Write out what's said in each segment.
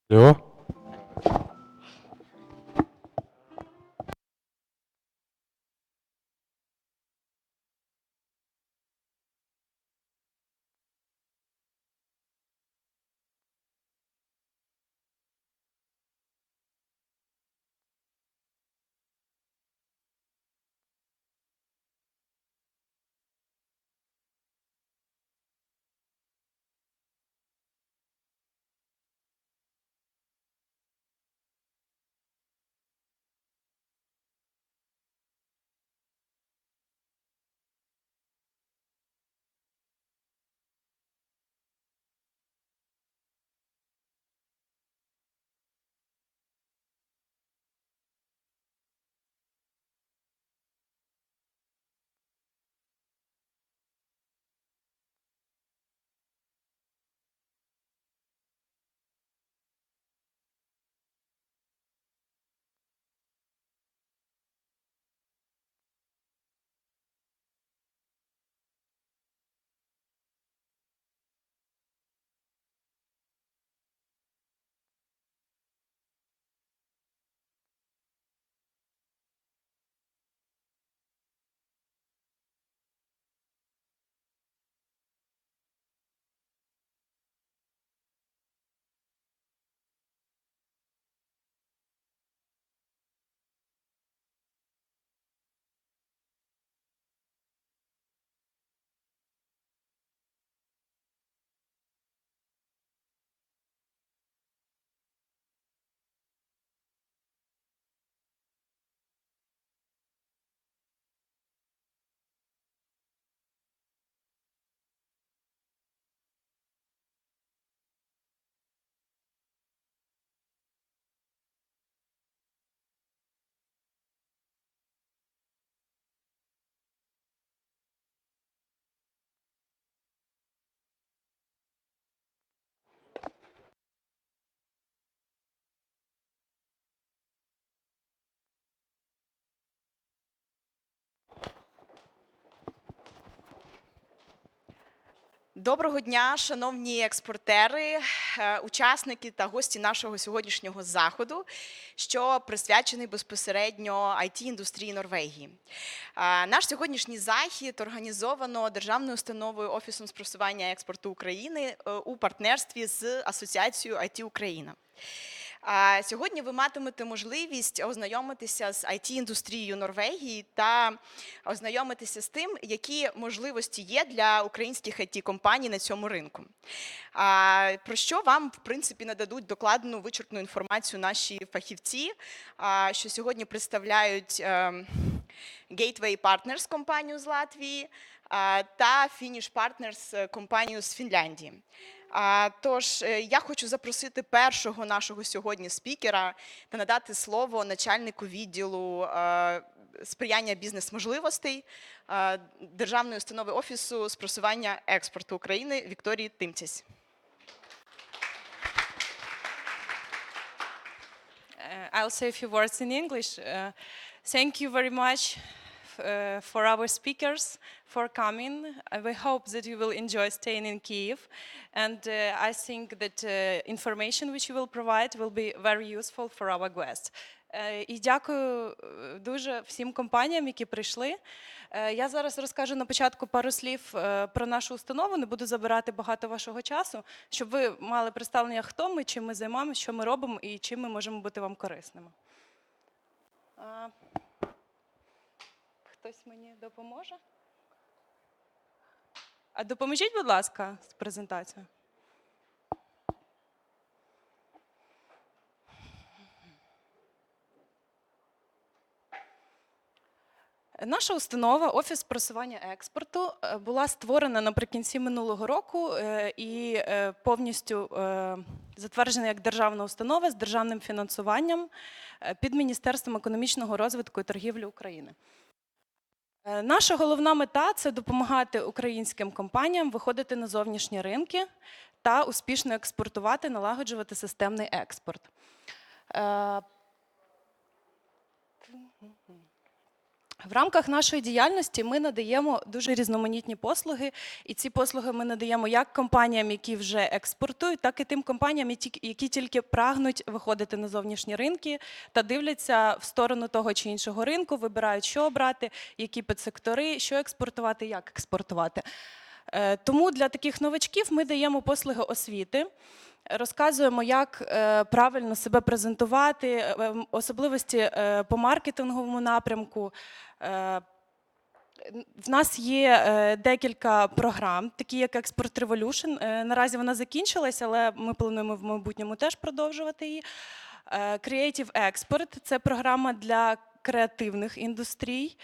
Алло? Доброго дня, шановні експортери, учасники та гості нашого сьогоднішнього заходу, що присвячений безпосередньо IT-індустрії Норвегії. Наш сьогоднішній захід організовано державною установою Офісом з просування експорту України у партнерстві з Асоціацією IT-Україна. Сьогодні ви матимете можливість ознайомитися з IT-індустрією Норвегії та ознайомитися з тим, які можливості є для українських IT-компаній на цьому ринку. Про що вам, в принципі, нададуть докладну вичерпну інформацію наші фахівці, що сьогодні представляють Gateway Partners компанію з Латвії та Finnish Partners компанію з Фінляндії. Тож, я хочу запросити першого нашого сьогодні спікера та надати слово начальнику відділу сприяння бізнес-можливостей Державної установи Офісу з просування експорту України Вікторії Тимцясь. I'll say a few words in English. Thank you very much for our speakers for coming. We hope that you will enjoy staying in Kyiv, and I think that information which you will provide will be very useful for our guests. І дякую дуже всім компаніям, які прийшли. Я зараз розкажу на початку пару слів про нашу установу, не буду забирати багато вашого часу, щоб ви мали представлення, хто ми, чим ми займаємося, що ми робимо і чим ми можемо бути вам корисними. Хтось мені допоможе? А допоможіть, будь ласка, з презентацією. Наша установа «Офіс просування експорту» була створена наприкінці минулого року і повністю затверджена як державна установа з державним фінансуванням під Міністерством економічного розвитку і торгівлі України. Наша головна мета – це допомагати українським компаніям виходити на зовнішні ринки та успішно експортувати, налагоджувати системний експорт. В рамках нашої діяльності ми надаємо дуже різноманітні послуги, і ці послуги ми надаємо як компаніям, які вже експортують, так і тим компаніям, які тільки прагнуть виходити на зовнішні ринки та дивляться в сторону того чи іншого ринку, вибирають, що обрати, які підсектори, що експортувати, як експортувати. Тому для таких новачків ми даємо послуги освіти, розказуємо, як правильно себе презентувати, особливості по маркетинговому напрямку. В нас є декілька програм, такі як Експорт Revolution. Наразі вона закінчилась, але ми плануємо в майбутньому теж продовжувати її. Creative Export – це програма для креативних індустрій.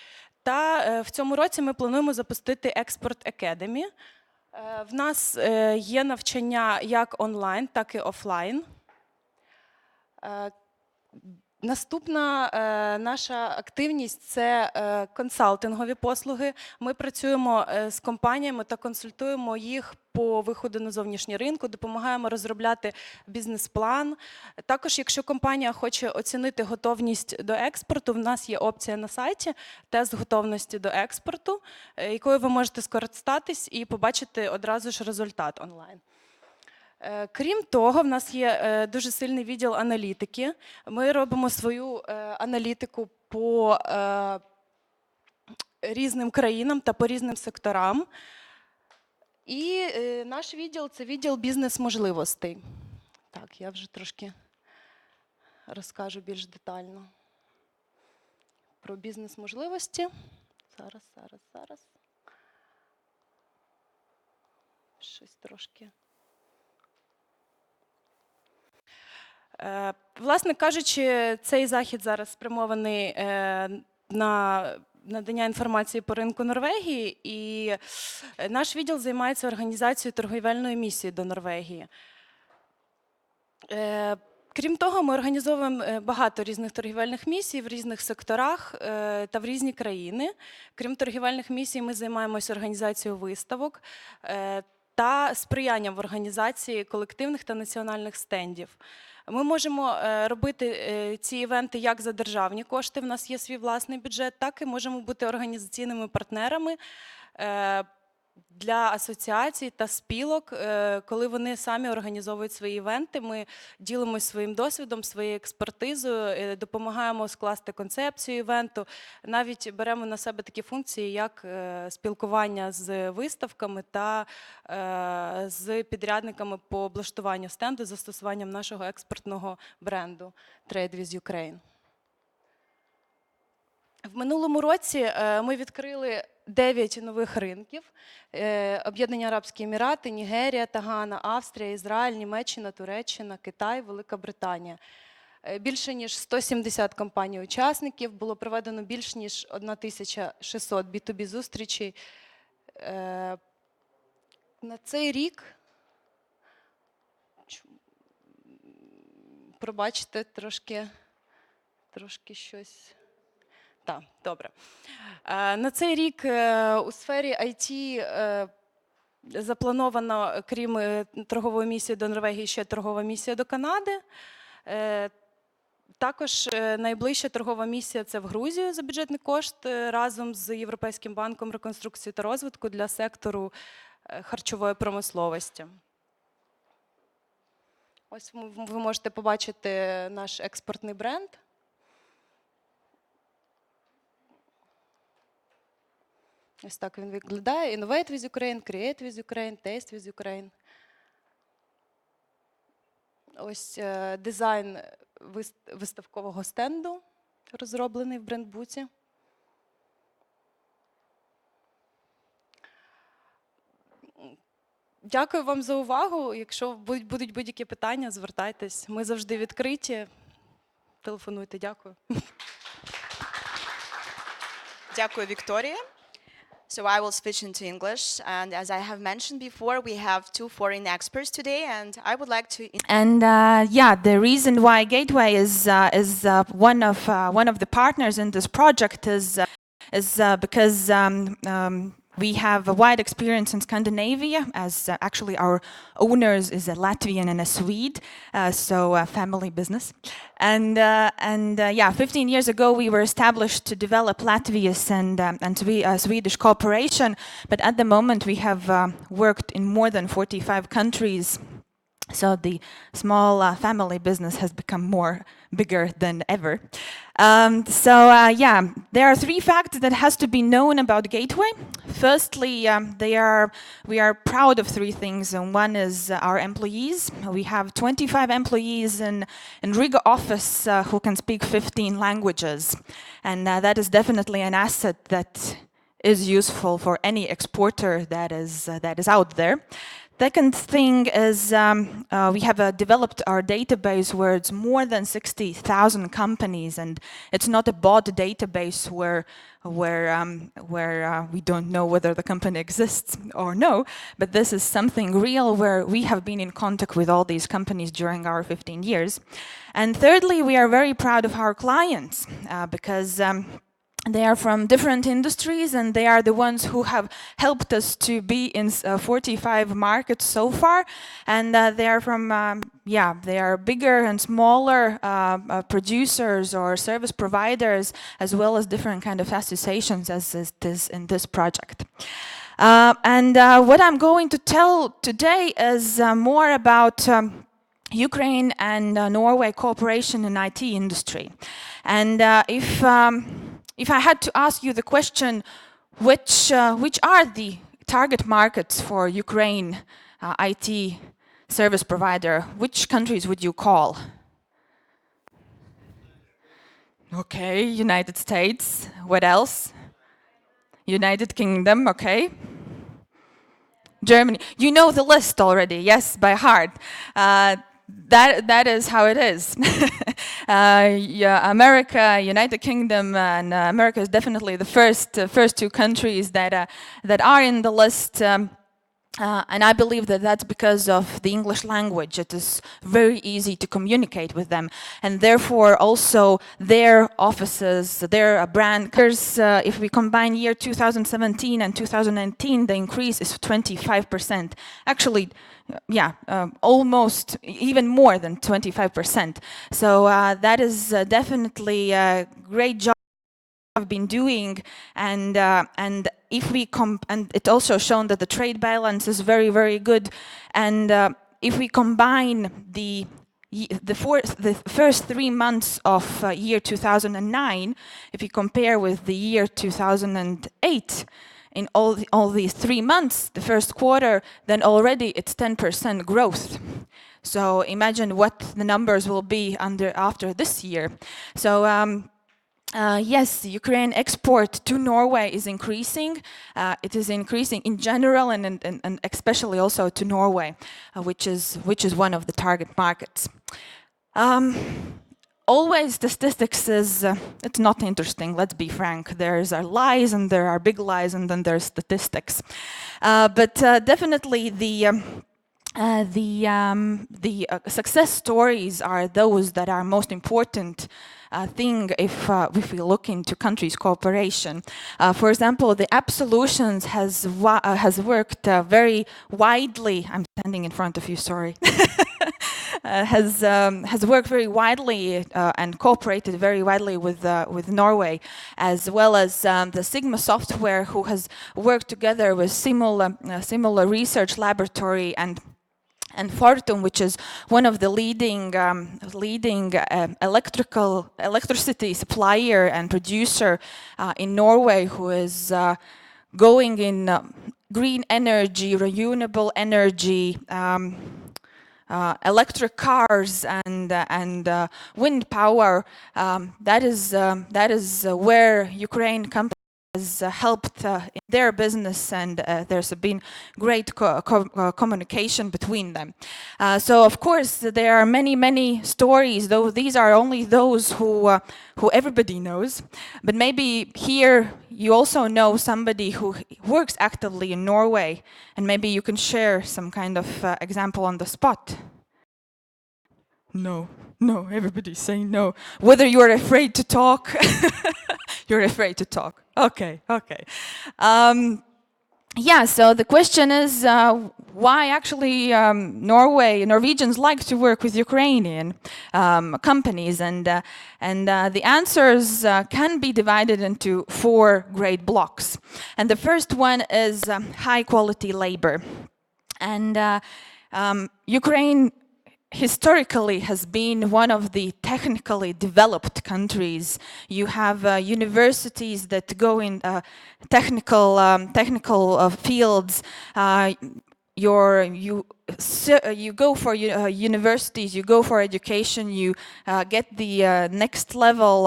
Та в цьому році ми плануємо запустити Експорт Academy. В нас є навчання як онлайн, так і офлайн. Наступна наша активність – це консалтингові послуги. Ми працюємо з компаніями та консультуємо їх по виходу на зовнішній ринок, допомагаємо розробляти бізнес-план. Також, якщо компанія хоче оцінити готовність до експорту, в нас є опція на сайті «Тест готовності до експорту», якою ви можете скористатись і побачити одразу ж результат онлайн. Крім того, в нас є дуже сильний відділ аналітики. Ми робимо свою аналітику по різним країнам та по різним секторам. І наш відділ – це відділ бізнес-можливостей. Так, я вже трошки розкажу більш детально про бізнес-можливості. Зараз. Щось трошки... Власне кажучи, цей захід зараз спрямований на надання інформації по ринку Норвегії, і наш відділ займається організацією торгівельної місії до Норвегії. Крім того, ми організовуємо багато різних торгівельних місій в різних секторах та в різні країни. Крім торгівельних місій, ми займаємося організацією виставок та сприянням в організації колективних та національних стендів. Ми можемо робити ці івенти як за державні кошти, в нас є свій власний бюджет, так і можемо бути організаційними партнерами для асоціацій та спілок, коли вони самі організовують свої івенти. Ми ділимося своїм досвідом, своєю експертизою, допомагаємо скласти концепцію івенту, навіть беремо на себе такі функції, як спілкування з виставками та з підрядниками по облаштуванню стенду з застосуванням нашого експортного бренду Trade with Ukraine. В минулому році ми відкрили 9 нових ринків: Об'єднані Арабські Емірати, Нігерія та Гана, Австрія, Ізраїль, Німеччина, Туреччина, Китай, Велика Британія. Більше ніж 170 компаній-учасників, було проведено більш ніж 1600 B2B зустрічей. На цей рік, пробачте, трошки щось... Так, добре. На цей рік у сфері IT заплановано, крім торгової місії до Норвегії, ще торгова місія до Канади. Також найближча торгова місія – це в Грузію за бюджетний кошт разом з Європейським банком реконструкції та розвитку для сектору харчової промисловості. Ось ви можете побачити наш експортний бренд. Ось так він виглядає. Innovate with Ukraine, Create with Ukraine, Taste with Ukraine. Ось дизайн виставкового стенду, розроблений в брендбуці. Дякую вам за увагу. Якщо будуть будь-які питання, звертайтесь. Ми завжди відкриті. Телефонуйте. Дякую. Дякую, Вікторія. So I will switch into English, and as I have mentioned before, we have 2 foreign experts today, and I would like to... And the reason why Gateway is one of the partners in this project is because We have a wide experience in Scandinavia, as actually our owners is a Latvian and a Swede, so a family business. And 15 years ago we were established to develop Latvia's and Swedish cooperation, but at the moment we have worked in more than 45 countries. So the small family business has become bigger than ever. There are three facts that has to be known about Gateway. Firstly, we are proud of three things, and one is our employees. We have 25 employees in Riga office who can speak 15 languages, and that is definitely an asset that is useful for any exporter that is out there. Second thing is we have developed our database where it's more than 60,000 companies, and it's not a bot database where we don't know whether the company exists or no, but this is something real where we have been in contact with all these companies during our 15 years. And thirdly, we are very proud of our clients because they are from different industries, and they are the ones who have helped us to be in 45 markets so far. And they are from, they are bigger and smaller producers or service providers, as well as different kind of associations as it is in this project. What I'm going to tell today is more about Ukraine and Norway cooperation in IT industry. And if I had to ask you the question, which are the target markets for Ukraine IT service provider, which countries would you call? Okay, United States. What else? United Kingdom, okay. Germany. You know the list already, yes, by heart. That is how it is. America, United Kingdom, and America is definitely the first two countries that are in the list. And I believe that that's because of the English language. It is very easy to communicate with them, and therefore also their offices, their brand. If we combine year 2017 and 2019, the increase is 25%. Actually, almost even more than 25%. So that is definitely a great job have been doing, and if we and it also shown that the trade balance is very, very good, and if we combine the first 3 months of year 2009, if you compare with the year 2008, in all these 3 months, the first quarter, then already it's 10% growth. So imagine what the numbers will be after this year. So yes, Ukraine export to Norway is increasing. It is increasing in general and especially also to Norway, which is one of the target markets. Always statistics is, it's not interesting, let's be frank. There's lies and there are big lies and then there's statistics. But definitely the success stories are those that are most important thing if we look into countries' cooperation. For example, the app solutions has worked very widely. I'm standing in front of you, sorry. Has worked very widely and cooperated very widely with Norway, as well as the Sigma Software, who has worked together with similar research laboratory and Fortum, which is one of the leading electricity supplier and producer in Norway, who is going in green energy, renewable energy, electric cars and wind power. That is where Ukraine company has helped in their business, and there's been great communication between them. So of course there are many stories, though these are only those who everybody knows. But maybe here you also know somebody who works actively in Norway, and maybe you can share some kind of example on the spot. No, everybody's saying no. Whether you're afraid to talk, you're afraid to talk. Okay. yeah, so the question is why actually Norwegians like to work with Ukrainian companies, and the answers can be divided into 4 great blocks. And the first one is high quality labor. And Ukraine historically has been one of the technically developed countries. You have universities that go in technical fields. You go for universities, you go for education, you get the next level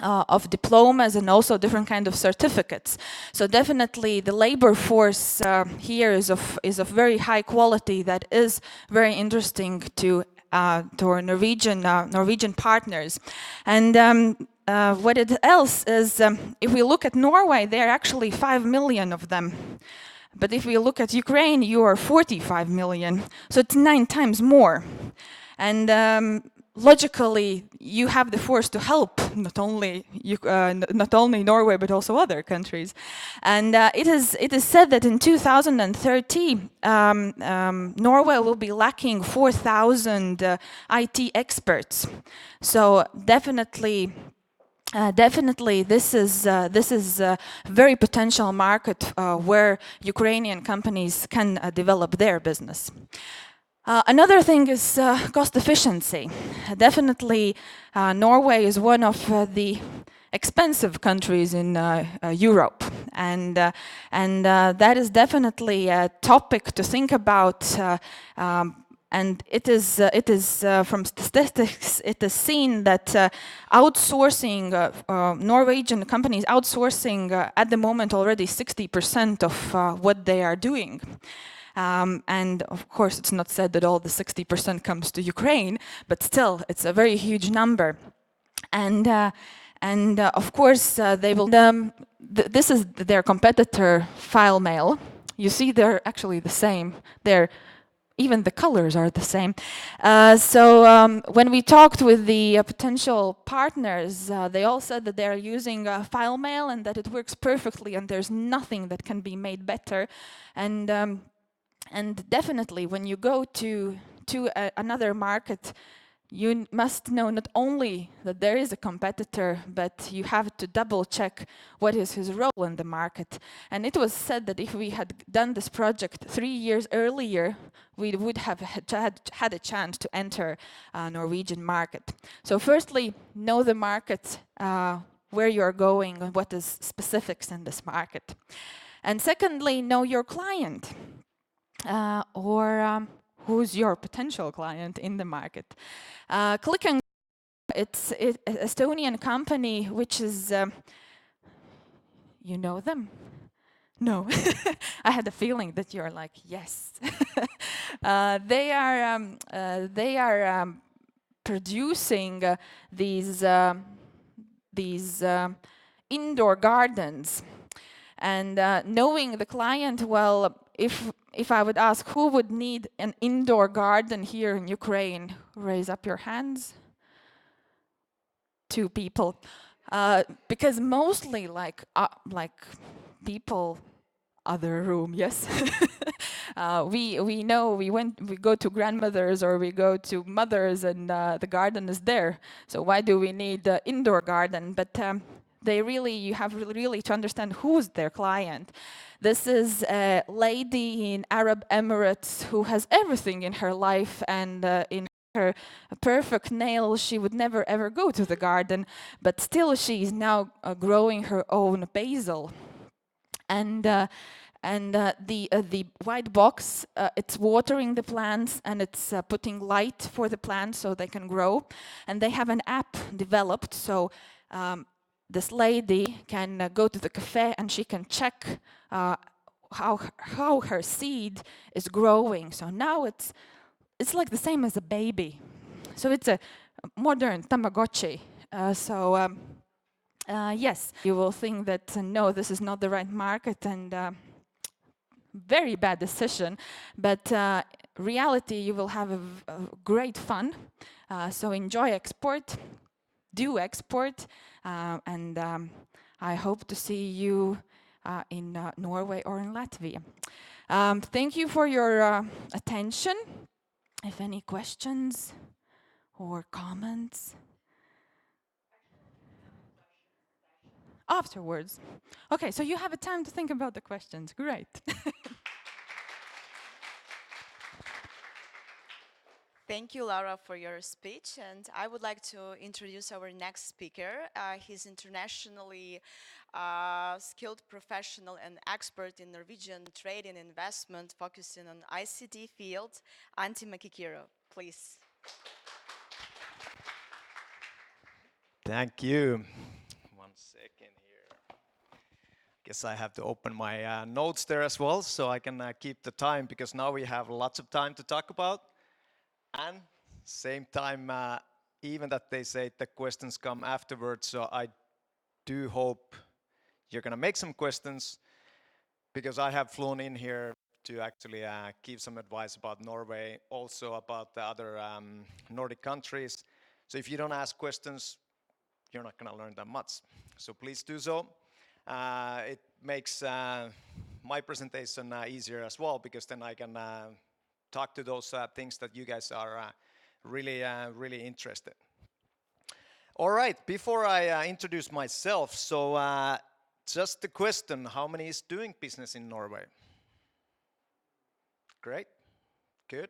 of diplomas and also different kind of certificates. So definitely the labor force here is of very high quality that is very interesting to our Norwegian partners. And what else is, if we look at Norway, there are actually 5 million of them. But if we look at Ukraine, you are 45 million. So it's 9 times more. And logically, you have the force to help not only Norway but also other countries. And it is said that in 2030, Norway will be lacking 4,000 IT experts. So definitely, this is a very potential market where Ukrainian companies can develop their business. Another thing is cost efficiency. Definitely, Norway is one of the expensive countries in Europe, and that is definitely a topic to think about. And it is from statistics, it is seen that outsourcing, Norwegian companies outsourcing at the moment already 60% of what they are doing. And of course, it's not said that all the 60% comes to Ukraine, but still, it's a very huge number. And of course, they will. This is their competitor, File Mail. You see, they're actually the same. Even the colors are the same. So when we talked with the potential partners, they all said that they're using File Mail and that it works perfectly, and there's nothing that can be made better. And definitely, when you go to another market, you must know not only that there is a competitor, but you have to double check what is his role in the market. And it was said that if we had done this project 3 years earlier, we would have had a chance to enter Norwegian market. So firstly, know the market, where you're going, and what is specifics in this market. And secondly, know your client. Or who's your potential client in the market. Click on it's an Estonian company which is, you know them? No, I had a feeling that you're like, yes. They are producing these indoor gardens. And knowing the client well, if I would ask who would need an indoor garden here in Ukraine, raise up your hands. 2 people, because mostly like people, other room, yes. We know we go to grandmothers or we go to mothers and the garden is there. So why do we need the indoor garden? But you have really to understand who's their client. This is a lady in Arab Emirates who has everything in her life, and in her perfect nails, she would never ever go to the garden, but still she's now growing her own basil. And the white box, it's watering the plants and it's putting light for the plants so they can grow. And they have an app developed, so this lady can go to the cafe and she can check how her seed is growing. So now it's like the same as a baby. So it's a modern Tamagotchi. Yes, you will think that no, this is not the right market and very bad decision. But reality, you will have a great fun. So enjoy export, do export, and I hope to see you in Norway or in Latvia. Thank you for your attention. If any questions or comments? Afterwards. Okay, so you have a time to think about the questions. Great. Thank you, Laura, for your speech. And I would like to introduce our next speaker. He's internationally skilled professional and expert in Norwegian trade and investment, focusing on ICT field, Antti Mäkikirjo. Please. Thank you. 1 second here. Guess I have to open my notes there as well, so I can keep the time, because now we have lots of time to talk about. And same time, even that they say the questions come afterwards, so I do hope you're going to make some questions, because I have flown in here to actually give some advice about Norway, also about the other Nordic countries. So if you don't ask questions, you're not going to learn that much. So please do so. It makes my presentation easier as well, because then I can talk to those things that you guys are really interested. All right, before I introduce myself, so just the question, how many is doing business in Norway? Great, good.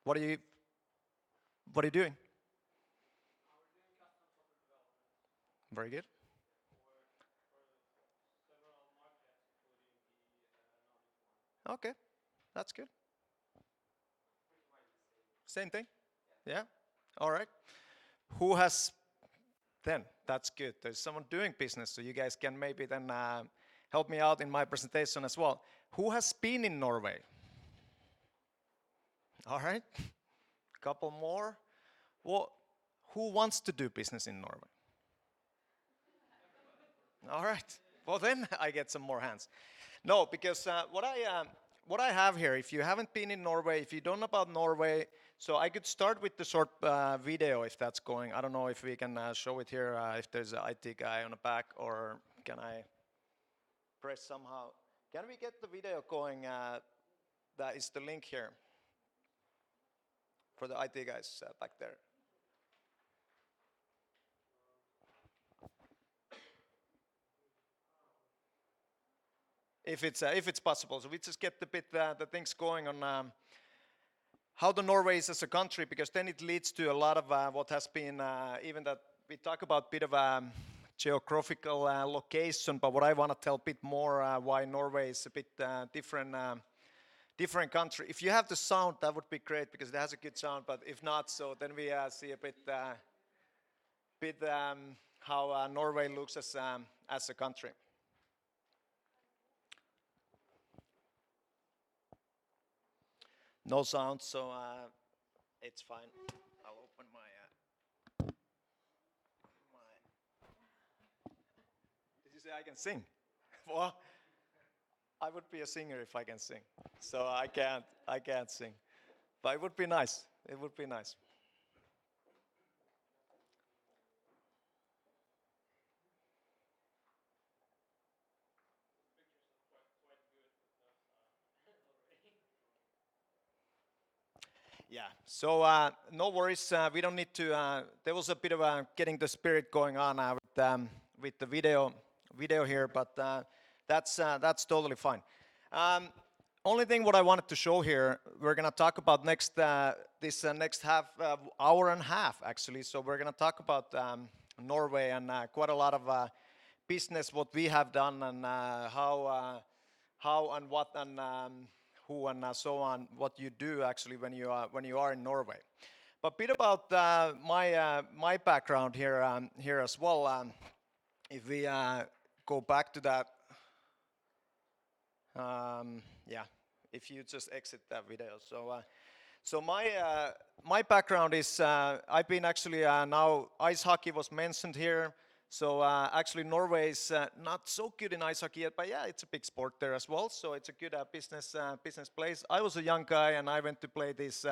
What are you doing? Very good. Okay, that's good. Same thing? Yeah? All right. Who has, then, that's good. There's someone doing business, so you guys can maybe then help me out in my presentation as well. Who has been in Norway? All right. Couple more. Well, who wants to do business in Norway? All right. Well, then I get some more hands. No, because what I have here, if you haven't been in Norway, if you don't know about Norway, so I could start with the short video if that's going. I don't know if we can show it here, if there's an IT guy on the back, or can I press somehow? Can we get the video going? That is the link here for the IT guys back there. If it's possible, so we just get the things going on how the Norway is as a country, because then it leads to a lot of what has been even that we talk about a bit of a geographical location, but what I want to tell a bit more why Norway is a bit different country. If you have the sound, that would be great, because it has a good sound, but if not, so then we see a bit how Norway looks as a country. No sound, so it's fine. I'll open my. Did you say I can sing? Well, I would be a singer if I can sing. So I can't sing. But it would be nice. It would be nice. Yeah, so no worries, we don't need to, there was a bit of getting the spirit going on with the video here, but that's totally fine. Only thing what I wanted to show here, we're going to talk about next half hour and a half actually, so we're going to talk about Norway and quite a lot of business what we have done, and how and what and who and so on, what you do actually when you are in Norway. But a bit about my background here as well. If we go back to that, yeah, if you just exit that video. So my background is I've been actually now ice hockey was mentioned here. So actually Norway is not so good in ice hockey yet, but yeah, it's a big sport there as well. So it's a good business place. I was a young guy and I went to play these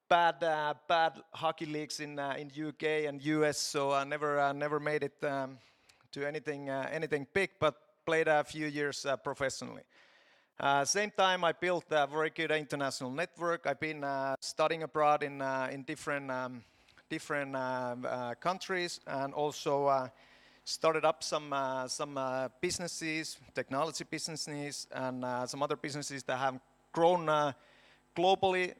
bad hockey leagues in UK and US. So I never made it to anything big. But played a few years professionally. Same time, I built a very good international network. I've been studying abroad in different countries, and also started up some businesses, technology businesses, and some other businesses that have grown globally.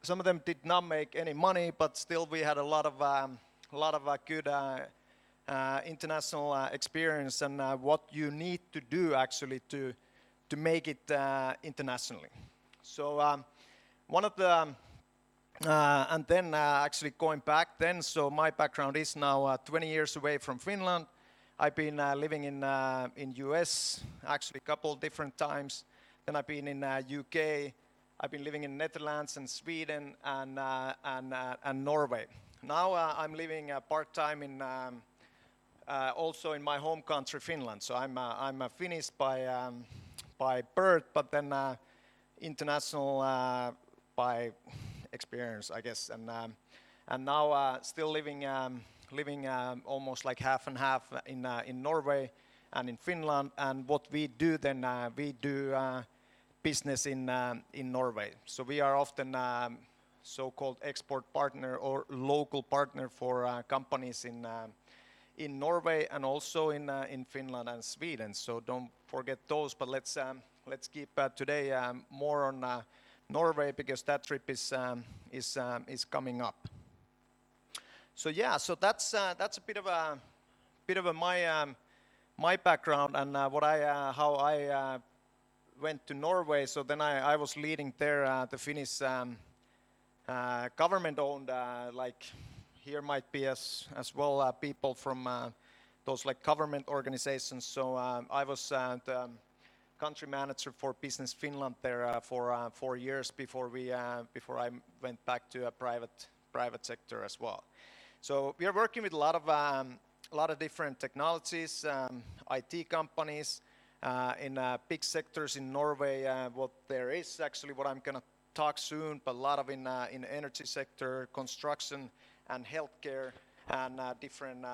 Some of them did not make any money, but still we had a lot of good international experience, and what you need to do actually to make it internationally. So one of the and then actually going back then, so my background is now 20 years away from Finland. I've been living in US actually a couple different times. Then I've been in UK. I've been living in Netherlands and Sweden and Norway. Now I'm living part-time in also in my home country, Finland. So I'm a Finnish by birth, but then international by experience, I guess. And now still living almost like half and half in Norway and in Finland. And what we do then, we do business in Norway. So we are often so-called export partner or local partner for companies in Norway and also in Finland and Sweden. So don't forget those. But let's keep today more on Norway, because that trip is coming up. So yeah, so that's a bit of my background and how I went to Norway. So then I was leading there the Finnish government-owned, like here might be as well people from those like government organizations. So I was the country manager for Business Finland there for 4 years before I went back to a private sector as well. So we are working with a lot of different technologies, IT companies in big sectors in Norway. What there is actually what I'm gonna talk soon, but a lot of in energy sector, construction and healthcare, and different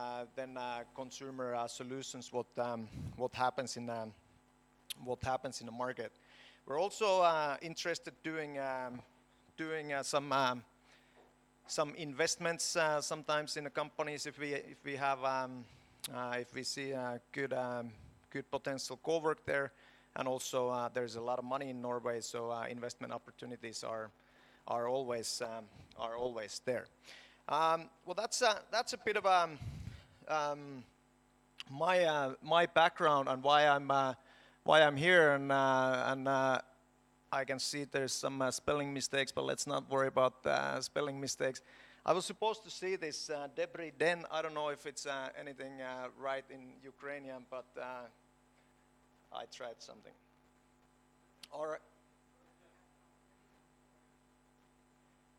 consumer solutions. What happens in the market. We're also interested doing some investments sometimes in the companies if we see good potential co-work there, and also there's a lot of money in Norway, so investment opportunities are always there. Well, that's a bit of my background and why I'm here, and I can see there's some spelling mistakes, but let's not worry about spelling mistakes. I was supposed to see this Debri Den. I don't know if it's anything right in Ukrainian, but I tried something. Or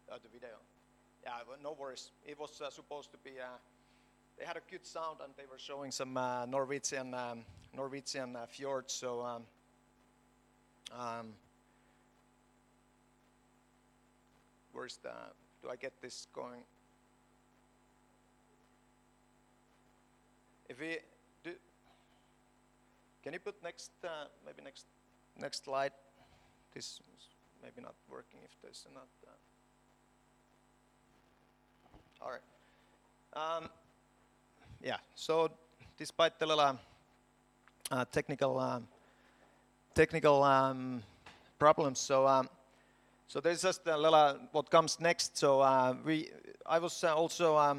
the video. Yeah, no worries. It was supposed to be. They had a good sound, and they were showing some Norwegian fjords. So where's the? Do I get this going? If we do, can you put next, maybe next slide? This is maybe not working if there's not. All right. Yeah. So despite the little technical problems, so there's just a little what comes next. So I was also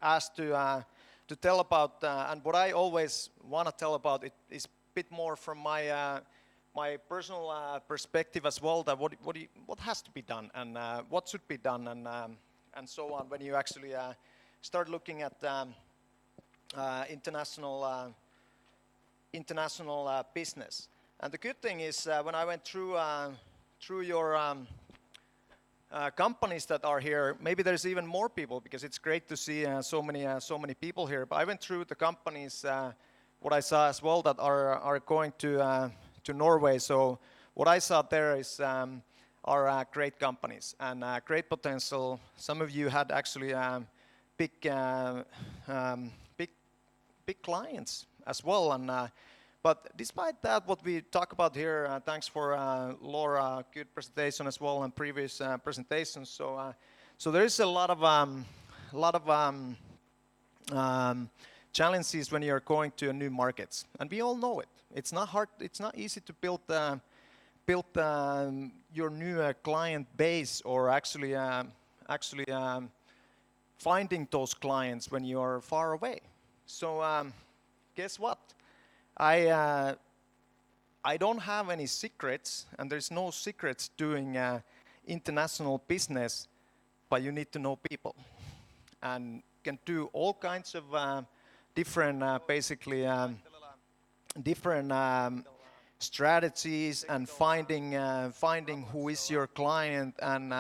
asked to tell about, and what I always want to tell about it is a bit more from my personal perspective as well. That what has to be done and what should be done and so on when you actually start looking at international business. And the good thing is when I went through your companies that are here, maybe there's even more people, because it's great to see so many people here. But I went through the companies, what I saw as well that are going to Norway. So what I saw there is are great companies and great potential. Some of you had actually big big clients as well. And but despite that, what we talk about here, thanks for Laura, good presentation as well, and previous presentations. So there is a lot of challenges when you're going to new markets, and we all know it. It's not hard. It's not easy to build your new client base, or actually finding those clients when you are far away. So guess what? I don't have any secrets, and there's no secrets doing international business, but you need to know people, and can do all kinds of different, different strategies, and finding who is your client, and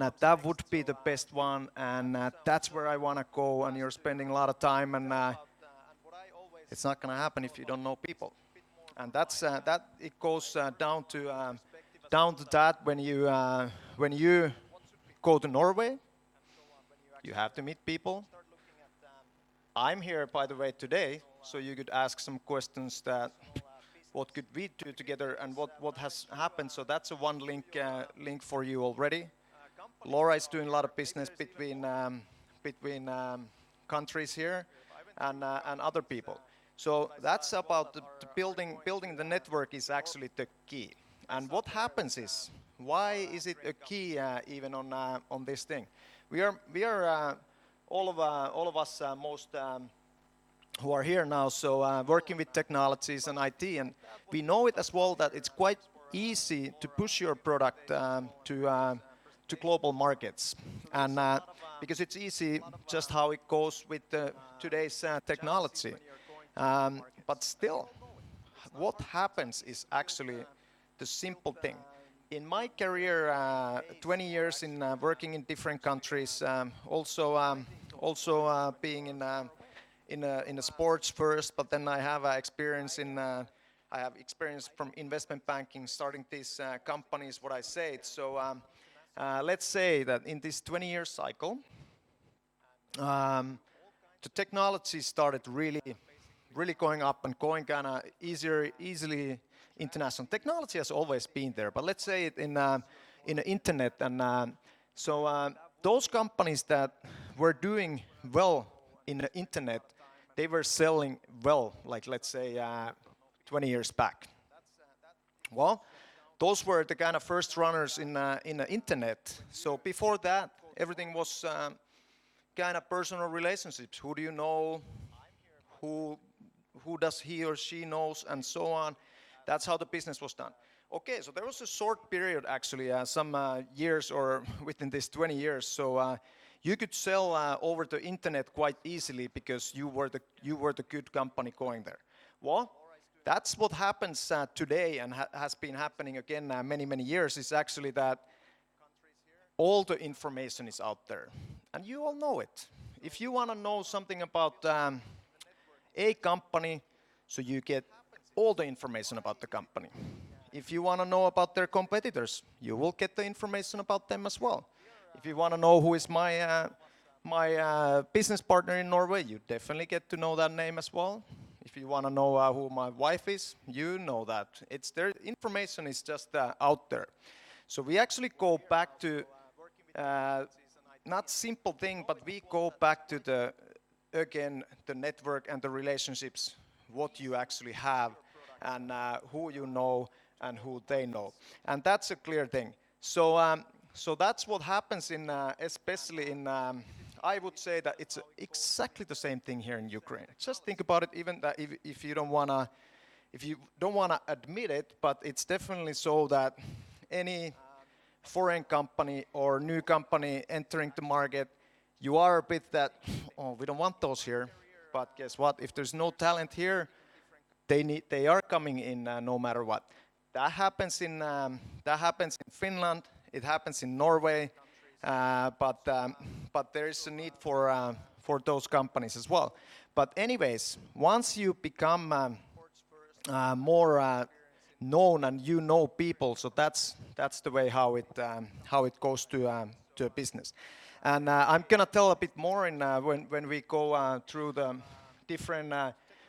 that would be the best one, and that's where I want to go. And you're spending a lot of time, and it's not going to happen if you don't know people. And that's that. It goes down to that when you go to Norway, you have to meet people. I'm here, by the way, today, so you could ask some questions that what could we do together, and what has happened. So that's a one link for you already. Laura is doing a lot of business between countries here and other people. So that's about the building the network is actually the key. And what happens is, why is it a key even on this thing? We are all of us most who are here now, so working with technologies and IT, and we know it as well that it's quite easy to push your product to global markets, and because it's easy, just how it goes with today's technology. But still, what happens is actually the simple thing. In my career, 20 years in working in different countries, also being in a sports first, but then I have experience from investment banking, starting these companies. What I said, so let's say that in this 20-year cycle, the technology started really going up and going kind of easily international. Technology has always been there, but let's say it in the internet, and so those companies that were doing well in the internet, they were selling well, like let's say 20 years back. Well, those were the kind of first runners in the internet. So before that, everything was kind of personal relationships. Who do you know? Who does he or she knows, and so on. That's how the business was done. Okay, so there was a short period actually, some years or within this 20 years. So you could sell over the internet quite easily because you were the good company going there. Well, that's what happens today, and has been happening again many years. Is actually that all the information is out there, and you all know it. If you want to know something about a company, so you get all the information about the company. If you want to know about their competitors, you will get the information about them as well. If you want to know who is my business partner in Norway, you definitely get to know that name as well. If you want to know who my wife is, you know that. It's there. Information is just out there. So we actually go back to not simple thing, but we go back to the network and the relationships, what you actually have, and who you know and who they know, and that's a clear thing. So so that's what happens in especially in I would say that it's exactly the same thing here in Ukraine. Just think about it, even that if you don't wanna admit it, but it's definitely so that any foreign company or new company entering the market, you are a bit that, oh, we don't want those here. But guess what? If there's no talent here, they are coming in no matter what. That happens in Finland. It happens in Norway. But there is a need for those companies as well. But anyways, once you become more known and you know people, so that's the way how it goes to a business. And I'm gonna tell a bit more in when we go through different.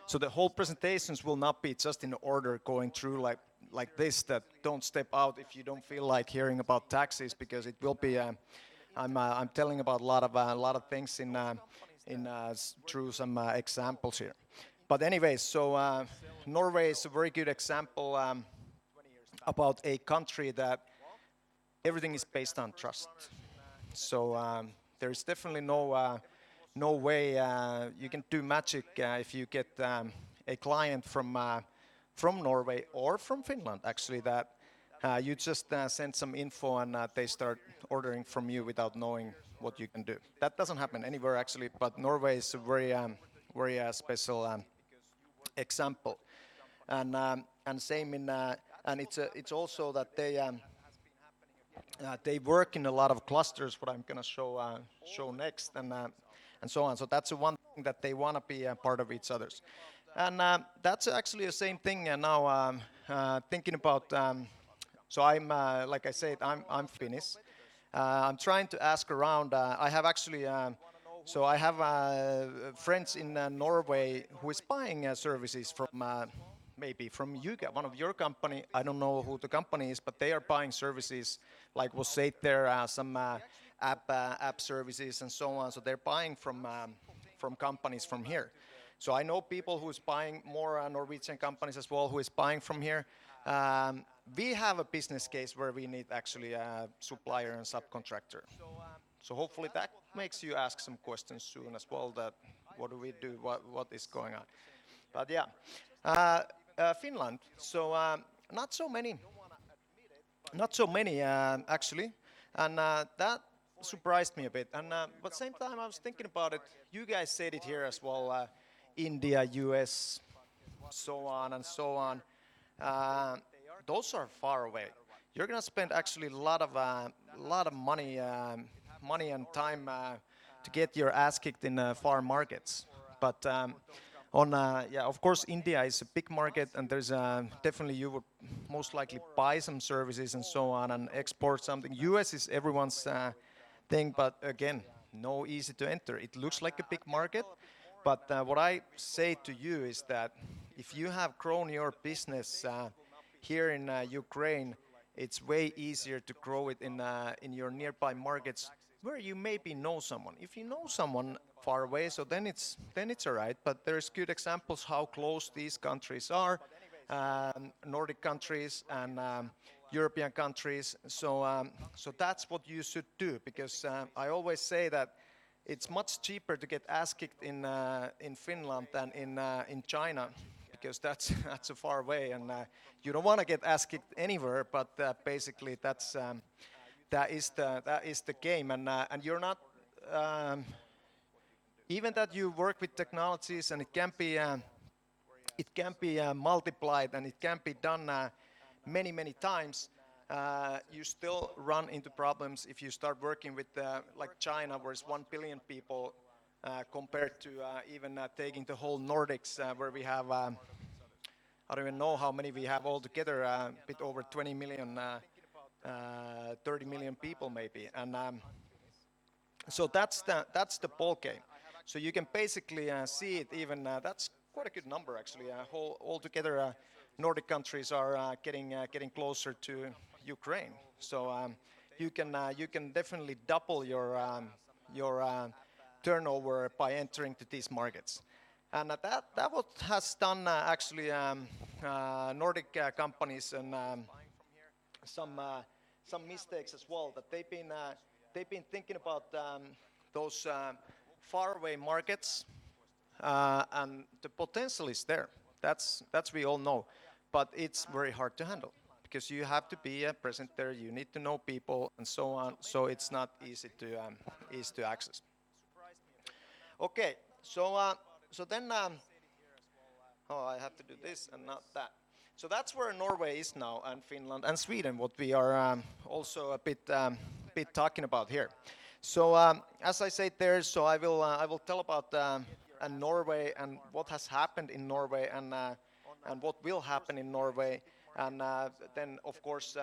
So the whole presentations will not be just in order going through like this. That don't step out if you don't feel like hearing about taxes, because it will be. I'm telling about a lot of things through some examples here. But anyways, so Norway is a very good example about a country that everything is based on trust. So there's definitely no way you can do magic if you get a client from Norway or from Finland, actually, that you just send some info and they start ordering from you without knowing what you can do. That doesn't happen anywhere, actually, but Norway is a very special example. And same in and it's also that they work in a lot of clusters, what I'm going to show next, and so on. So that's one thing, that they want to be a part of each other's. And that's actually the same thing now, thinking about, so I'm, like I said, I'm Finnish. I'm trying to ask around. I have actually, so I have friends in Norway who is buying services from maybe from you, one of your company. I don't know who the company is, but they are buying services like was said there, some app services and so on. So they're buying from companies from here. So I know people who's buying more Norwegian companies as well, who is buying from here. We have a business case where we need actually a supplier and subcontractor. So hopefully that makes you ask some questions soon as well, that what do we do, what is going on. But yeah, Finland, so not so many actually, and that surprised me a bit. And but at the same time I was thinking about it, you guys said it here as well, India, US, so on and so on. Those are far away. You're gonna spend actually a lot of money and time to get your ass kicked in far markets. But yeah, of course, India is a big market, and there's definitely you would most likely buy some services and so on and export something. US is everyone's thing, but again, no easy to enter. It looks like a big market, but what I say to you is that if you have grown your business here in Ukraine, it's way easier to grow it in your nearby markets where you maybe know someone. If you know someone far away, so then it's all right. But there's good examples how close these countries are, Nordic countries and European countries. So so that's what you should do, because I always say that it's much cheaper to get ass kicked in Finland than in China, because that's so far away, and you don't want to get ass kicked anywhere. But basically, that is the game, and you're not even that you work with technologies, and it can be multiplied, and it can be done many times. You still run into problems if you start working with like China, where it's 1 billion people, compared to even taking the whole Nordics, where we have I don't even know how many we have altogether, a bit over 20 million, 30 million people maybe, and so that's the ball game. So you can basically see it. Even that's quite a good number actually. Altogether, Nordic countries are getting closer to Ukraine. So you can definitely double your turnover by entering to these markets. And that what has done actually Nordic companies, and some mistakes as well, that they've been thinking about those faraway markets, and the potential is there. That's we all know, but it's very hard to handle, because you have to be present there. You need to know people and so on. So it's not easy to access. Okay, so then, oh, I have to do this and not that. So that's where Norway is now, and Finland and Sweden, what we are also a bit talking about here. So as I said there, so I will tell about Norway and what has happened in Norway, and what will happen in Norway, and then of course,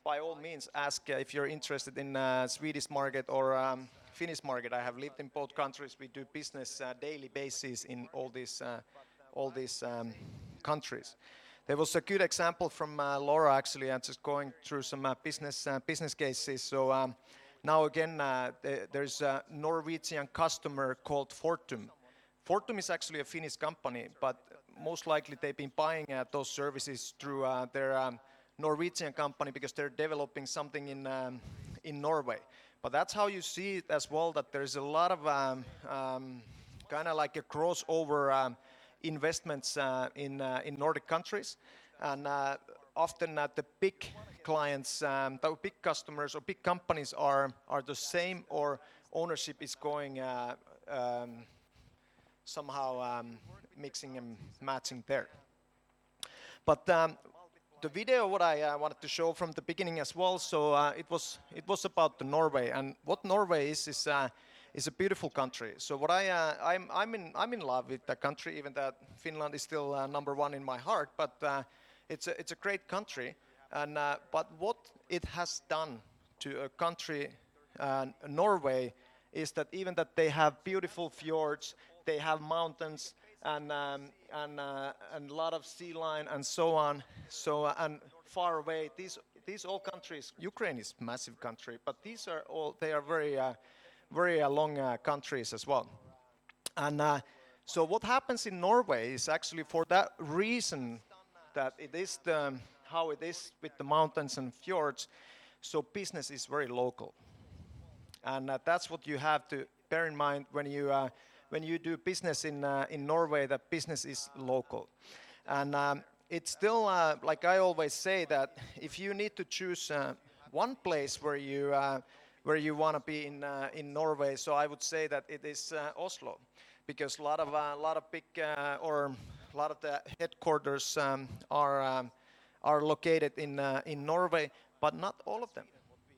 by all means, ask if you're interested in Swedish market or Finnish market. I have lived in both countries. We do business daily basis in all these countries. There was a good example from Laura actually. I'm just going through some business cases. So now again, there's a Norwegian customer called Fortum. Fortum is actually a Finnish company, but most likely they've been buying those services through their Norwegian company because they're developing something in Norway. But that's how you see it as well, that there's a lot of kind of like a crossover investments in Nordic countries, and often the big clients, the big customers or big companies are the same, or ownership is going somehow mixing and matching there. But the video what I wanted to show from the beginning as well, so it was about the Norway, and what Norway is a beautiful country. So what I'm in love with the country, even that Finland is still #1 in my heart. But it's a great country, and but what it has done to a country, Norway, is that even that they have beautiful fjords, they have mountains, and a lot of sea line and so on. So and far away, these all countries. Ukraine is a massive country, but these are all, they are very long countries as well. And so what happens in Norway is actually for that reason that it is how it is with the mountains and fjords. So business is very local, and that's what you have to bear in mind when you do business in Norway. That business is local, and it's still like I always say, that if you need to choose one place where you want to be in Norway, so I would say that it is Oslo, because a lot of big or a lot of the headquarters are located in Norway, but not all of them.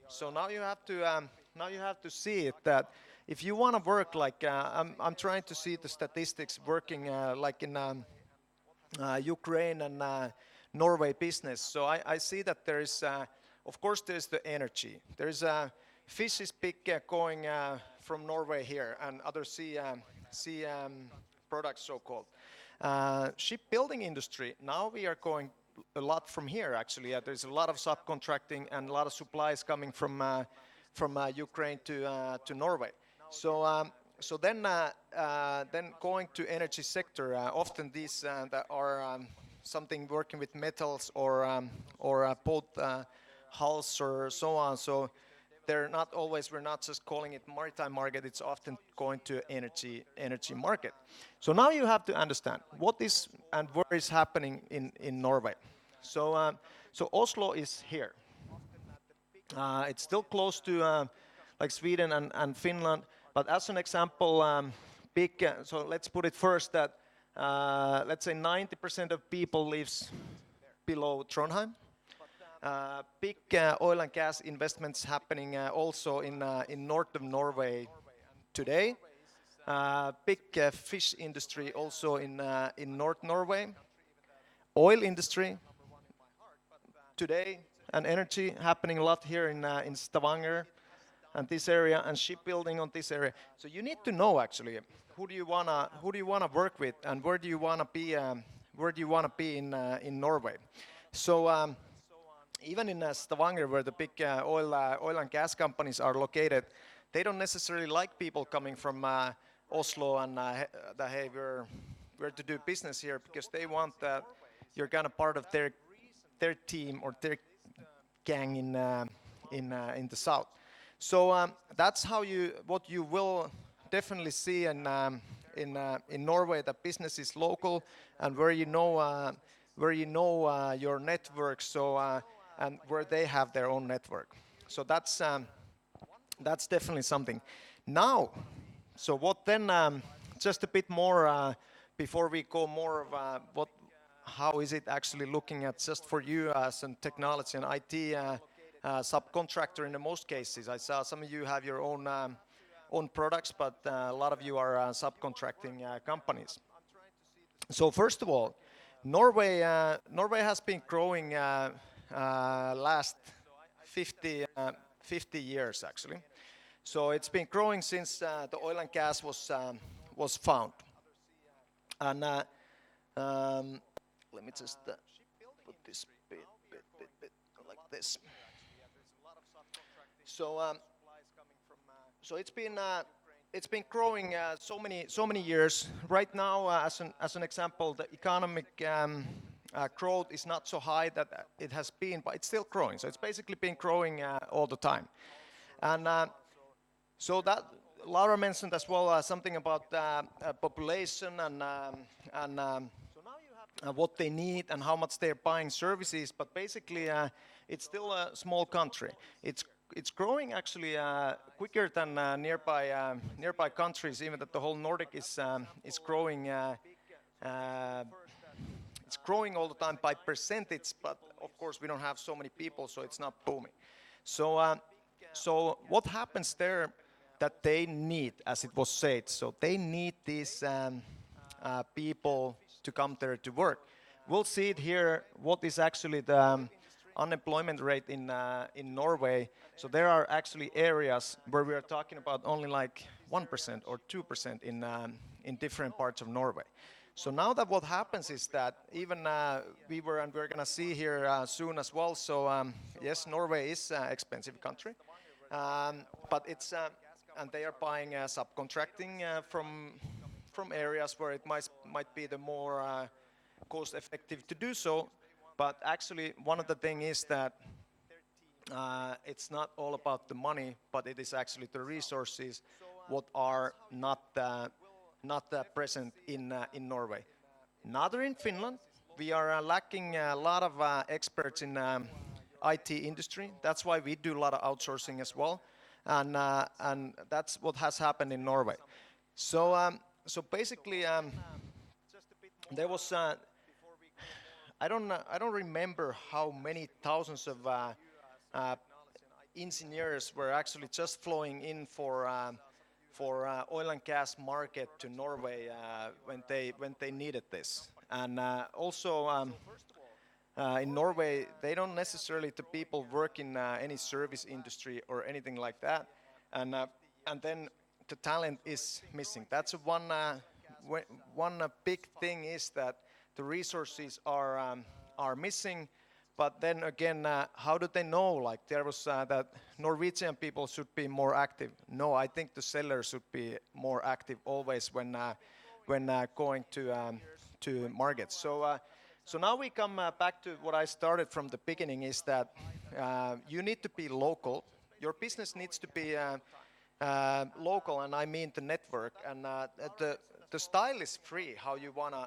So now you have to see it, that if you want to work like I'm trying to see the statistics working like in Ukraine and Norway business. So I see that there is of course there's the energy. There's fish is big going from Norway here, and other sea products, so-called. Shipbuilding industry, now we are going a lot from here actually. There's a lot of subcontracting and a lot of supplies coming from Ukraine to Norway. So then going to energy sector, often these that are something working with metals or boat hulls or so on. So they're not always, we're not just calling it maritime market, it's often going to energy market. So now you have to understand what is and where is happening in Norway. So Oslo is here. It's still close to like Sweden and Finland, but as an example, so let's put it first that let's say 90% of people lives below Trondheim. Big oil and gas investments happening also in north of Norway today. Big fish industry also in North Norway. Oil industry today, and energy happening a lot here in Stavanger and this area, and shipbuilding on this area. So you need to know actually who do you wanna work with, and where do you wanna be in Norway. So even in Stavanger, where the big oil and gas companies are located, they don't necessarily like people coming from Oslo and hey, we're to do business here, because they want that you're kind of part of their team or their gang in the south. So that's what you will definitely see in Norway, that business is local, and where you know your network. So and where they have their own network. So that's definitely something. Now, so what then? Just a bit more before we go more of how is it actually looking at just for you as a technology and IT subcontractor in the most cases. I saw some of you have your own products, but a lot of you are subcontracting companies. So first of all, Norway has been growing last 50 years actually. So it's been growing since the oil and gas was found. And let me just put this bit like this. So so it's been growing so many years. Right now, as an example, the economic growth is not so high that it has been, but it's still growing. So it's basically been growing all the time. And so that Laura mentioned as well something about population and what they need and how much they're buying services. But basically, it's still a small country. It's growing actually quicker than nearby countries. Even that the whole Nordic is growing. It's growing all the time by percentage, but of course we don't have so many people, so it's not booming. So what happens there that they need, as it was said, so they need these people to come there to work. We'll see it here, what is actually the unemployment rate in Norway. So there are actually areas where we are talking about only like 1% or 2% in different parts of Norway. So now that what happens is that even we're going to see here soon as well. So yes, Norway is an expensive country, but it's and they are buying subcontracting from areas where it might be the more cost effective to do so. But actually, one of the things is that it's not all about the money, but it is actually the resources what are not present in Norway. Neither in Finland. We are lacking a lot of experts in IT industry. That's why we do a lot of outsourcing as well, and that's what has happened in Norway. So so basically, there was. I don't remember how many thousands of engineers were actually just flowing in for oil and gas market to Norway when they needed this. And also in Norway, they don't necessarily the people work in any service industry or anything like that. And then the talent is missing. That's one big thing is that the resources are missing, but then again, how do they know? Like there was that Norwegian people should be more active. No, I think the sellers should be more active always when going to markets. So now we come back to what I started from the beginning is that you need to be local. Your business needs to be local, and I mean the network. And the style is free. How you wanna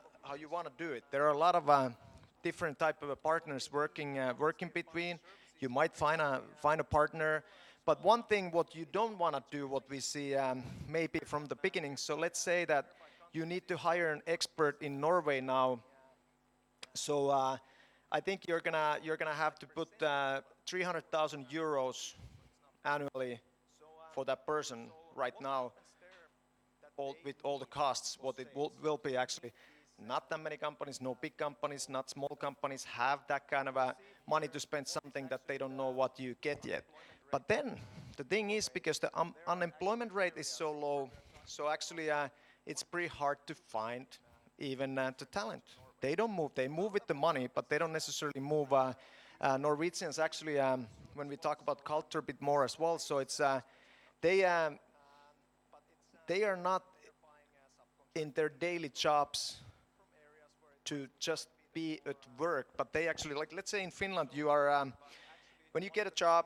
do it. There are a lot of different type of partners working between. You might find a partner, but one thing what you don't wanna do, what we see maybe from the beginning. So let's say that you need to hire an expert in Norway now. So I think you're gonna have to put 300,000 euros annually for that person right now. With all the costs, what it will be actually. Not that many companies, no big companies, not small companies have that kind of money to spend something that they don't know what you get yet. But then the thing is, because the unemployment rate is so low, so actually it's pretty hard to find even the talent. They don't move. They move with the money, but they don't necessarily move. Norwegians actually, when we talk about culture a bit more as well, so it's they are not in their daily jobs to just be at work, but they actually, like let's say in Finland, you are when you get a job,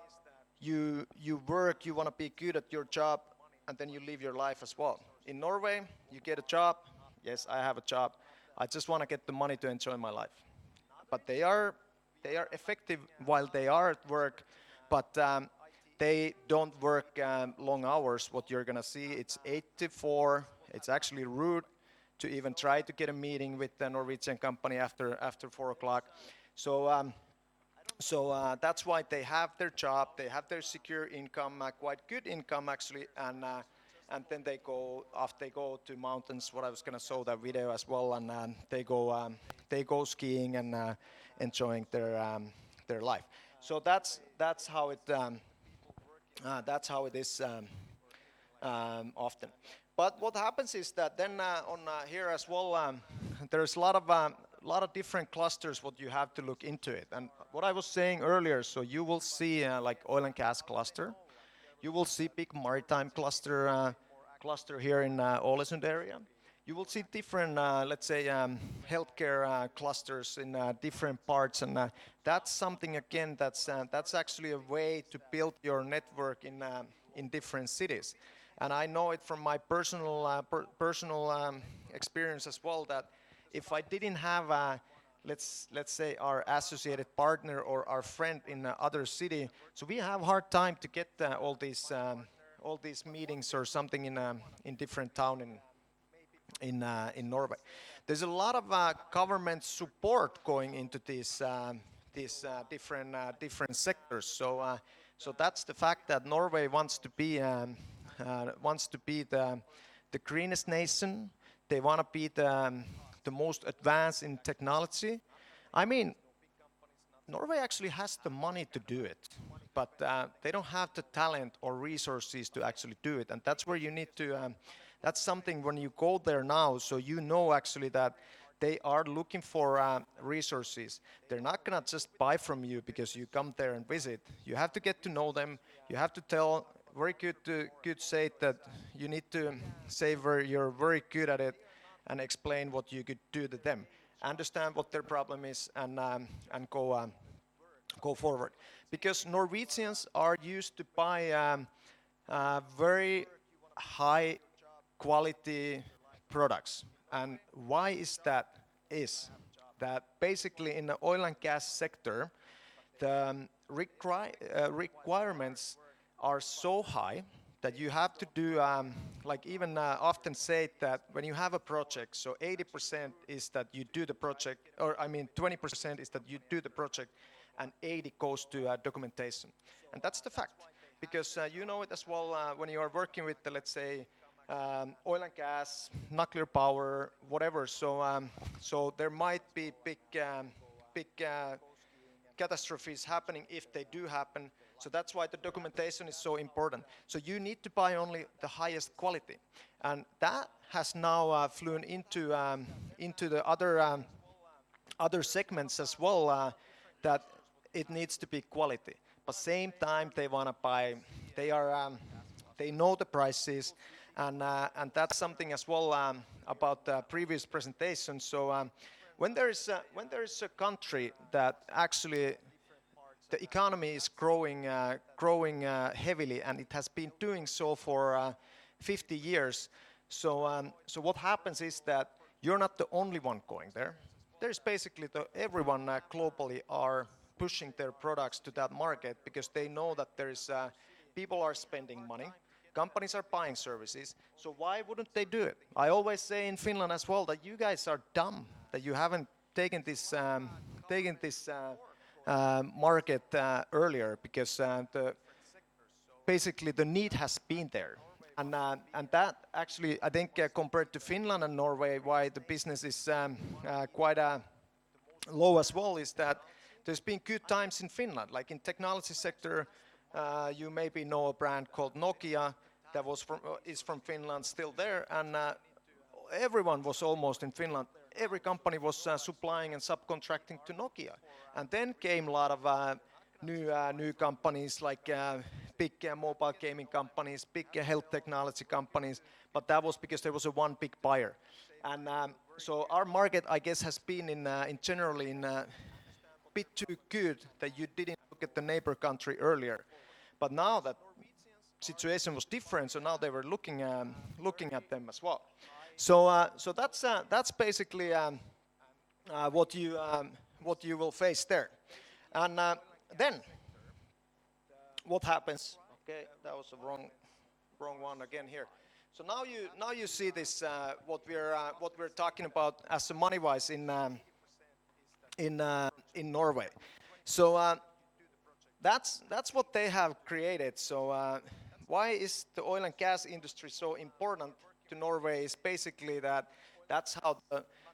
you work, you want to be good at your job, and then you live your life as well. In Norway, you get a job. Yes, I have a job. I just want to get the money to enjoy my life. But they are effective while they are at work, but they don't work long hours. What you're gonna see, it's 8 to 4. It's actually rude to even try to get a meeting with the Norwegian company after 4 o'clock. So that's why they have their job. They have their secure income, quite good income actually, and then they go to mountains. What I was gonna show that video as well, and they go skiing and enjoying their life. So that's how it is often. But what happens is that then on here as well, there's a lot of different clusters what you have to look into it. And what I was saying earlier, so you will see like oil and gas cluster, you will see big maritime cluster here in Ålesund area. You will see different, let's say, healthcare clusters in different parts, and that's something again that's actually a way to build your network in different cities. And I know it from my personal experience as well, that if I didn't have let's say our associated partner or our friend in other city, so we have hard time to get all these meetings or something in different town in Norway. There's a lot of government support going into these different sectors. So that's the fact that Norway wants to be the greenest nation. They want to be the most advanced in technology. I mean, Norway actually has the money to do it, but they don't have the talent or resources to actually do it. And that's where you need to, that's something when you go there now, so you know actually that they are looking for resources. They're not gonna just buy from you because you come there and visit. You have to get to know them. You have to tell, very good say that you need to say where you're very good at it and explain what you could do to them. Understand what their problem is and go forward. Because Norwegians are used to buy very high quality products. And why is that? Is that basically in the oil and gas sector, the requirements are so high that you have to do, like even often say that when you have a project, so 80% is that you do the project, or I mean 20% is that you do the project, and 80 goes to documentation. And that's the fact, because you know it as well when you are working with, let's say, oil and gas, nuclear power, whatever. So there might be big catastrophes happening if they do happen. So that's why the documentation is so important. So you need to buy only the highest quality, and that has now flown into the other segments as well. That it needs to be quality, but same time they want to buy. They know the prices, and that's something as well about the previous presentation. So when there is a country that actually the economy is growing heavily, and it has been doing so for 50 years. So what happens is that you're not the only one going there. There's basically everyone globally are pushing their products to that market because they know that there is people are spending money, companies are buying services. So why wouldn't they do it? I always say in Finland as well that you guys are dumb that you haven't taken this market earlier, because basically the need has been there, and that actually I think compared to Finland and Norway, why the business is quite low as well, is that there's been good times in Finland, like in technology sector. You maybe know a brand called Nokia that is from Finland, still there, and everyone was almost in Finland. Every company was supplying and subcontracting to Nokia. And then came a lot of new companies, like big mobile gaming companies, big health technology companies, but that was because there was one big buyer. And so our market, I guess, has been in generally in a bit too good that you didn't look at the neighbor country earlier. But now that situation was different, so now they were looking at them as well. So that's basically what you will face there, and then what happens? Okay, that was the wrong one again here. So now you see this what we're talking about as a money-wise in Norway. So that's what they have created. So why is the oil and gas industry so important to Norway? Is basically that's how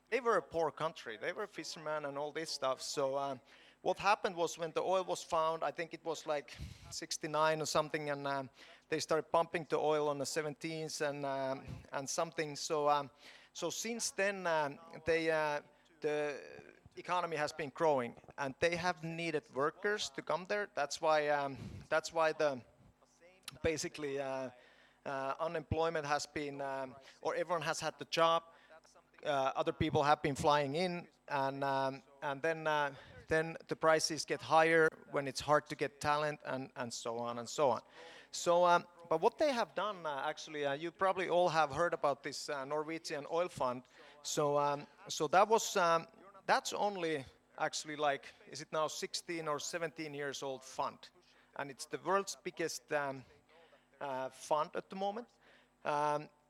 they were a poor country. They were fishermen and all this stuff. So what happened was when the oil was found, I think it was like 69 or something, and they started pumping the oil on the 17s and something. So since then, the economy has been growing, and they have needed workers to come there. That's why the basically unemployment has been, or everyone has had the job. Other people have been flying in, and then the prices get higher when it's hard to get talent, and so on and so on. So, but what they have done actually, you probably all have heard about this Norwegian oil fund. So, so that's only actually like, is it now 16 or 17 years old fund, and it's the world's biggest fund at the moment.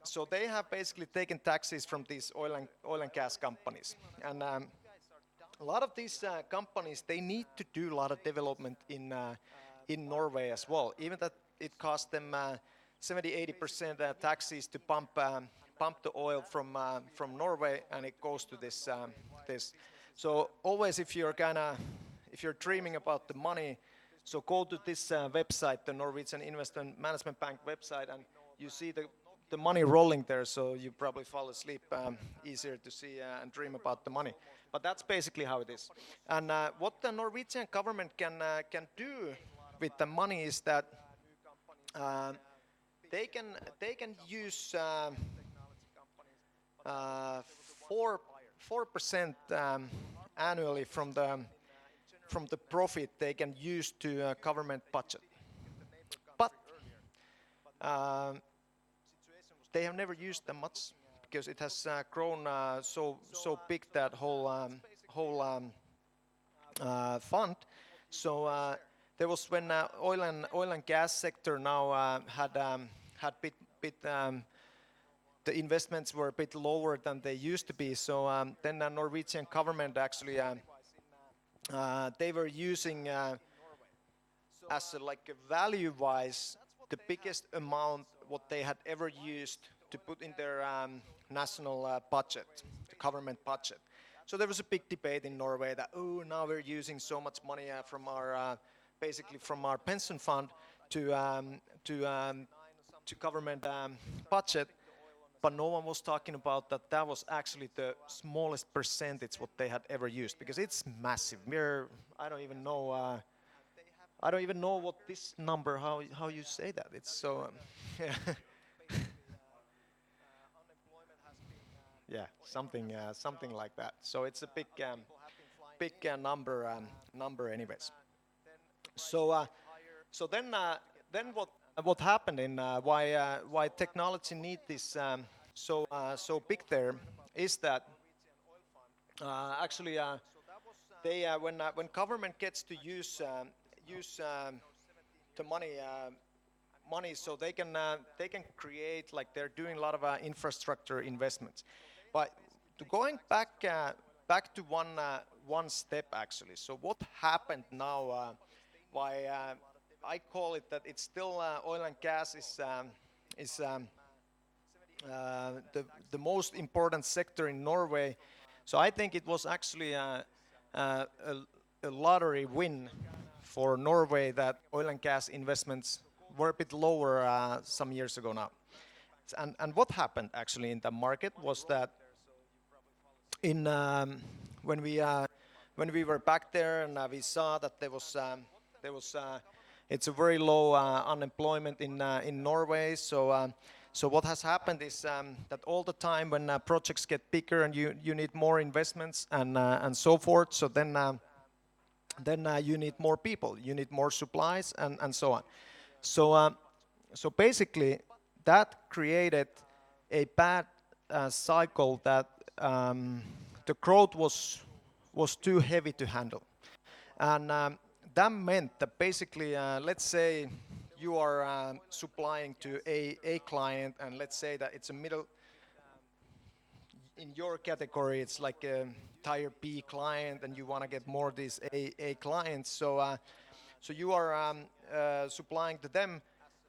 So they have basically taken taxes from these oil and gas companies, and a lot of these companies, they need to do a lot of development in Norway as well, even that it costs them 70-80% taxes to pump the oil from Norway, and it goes to this. So always, if you're dreaming about the money, so go to this website, the Norwegian Investment Management Bank website, and you see the money rolling there, so you probably fall asleep easier to see and dream about the money. But that's basically how it is. And what the Norwegian government can do with the money is that they can use 4% annually from the profit they can use to government budget. But they have never used them much, because it has grown so big, that whole fund. So there was when oil and gas sector now had bit the investments were a bit lower than they used to be. So then the Norwegian government actually they were using as like value-wise the biggest amount what they had ever used to put in their national budget, the government budget. So there was a big debate in Norway that, oh, now we're using so much money from our basically from our pension fund to government budget, but no one was talking about that was actually the smallest percentage what they had ever used, because it's massive. I don't even know what this number, how you say that. It's so yeah. Yeah, something like that. So it's a big number anyways. So then what happened in why technology need this so big there is that actually they when government gets to use the money, so they can create, like they're doing a lot of infrastructure investments. But going back to one step actually. So what happened now? Why I call it that it's still oil and gas is the most important sector in Norway. So I think it was actually a lottery win for Norway that oil and gas investments were a bit lower some years ago now. And what happened actually in the market was that in when we were back there, and we saw that there was it's a very low unemployment in Norway. So what has happened is that all the time when projects get bigger and you need more investments and so forth, so then you need more people, you need more supplies and so on. So basically that created a bad cycle that the growth was too heavy to handle, and that meant that basically, let's say you are supplying to a client, and let's say that it's a middle, in your category, it's like a tier B client, and you want to get more of these A clients. So you are supplying to them,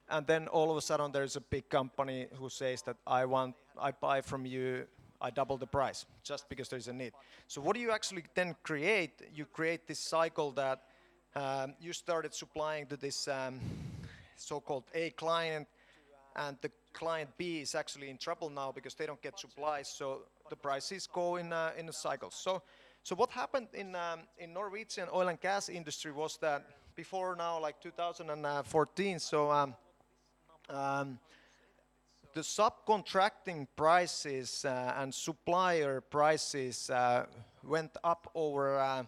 and then all of a sudden there's a big company who says that I buy from you, I double the price, just because there's a need. So what do you actually then create? You create this cycle that you started supplying to this so-called A client, and the client B is actually in trouble now because they don't get supplies, so the prices go in a cycle. So what happened in Norwegian oil and gas industry was that before now, like 2014, the subcontracting prices and supplier prices went up over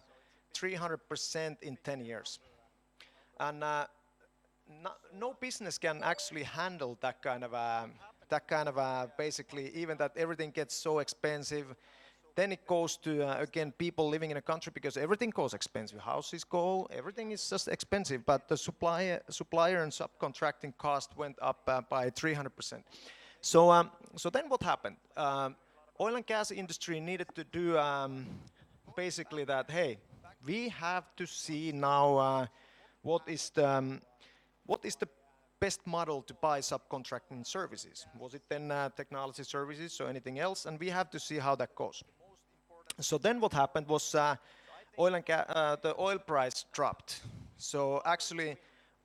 300% in 10 years. And no business can actually handle that kind of basically, even that everything gets so expensive. Then it goes to, again, people living in a country because everything goes expensive. Houses go, everything is just expensive. But the supplier and subcontracting cost went up by 300%. So then what happened? Oil and gas industry needed to do basically that, hey, we have to see now what is the best model to buy subcontracting services. Was it then technology services or anything else? And we have to see how that goes. So then what happened was the oil price dropped. So actually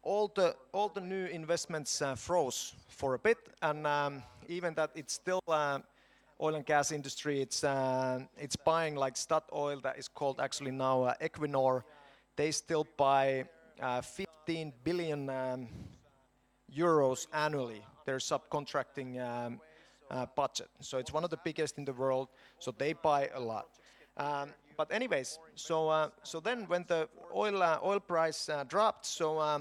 all the new investments froze for a bit, and even that it's still oil and gas industry, it's buying like Statoil, that is called actually now Equinor. They still buy 15 billion euros annually, their subcontracting budget. So it's one of the biggest in the world, so they buy a lot. But anyways, so then when the oil price dropped, so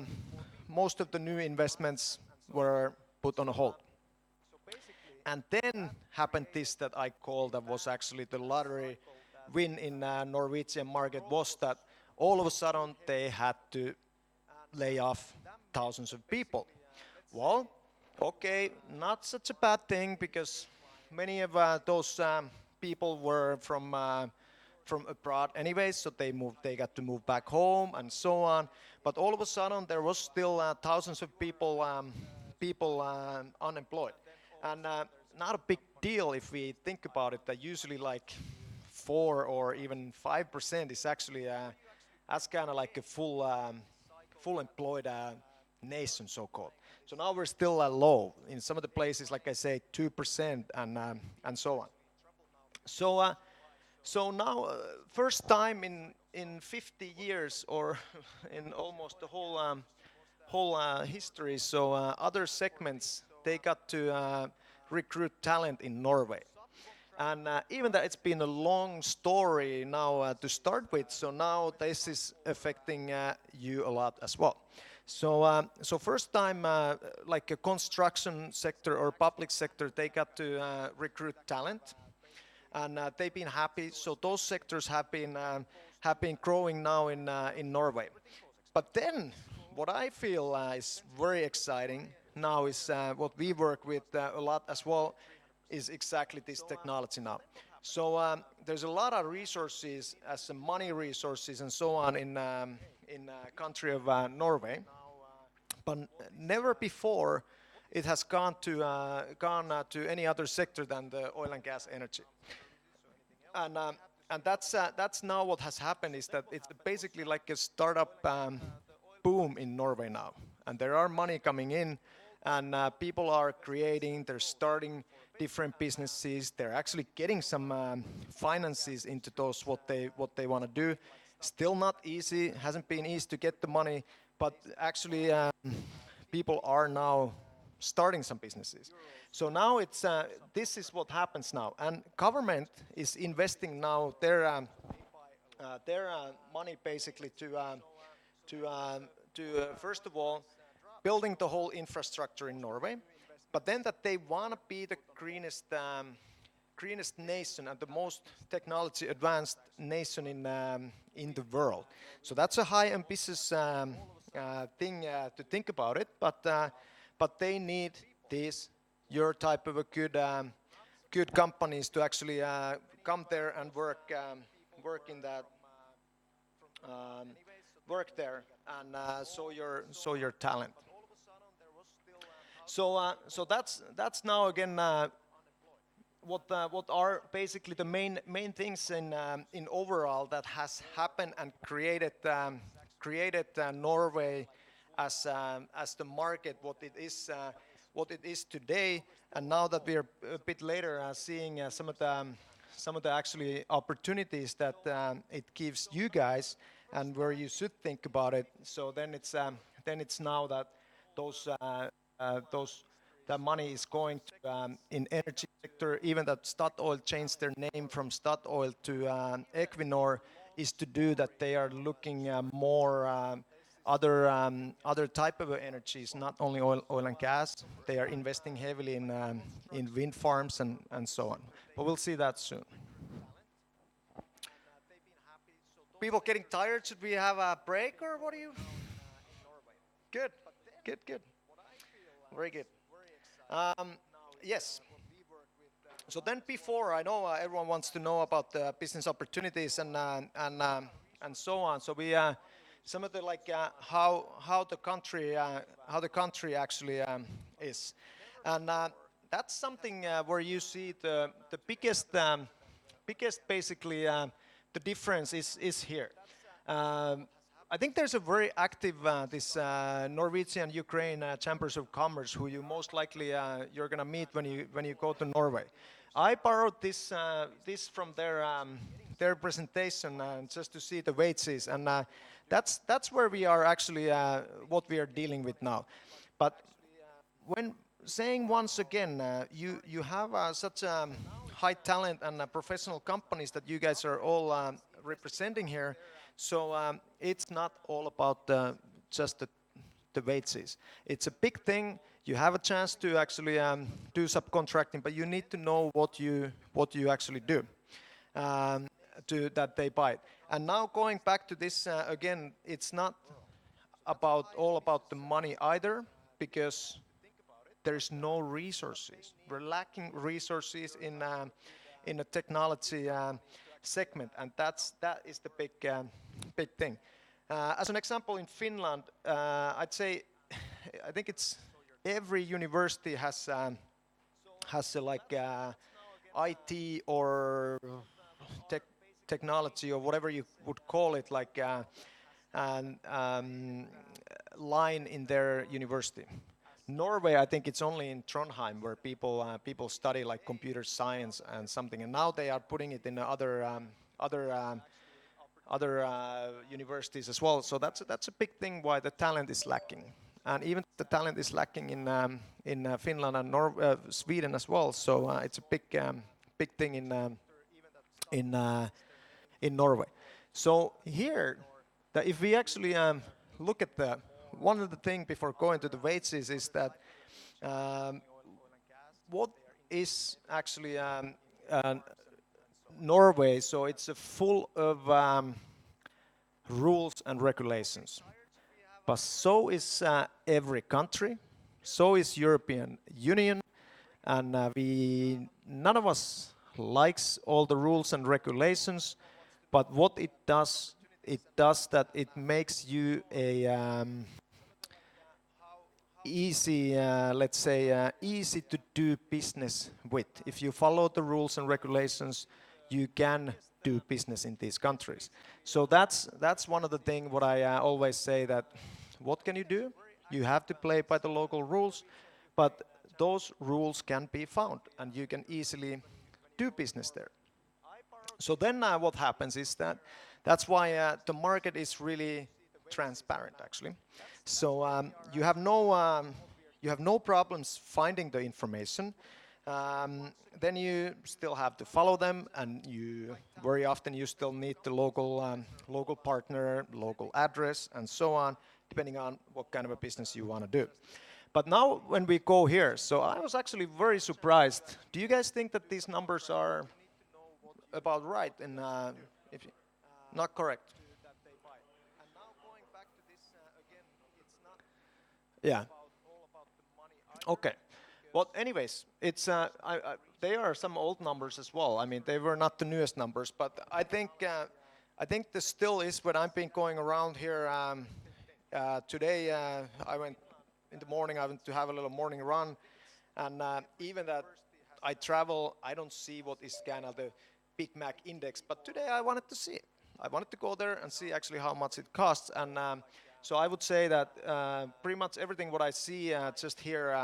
most of the new investments were put on hold. And then happened this that I call that was actually the lottery win in Norwegian market, was that all of a sudden they had to lay off thousands of people. Well, okay, not such a bad thing, because many of those people were from abroad anyway, so they got to move back home and so on. But all of a sudden there was still thousands of people unemployed, and not a big deal if we think about it. That usually like 4 or even 5% is actually that's kind of like a full employed nation, so-called. So now we're still low in some of the places, like I say, 2% and so on. So now, first time in 50 years, or in almost the whole history, so other segments, they got to recruit talent in Norway. And even though it's been a long story now to start with, so now this is affecting you a lot as well. So first time, like a construction sector or public sector, they got to recruit talent, and they've been happy. So those sectors have been growing now in Norway. But then, what I feel is very exciting now is what we work with a lot as well, is exactly this technology now. So there's a lot of resources, as money resources and so on, in country of Norway. But never before it has gone to any other sector than the oil and gas energy. And that's now what has happened, is that it's basically like a startup boom in Norway now. And there are money coming in, and people are creating, they're starting different businesses. They're actually getting some finances into those what they want to do. Still not easy, hasn't been easy to get the money, but actually people are now starting some businesses. So now it's this is what happens now, and government is investing now their money basically to first of all building the whole infrastructure in Norway, but then that they want to be the greenest nation and the most technology advanced nation in the world. So that's a high ambitious thing to think about it, but they need your type of a good companies to actually come there and work in that work there and show your talent. So that's now again what are basically the main things in overall that has happened and created Norway as the market what it is today, and now that we are a bit later seeing some of the actually opportunities that it gives you guys, and where you should think about it. So then it's now that that money is going to in energy sector. Even that Statoil changed their name from Statoil to Equinor is to do that. They are looking more other type of energies, not only oil and gas. They are investing heavily in wind farms and so on. But we'll see that soon. People getting tired? Should we have a break, or what do you? Good. Very good. Yes. So then, before, I know everyone wants to know about the business opportunities and so on. So we some of the how the country actually is, and that's something where you see the biggest basically the difference is here. I think there's a very active this Norwegian Ukraine chambers of commerce, who you most likely you're gonna meet when you go to Norway. I borrowed this from their presentation just to see the wages, and that's where we are actually what we are dealing with now. But when saying once again, you have such high talent and professional companies that you guys are all representing here. So it's not all about just the wages. It's a big thing. You have a chance to actually do subcontracting, but you need to know what you actually do to that they buy it. And now going back to this again, it's not all about the money either, because there's no resources. We're lacking resources in a technology segment, and that is the big thing. As an example, in Finland, I'd say I think it's every university has like IT or technology or whatever you would call it, like line in their university. Norway, I think it's only in Trondheim where people study like computer science and something, and now they are putting it in other universities as well. So that's a big thing why the talent is lacking, and even the talent is lacking in Finland and Sweden as well. So it's a big thing in Norway. So here, if we actually look at one of the things before going to the wages is that what is actually Norway. So it's full of rules and regulations, but so is every country, so is European Union, and none of us likes all the rules and regulations. But what it does that it makes you a easy, let's say, easy to do business with. If you follow the rules and regulations, you can do business in these countries. So that's one of the things what I always say, that what can you do? You have to play by the local rules, but those rules can be found and you can easily do business there. So then what happens is that's why the market is really transparent, actually. So you have no problems finding the information. Then you still have to follow them, and very often you still need the local partner, local address, and so on, depending on what kind of a business you want to do. But now when we go here, so I was actually very surprised. Do you guys think that these numbers are about right? And if not correct? Yeah. Okay. Well, anyways, it's they are some old numbers as well. I mean, they were not the newest numbers, but I think this still is what I've been going around here today. I went in the morning. I went to have a little morning run, and even that I travel, I don't see what is kind of the Big Mac index. But today I wanted to see it. I wanted to go there and see actually how much it costs, and So I would say that pretty much everything what I see just here,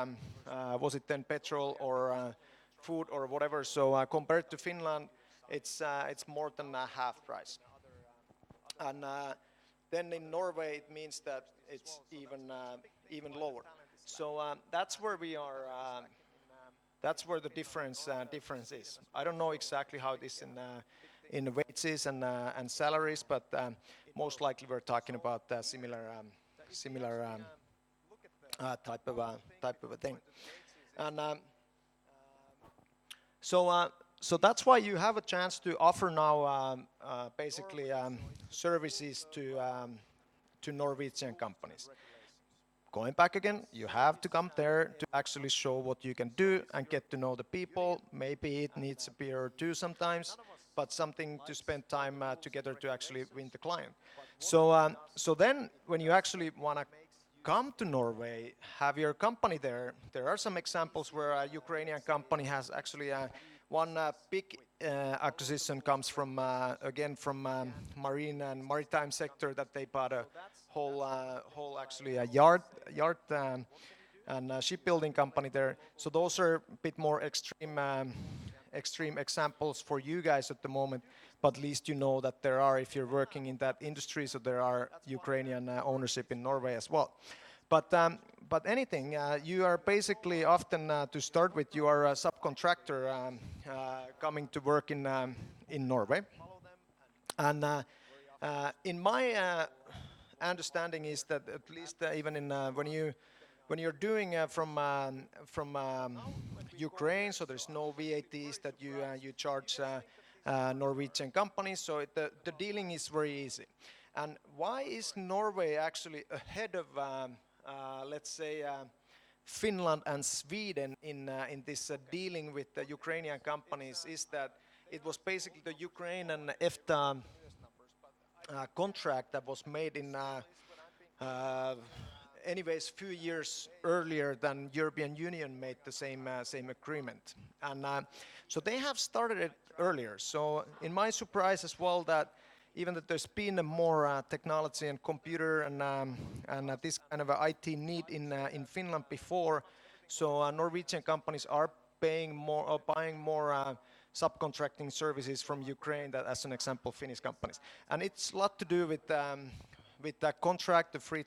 was it then petrol or food or whatever. So compared to Finland, it's more than half price. And then in Norway, it means that it's even lower. So that's where we are. That's where the difference is. I don't know exactly how it is in wages and salaries, but most likely we're talking about similar type of a thing. And so that's why you have a chance to offer now basically services to Norwegian companies. Going back again, you have to come there to actually show what you can do and get to know the people. Maybe it needs a beer or two sometimes, but something to spend time together to actually win the client. So then when you actually want to come to Norway, have your company there, there are some examples where a Ukrainian company has actually one big acquisition comes from, again, from marine and maritime sector, that they bought a whole actually a yard and a shipbuilding company there. So those are a bit more extreme examples for you guys at the moment, but at least you know that there are, if you're working in that industry, so there are Ukrainian ownership in Norway as well. But anything, you are basically often, to start with, you are a subcontractor coming to work in Norway. And in my understanding is that at least even in when you're doing from Ukraine, so there's no VATs that you charge Norwegian companies, so the dealing is very easy. And why is Norway actually ahead of let's say Finland and Sweden in this dealing with the Ukrainian companies is that it was basically the Ukraine and EFTA contract that was made in anyways few years earlier than European Union made the same agreement. And so they have started it earlier. So in my surprise as well, that even that there's been a more technology and computer and this kind of a IT need in Finland before, so Norwegian companies are buying more subcontracting services from Ukraine, that, as an example, Finnish companies. And it's a lot to do with the contract, the free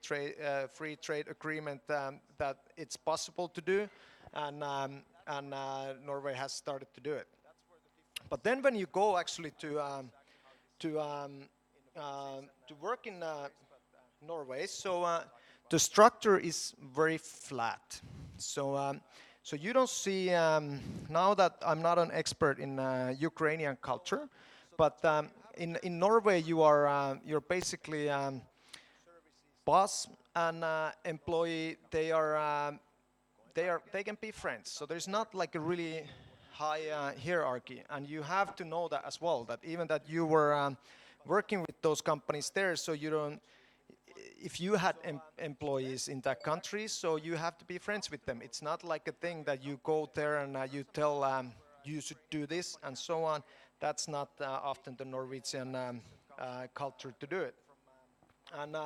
trade agreement, that it's possible to do, and Norway has started to do it. But then when you go actually to work in Norway, so the structure is very flat. So you don't see, now that I'm not an expert in Ukrainian culture, but in Norway you're basically boss and employee. They can be friends. So there's not like a really high hierarchy, and you have to know that as well, that even that you were working with those companies there, so you don't, if you had employees in that country, so you have to be friends with them. It's not like a thing that you go there and you tell you should do this and so on. That's not often the Norwegian culture to do it. And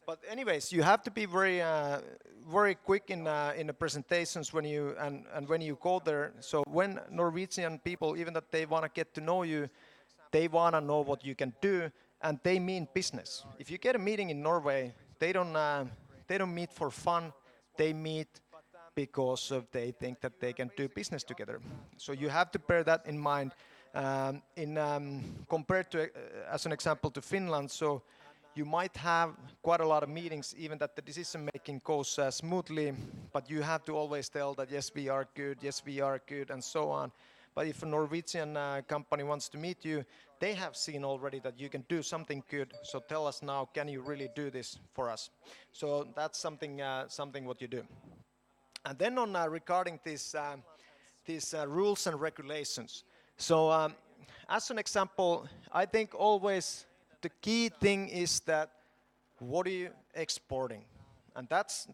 but anyways, you have to be very quick in the presentations when you and when you go there. So when Norwegian people, even that they want to get to know you, they want to know what you can do, and they mean business. If you get a meeting in Norway, they don't meet for fun. They meet because they think that they can do business together. So you have to bear that in mind. Compared to, as an example, to Finland, so you might have quite a lot of meetings, even that the decision making goes smoothly, but you have to always tell that yes, we are good, and so on. But if a Norwegian company wants to meet you, they have seen already that you can do something good. So tell us now, can you really do this for us? So that's something what you do. And then on regarding these rules and regulations. So as an example, I think always the key thing is that what are you exporting? And that's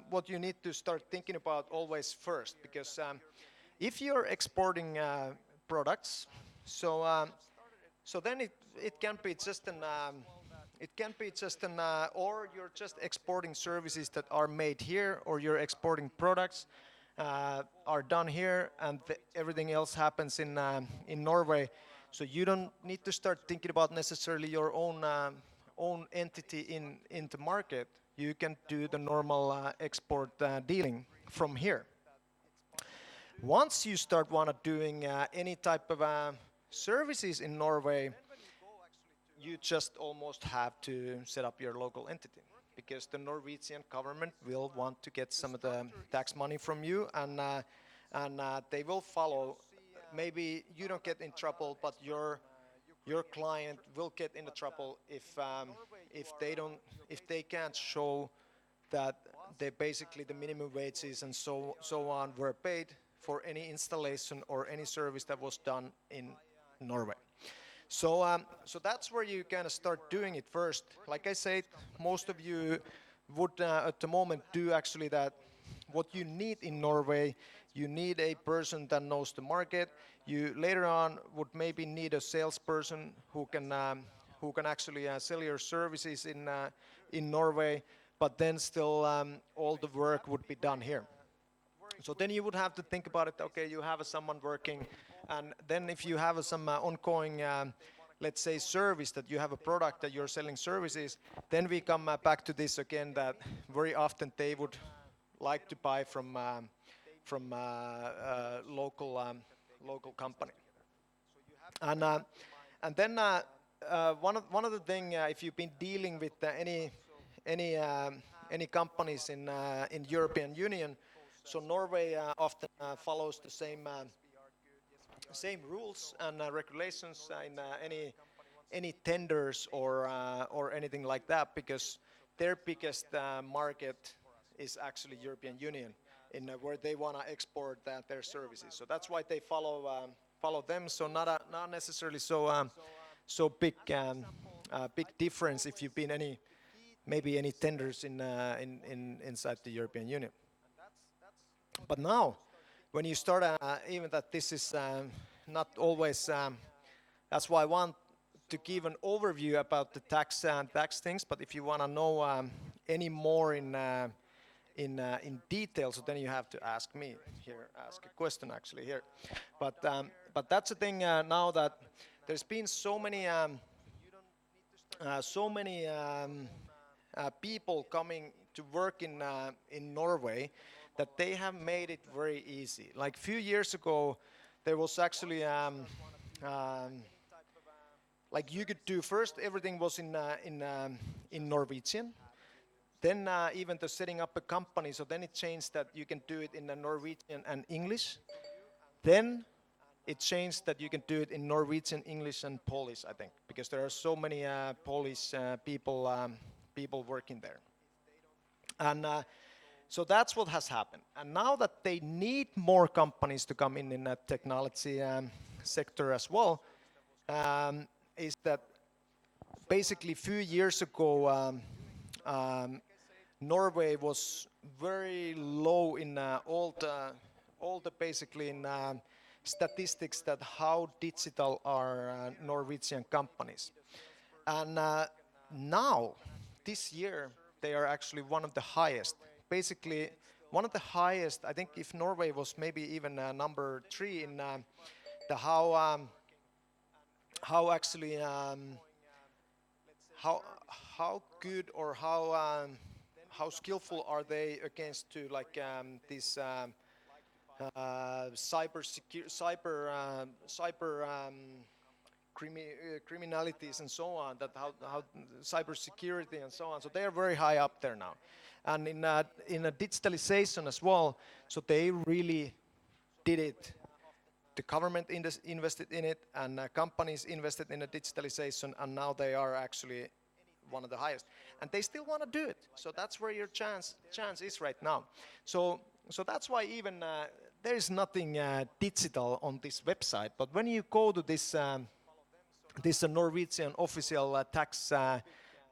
what you need to start thinking about always first, because if you're exporting products, so then it can be just it can be just an, or you're just exporting services that are made here, or you're exporting products are done here, and everything else happens in Norway. So you don't need to start thinking about necessarily your own entity in the market. You can do the normal export dealing from here. Once you start doing any type of services in Norway, you just almost have to set up your local entity, because the Norwegian government will want to get some of the tax money from you, and they will follow. Maybe you don't get in trouble, but your client will get into trouble if they can't show that basically the minimum wages and so on were paid for any installation or any service that was done in Norway. So that's where you kind of start doing it first. Like I said, most of you would at the moment do actually that. What you need in Norway, you need a person that knows the market. You later on would maybe need a salesperson who can actually sell your services in Norway. But then still all the work would be done here. So then you would have to think about it. Okay, you have someone working, and then if you have some ongoing, let's say, service, that you have a product that you're selling services, then we come back to this again, that very often they would like to buy from local company. And then one of the thing, if you've been dealing with any companies in European Union, so Norway often follows the same rules and regulations in any tenders or anything like that, because their biggest market is actually European Union, in where they want to export their services. So that's why they follow them. So not necessarily so big difference if you've been maybe any tenders inside the European Union. But now, when you start, even that this is not always, that's why I want to give an overview about the tax things. But if you want to know any more in detail, so then you have to ask me here, ask a question actually here. But that's the thing now, that there's been so many people coming to work in Norway, that they have made it very easy. Like a few years ago, there was actually like you could do first, everything was in Norwegian. Then even the setting up a company, so then it changed that you can do it in Norwegian and English. Then it changed that you can do it in Norwegian, English, and Polish, I think, because there are so many Polish people working there. And so that's what has happened. And now that they need more companies to come in that technology sector as well, is that basically a few years ago, Norway was very low in all the basically in statistics that how digital are Norwegian companies. And now, this year, they are actually one of the highest. Basically, one of the highest, I think if Norway was maybe even number 3 in the how actually how good or how skillful are they against to like these cyber criminalities and so on, that how cyber security and so on. So they are very high up there now, and in a digitalization as well. So they really did it. The government invested in it, and companies invested in the digitalization, and now they are actually one of the highest. And they still want to do it. So that's where your chance is right now. So that's why even there is nothing digital on this website. But when you go to this Norwegian official tax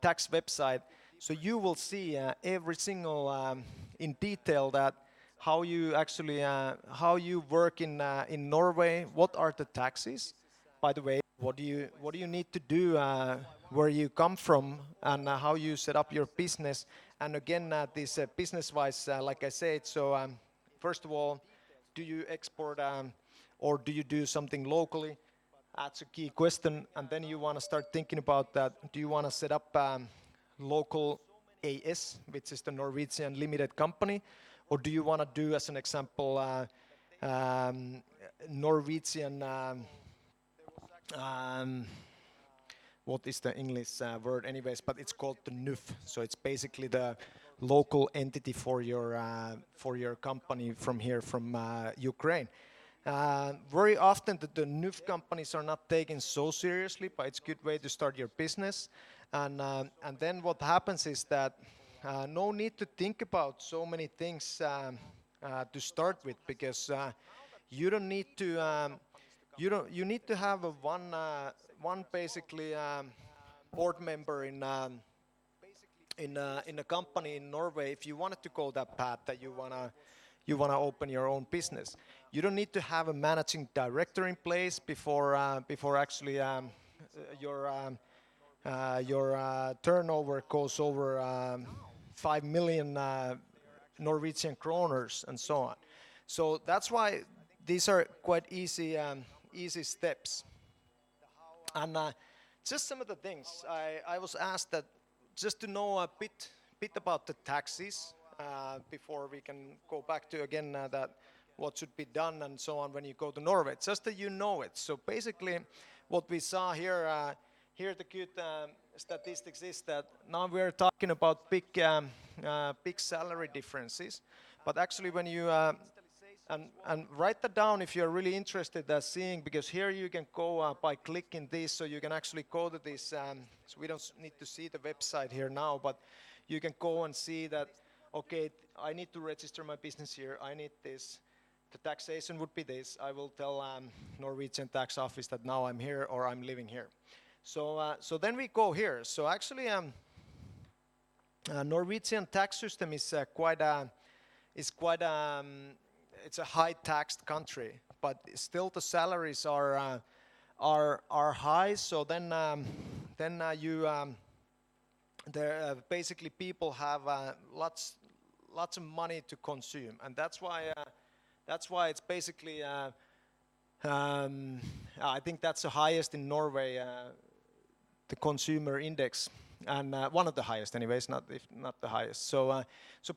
website, so you will see every single in detail that how you actually how you work in Norway. What are the taxes? By the way, what do you need to do where you come from and how you set up your business. And again, this business-wise, like I said, so first of all, do you export or do you do something locally? That's a key question. And then you want to start thinking about that. Do you want to set up local AS, which is the Norwegian limited company, or do you want to do, as an example, Norwegian, what is the English word anyways, but it's called the NUF. So it's basically the local entity for your company from here, from Ukraine. Very often the NUF companies are not taken so seriously, but it's a good way to start your business. And then what happens is that no need to think about so many things to start with, because you don't need to you need to have one basically board member in a company in Norway if you wanted to go that path, that you wanna open your own business. You don't need to have a managing director in place before actually your turnover goes over 5 million Norwegian kroners and so on. So that's why these are quite easy steps. And just some of the things I was asked, that just to know a bit about the taxes before we can go back to again that what should be done and so on when you go to Norway, just that you know it. So basically what we saw here, the good statistics is that now we're talking about big salary differences, but actually when you and write that down if you're really interested in seeing, because here you can go by clicking this, so you can actually go to this, so we don't need to see the website here now, but you can go and see that, okay, I need to register my business here, I need this, the taxation would be this, I will tell Norwegian tax office that now I'm here or I'm living here. So then we go here. So actually Norwegian tax system is it's a high taxed country, but still the salaries are high. So then basically people have lots of money to consume, and that's why it's basically I think that's the highest in Norway, the consumer index, and one of the highest anyways, not the highest. So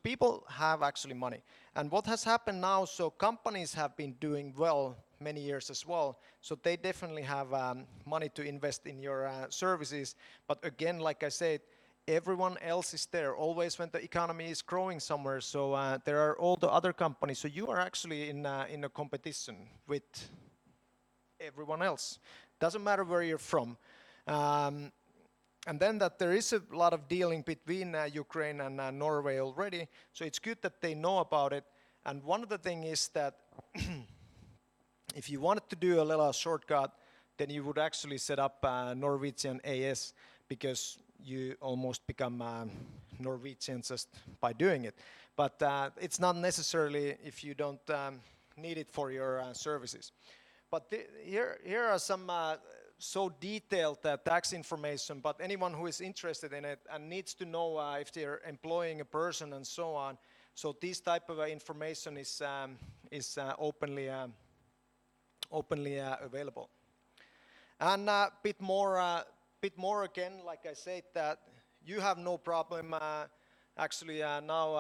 people have actually money. And what has happened now, so companies have been doing well many years as well, so they definitely have money to invest in your services. But again, like I said, everyone else is there always when the economy is growing somewhere. So there are all the other companies, so you are actually in a competition with everyone else. Doesn't matter where you're from. And then that there is a lot of dealing between Ukraine and Norway already, so it's good that they know about it. And one of the things is that if you wanted to do a little shortcut, then you would actually set up Norwegian AS, because you almost become Norwegian just by doing it. But it's not necessarily if you don't need it for your services. But here are some so detailed tax information, but anyone who is interested in it and needs to know if they're employing a person and so on, so this type of information is openly available. And a bit more again, like I said, that you have no problem actually now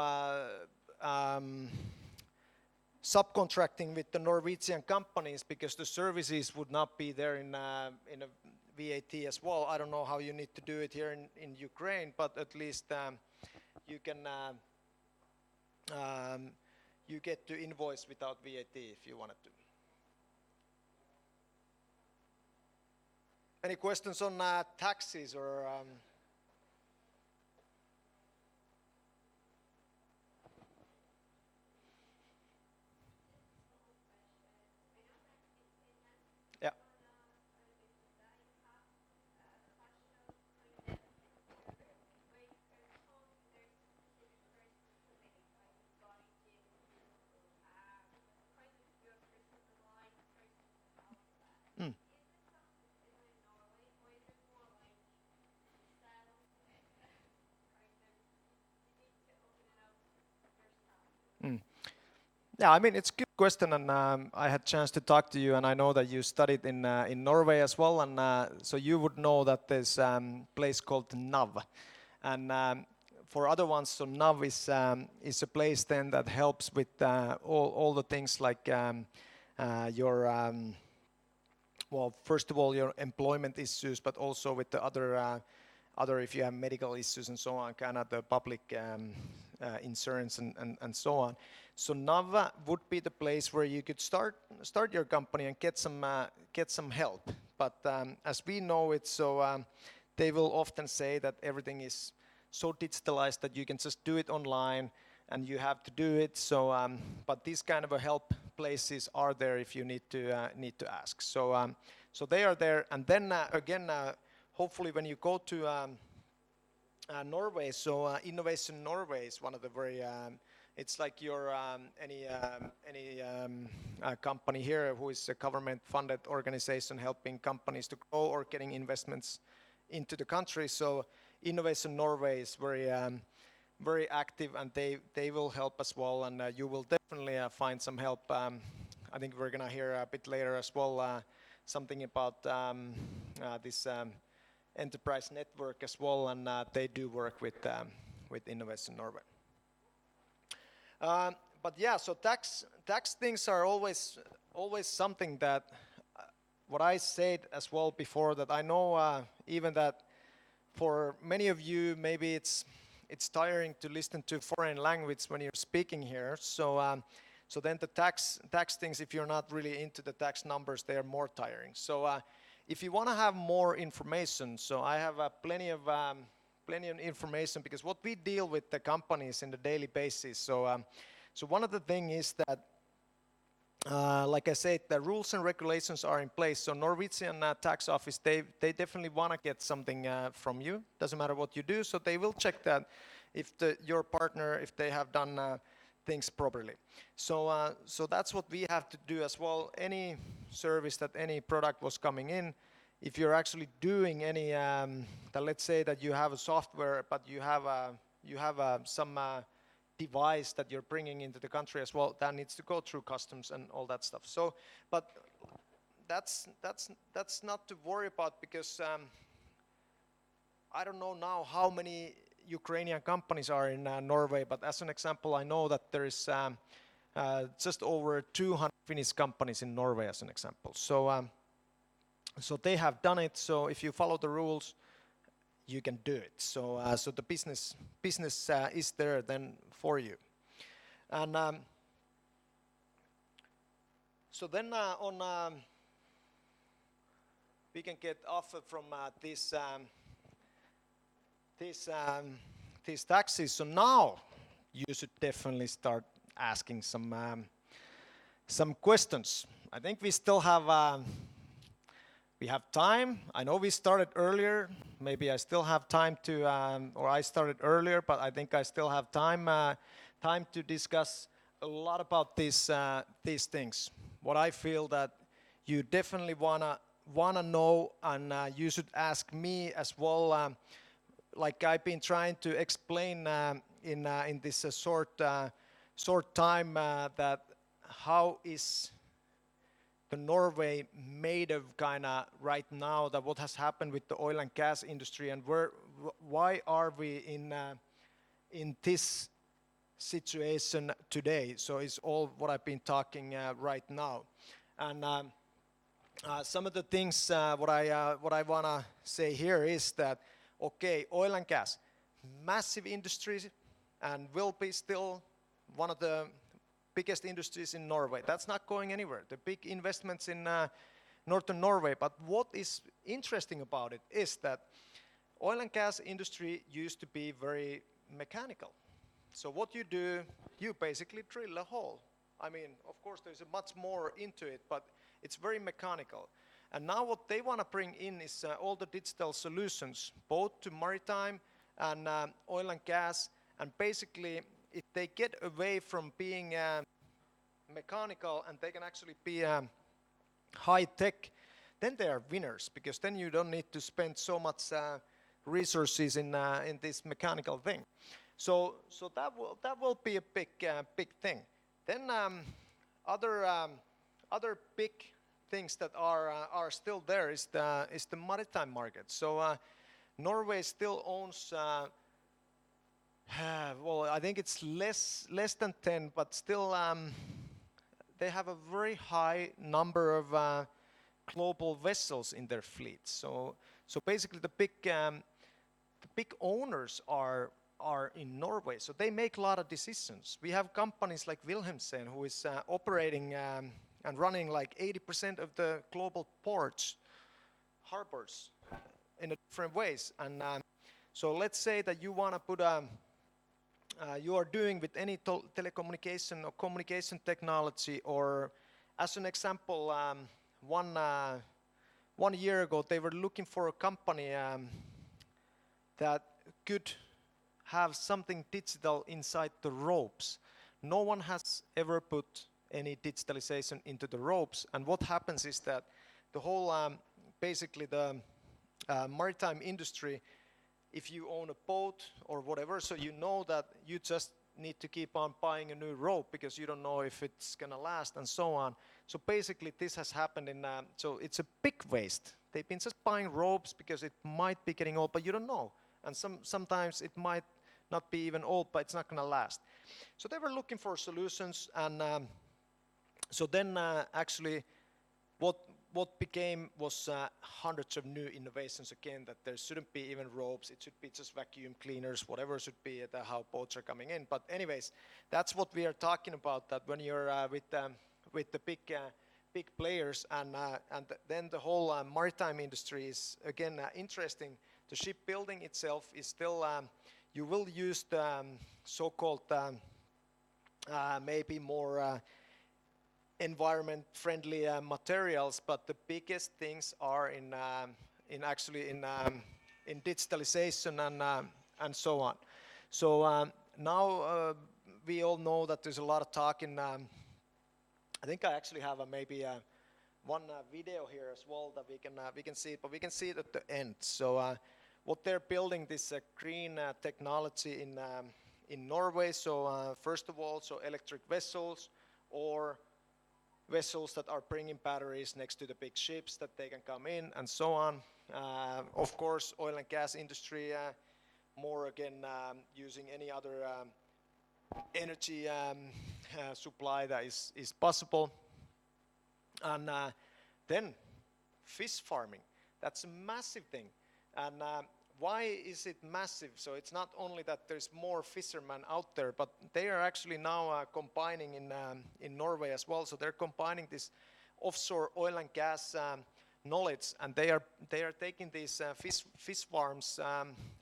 subcontracting with the Norwegian companies, because the services would not be there in a VAT as well. I don't know how you need to do it here in Ukraine, but at least you can you get to invoice without VAT if you wanted to. Any questions on taxes or? Yeah. Yeah, I mean, it's a good question, and I had chance to talk to you, and I know that you studied in Norway as well, and so you would know that there's place called NAV, and for other ones, so NAV is a place then that helps with all the things like your well, first of all, your employment issues, but also with the other if you have medical issues and so on, kind of the public insurance and so on. So NAV would be the place where you could start your company and get some help. But as we know it, so they will often say that everything is so digitalized that you can just do it online and you have to do it. So, but these kind of help places are there if you need to ask. So, so they are there, and then again, hopefully when you go to Norway, so Innovation Norway is one of the very. It's like your any company here who is a government-funded organization helping companies to grow or getting investments into the country. So Innovation Norway is very active, and they will help as well, and you will definitely find some help. I think we're gonna hear a bit later as well something about this enterprise network as well, and they do work with Innovation Norway. But yeah, so tax things are always something that what I said as well before, that I know even that for many of you maybe it's tiring to listen to foreign language when you're speaking here. So so then the tax things, if you're not really into the tax numbers, they are more tiring. So if you want to have more information, so I have plenty of information, because what we deal with the companies in the daily basis. So so one of the things is that like I said, the rules and regulations are in place. So Norwegian tax office, they definitely want to get something from you. Doesn't matter what you do. So they will check that if your partner, if they have done things properly. So so that's what we have to do as well. Any service that any product was coming in, if you're actually doing any, let's say that you have a software, but you have some device that you're bringing into the country as well, that needs to go through customs and all that stuff. So, but that's not to worry about, because I don't know now how many Ukrainian companies are in Norway, but as an example, I know that there is just over 200 Finnish companies in Norway, as an example. So so they have done it. So if you follow the rules, you can do it. So so the business is there then for you. And so then we can get off from these taxes. So now you should definitely start asking some questions. I think we still have we have time. I know we started earlier. Maybe I still have time to, or I started earlier, but I think I still have time to discuss a lot about these things. What I feel that you definitely wanna know, and you should ask me as well. Like I've been trying to explain in this short time that how is the Norway made of kind of right now, that what has happened with the oil and gas industry, and why are we in this situation today? So it's all what I've been talking right now, and some of the things what I wanna say here is that okay, oil and gas, massive industry, and will be still one of the biggest industries in Norway. That's not going anywhere. The big investments in northern Norway. But what is interesting about it is that oil and gas industry used to be very mechanical. So what you do, you basically drill a hole. I mean, of course, there's much more into it, but it's very mechanical. And now what they want to bring in is all the digital solutions, both to maritime and oil and gas. And basically, if they get away from being mechanical and they can actually be high tech, then they are winners, because then you don't need to spend so much resources in this mechanical thing. So that will be a big thing. Then other big things that are still there is the maritime market. So Norway still owns. Well, I think it's less than 10, but still they have a very high number of global vessels in their fleet. So basically the big owners are in Norway, so they make a lot of decisions. We have companies like Wilhelmsen, who is operating and running like 80% of the global ports, harbors, in different ways. And so let's say that you want to put you are doing with any telecommunication or communication technology, or as an example, one year ago they were looking for a company that could have something digital inside the ropes. No one has ever put any digitalization into the ropes, and what happens is that the whole, basically the maritime industry, if you own a boat or whatever, so you know that you just need to keep on buying a new rope because you don't know if it's gonna last and so on. So basically this has happened so it's a big waste. They've been just buying ropes because it might be getting old, but you don't know. And sometimes it might not be even old, but it's not gonna last. So they were looking for solutions, and so then actually what became was hundreds of new innovations again, that there shouldn't be even ropes, it should be just vacuum cleaners, whatever should be how boats are coming in. But anyways, that's what we are talking about, that when you're with the big players, and then the whole maritime industry is again interesting. The shipbuilding itself is still, you will use the so-called maybe more environment-friendly materials, but the biggest things are in digitalization and so on. So now we all know that there's a lot of talk in. I think I actually have maybe one video here as well that we can see it, but we can see it at the end. So what they're building, this green technology in Norway. So first of all, so electric vessels, or vessels that are bringing batteries next to the big ships that they can come in and so on. Of course, oil and gas industry, more again using any other energy supply that is possible. And then fish farming, that's a massive thing. And why is it massive? So it's not only that there's more fishermen out there, but they are actually now combining in Norway as well. So they're combining this offshore oil and gas knowledge, and they are taking these fish farms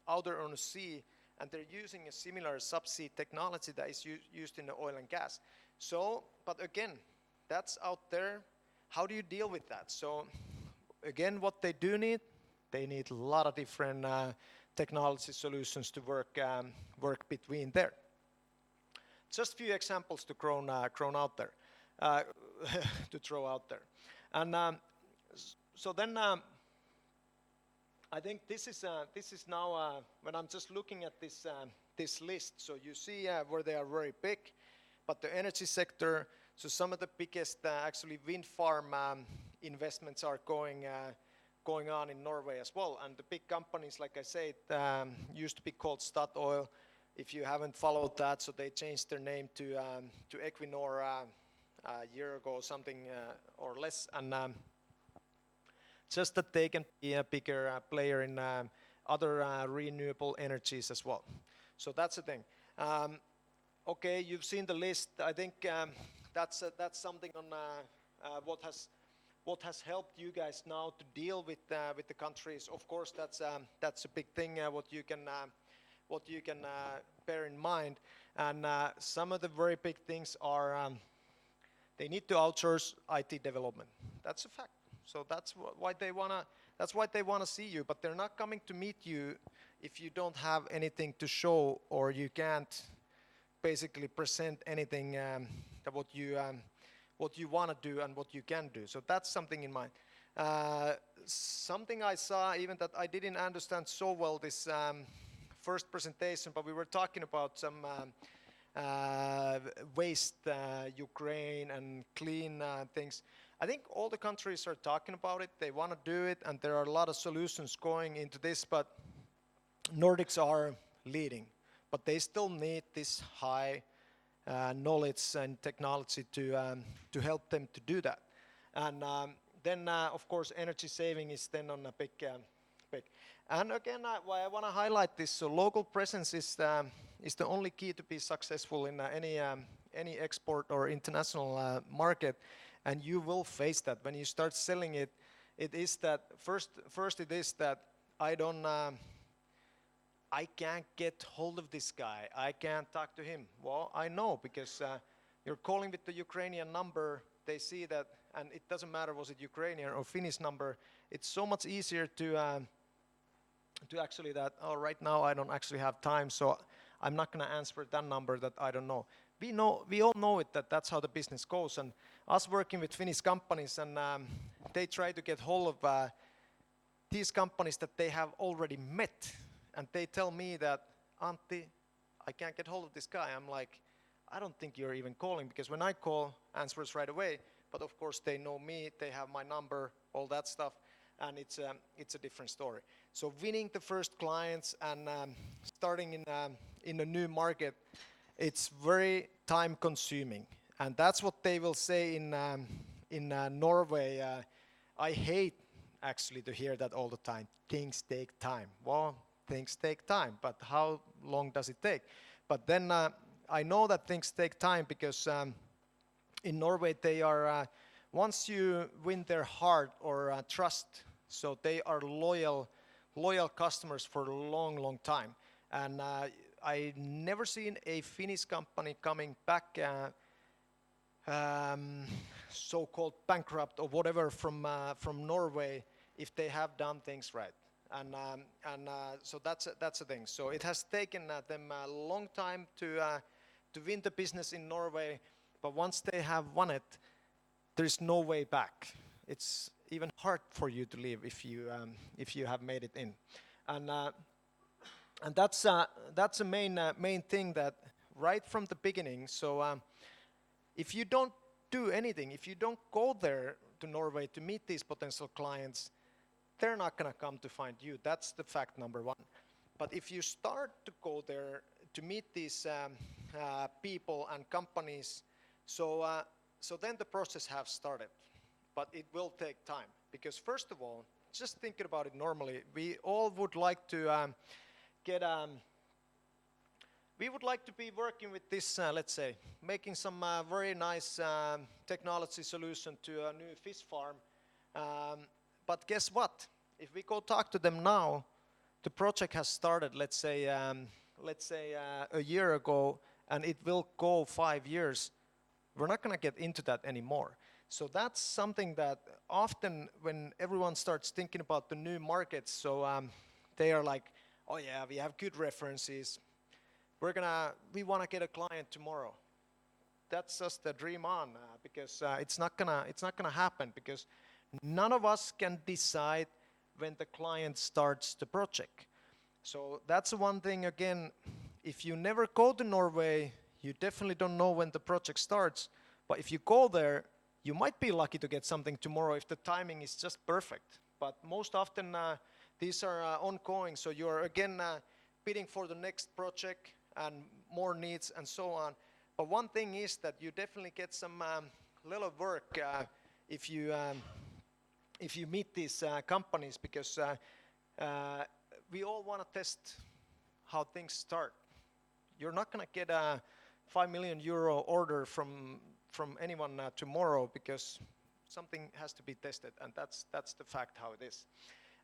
out there on the sea, and they're using a similar subsea technology that is used in the oil and gas. So, but again, that's out there. How do you deal with that? So again, what they do need, they need a lot of different technology solutions to work between there. Just a few examples to throw out there, to throw out there. And so then I think this is now when I'm just looking at this list. So you see where they are very big, but the energy sector. So some of the biggest actually wind farm investments are going on in Norway as well. And the big companies, like I said, used to be called Statoil. If you haven't followed that, so they changed their name to Equinor a year ago or something or less. And just that they can be a bigger player in other renewable energies as well. So that's the thing. Okay, you've seen the list. I think that's something on what has helped you guys now to deal with the countries. Of course, that's a big thing. What you can bear in mind, and some of the very big things are they need to outsource IT development. That's a fact. So that's why they wanna see you, but they're not coming to meet you if you don't have anything to show, or you can't basically present anything that what you want to do and what you can do. So that's something in mind. Something I saw even that I didn't understand so well, this first presentation, but we were talking about some waste, Ukraine, and clean things. I think all the countries are talking about it. They want to do it, and there are a lot of solutions going into this, but Nordics are leading. But they still need this high knowledge and technology to help them to do that. And then, of course, energy saving is then on a big. And again, why I want to highlight this, so local presence is the only key to be successful in any export or international market. And you will face that when you start selling it. It is that first it is that I can't get hold of this guy. I can't talk to him. Well, I know, because you're calling with the Ukrainian number. They see that, and it doesn't matter was it Ukrainian or Finnish number. It's so much easier to actually that, oh, right now I don't actually have time, so I'm not going to answer that number that I don't know. We all know it, that's how the business goes. And us working with Finnish companies, and they try to get hold of these companies that they have already met. And they tell me that, Antti, I can't get hold of this guy. I'm like, I don't think you're even calling, because when I call, answers right away. But of course they know me, they have my number, all that stuff. And it's a different story. So winning the first clients and starting in a new market, it's very time consuming. And that's what they will say in Norway. I hate actually to hear that all the time. Things take time. Well, things take time, but how long does it take? But then I know that things take time, because in Norway they are, once you win their heart or trust, so they are loyal customers for a long time. And I never seen a Finnish company coming back so-called bankrupt or whatever from Norway if they have done things right. And so that's the thing. So it has taken them a long time to win the business in Norway, but once they have won it, there is no way back. It's even hard for you to leave if you have made it in, and that's a main thing, that right from the beginning. So if you don't do anything, if you don't go there to Norway to meet these potential clients, they're not going to come to find you. That's the fact number one. But if you start to go there to meet these people and companies, so then the process has started. But it will take time, because first of all, just thinking about it normally, we all would like to we would like to be working with this, let's say, making some very nice technology solution to a new fish farm. But guess what? If we go talk to them now, the project has started, let's say a year ago, and it will go 5 years. We're not going to get into that anymore. So that's something that often when everyone starts thinking about the new markets, so they are like, oh yeah, we have good references. We want to get a client tomorrow. That's just a dream on, because it's not gonna happen, because none of us can decide when the client starts the project. So that's one thing. Again, if you never go to Norway, you definitely don't know when the project starts. But if you go there, you might be lucky to get something tomorrow if the timing is just perfect. But most often these are ongoing, so you're again bidding for the next project and more needs and so on. But one thing is that you definitely get some little work if you meet these companies, because we all want to test how things start. You're not going to get a €5 million order from anyone tomorrow, because something has to be tested, and that's the fact how it is.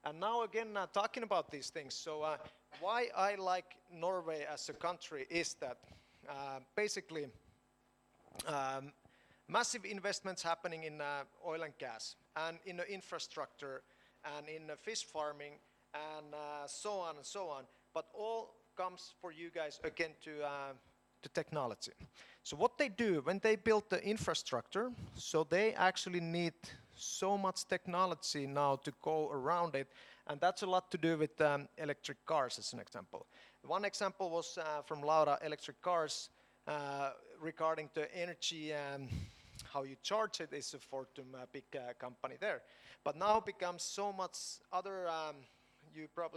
And now again, talking about these things, so why I like Norway as a country is that basically massive investments happening in oil and gas, and in the infrastructure, and in fish farming, and so on and so on. But all comes for you guys again to technology. So what they do when they build the infrastructure, so they actually need so much technology now to go around it, And that's a lot to do with electric cars, as an example. One example was from Laura, electric cars, regarding the energy, how you charge it is a Fortum, big company there. But now becomes so much other,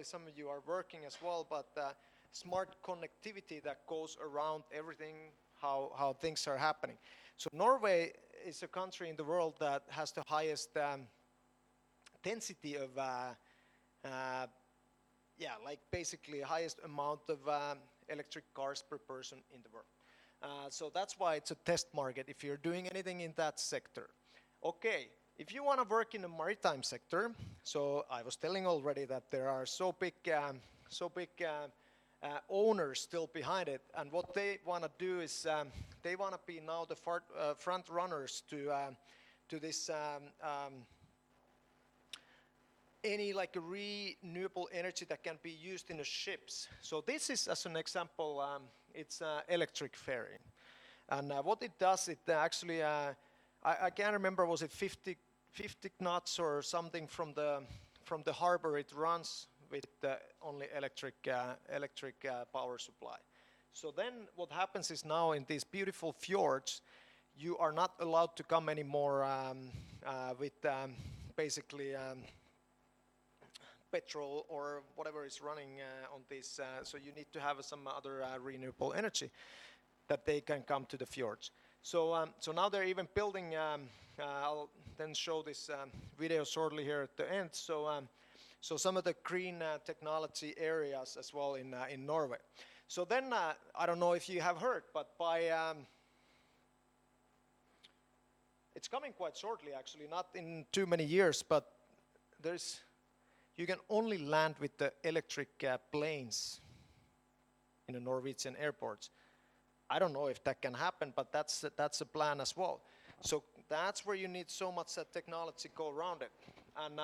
some of you are working as well, but smart connectivity that goes around everything, how things are happening. So Norway is a country in the world that has the highest density of, like basically highest amount of electric cars per person in the world. So that's why it's a test market if you're doing anything in that sector. Okay, if you want to work in the maritime sector, so I was telling already that there are so big owners still behind it, and what they want to do is they want to be now the front runners to this any like a renewable energy that can be used in the ships. So this is, as an example, it's electric ferry, and what it does, it actually I can't remember, was it 50 knots or something from the harbor. It runs with only electric power supply. So then what happens is, now in these beautiful fjords, you are not allowed to come anymore with basically petrol or whatever is running on this. So you need to have some other renewable energy that they can come to the fjords. So now they're even building, I'll then show this video shortly here at the end. So some of the green technology areas as well in Norway. So then, I don't know if you have heard, but by, it's coming quite shortly actually, not in too many years, but you can only land with the electric planes in the Norwegian airports. I don't know if that can happen, but that's a plan as well. So that's where you need so much technology go around it. And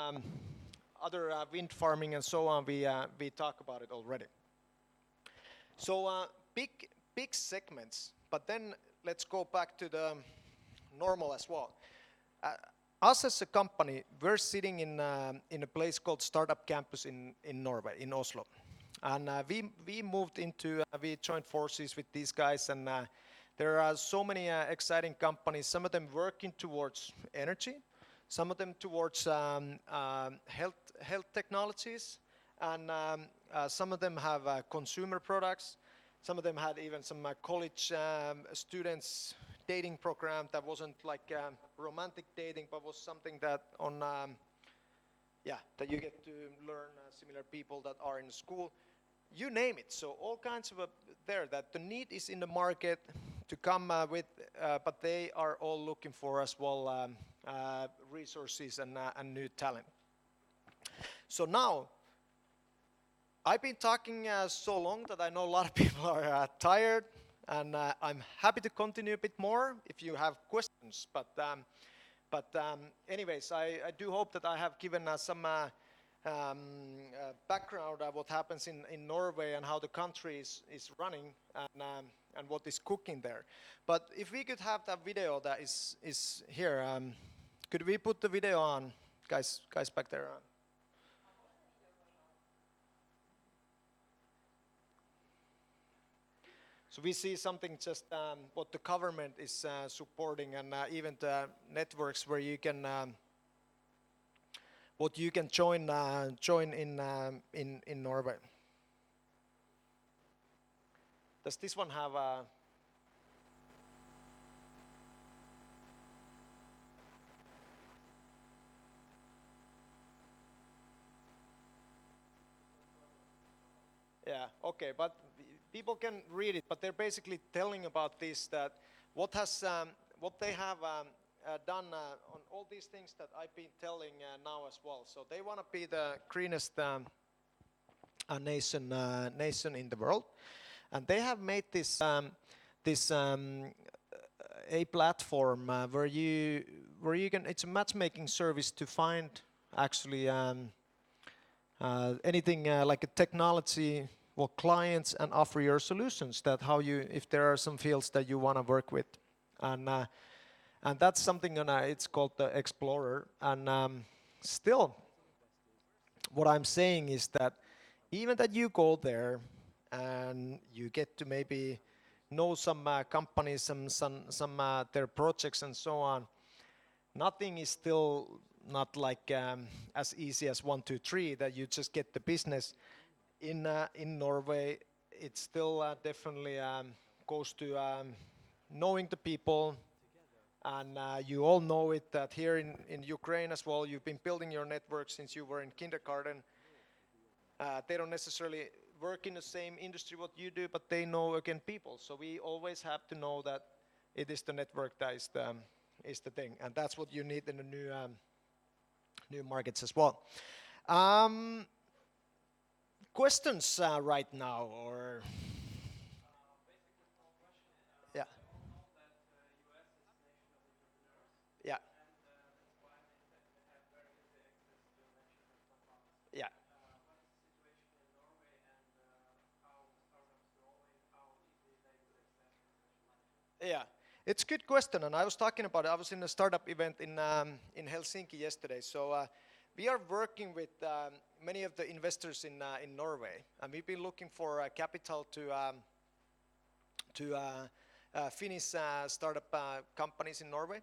other wind farming and so on, we talk about it already. So big segments, but then let's go back to the normal as well. Us as a company, we're sitting in a place called Startup Campus in Norway, in Oslo. And we moved into, we joined forces with these guys, and there are so many exciting companies, some of them working towards energy, some of them towards health technologies, and some of them have consumer products. Some of them had even some college students dating program that wasn't like romantic dating, but was something that on, that you get to learn similar people that are in school. You name it. So all kinds of there that the need is in the market to come with, but they are all looking for as well resources and new talent. So now, I've been talking so long that I know a lot of people are tired, and I'm happy to continue a bit more if you have questions. But anyways, I do hope that I have given some background of what happens in Norway and how the country is running, and what is cooking there. But if we could have that video that is here, could we put the video on, guys back there? So we see something just what the government is supporting, and even the networks where you can what you can join in Norway. Does this one have a? Yeah, okay, but people can read it, but they're basically telling about this, that what they have done on all these things that I've been telling now as well. So they want to be the greenest nation in the world, and they have made this a platform where you can. It's a matchmaking service to find actually anything like a technology or clients, and offer your solutions, that how you, if there are some fields that you want to work with, and that's something it's called the Explorer. And still what I'm saying is that even that you go there and you get to maybe know some companies, some their projects and so on, nothing is still not like as easy as 1, 2, 3 that you just get the business. In Norway, it still definitely goes to knowing the people, and you all know it that here in Ukraine as well, you've been building your network since you were in kindergarten. They don't necessarily work in the same industry what you do, but they know again people. So we always have to know that it is the network that is the thing, and that's what you need in the new markets as well. Questions right now, or yeah, yeah, yeah. Yeah, it's a good question, and I was talking about it. I was in a startup event in Helsinki yesterday. So we are working with many of the investors in Norway, and we've been looking for capital to Finnish startup companies in Norway.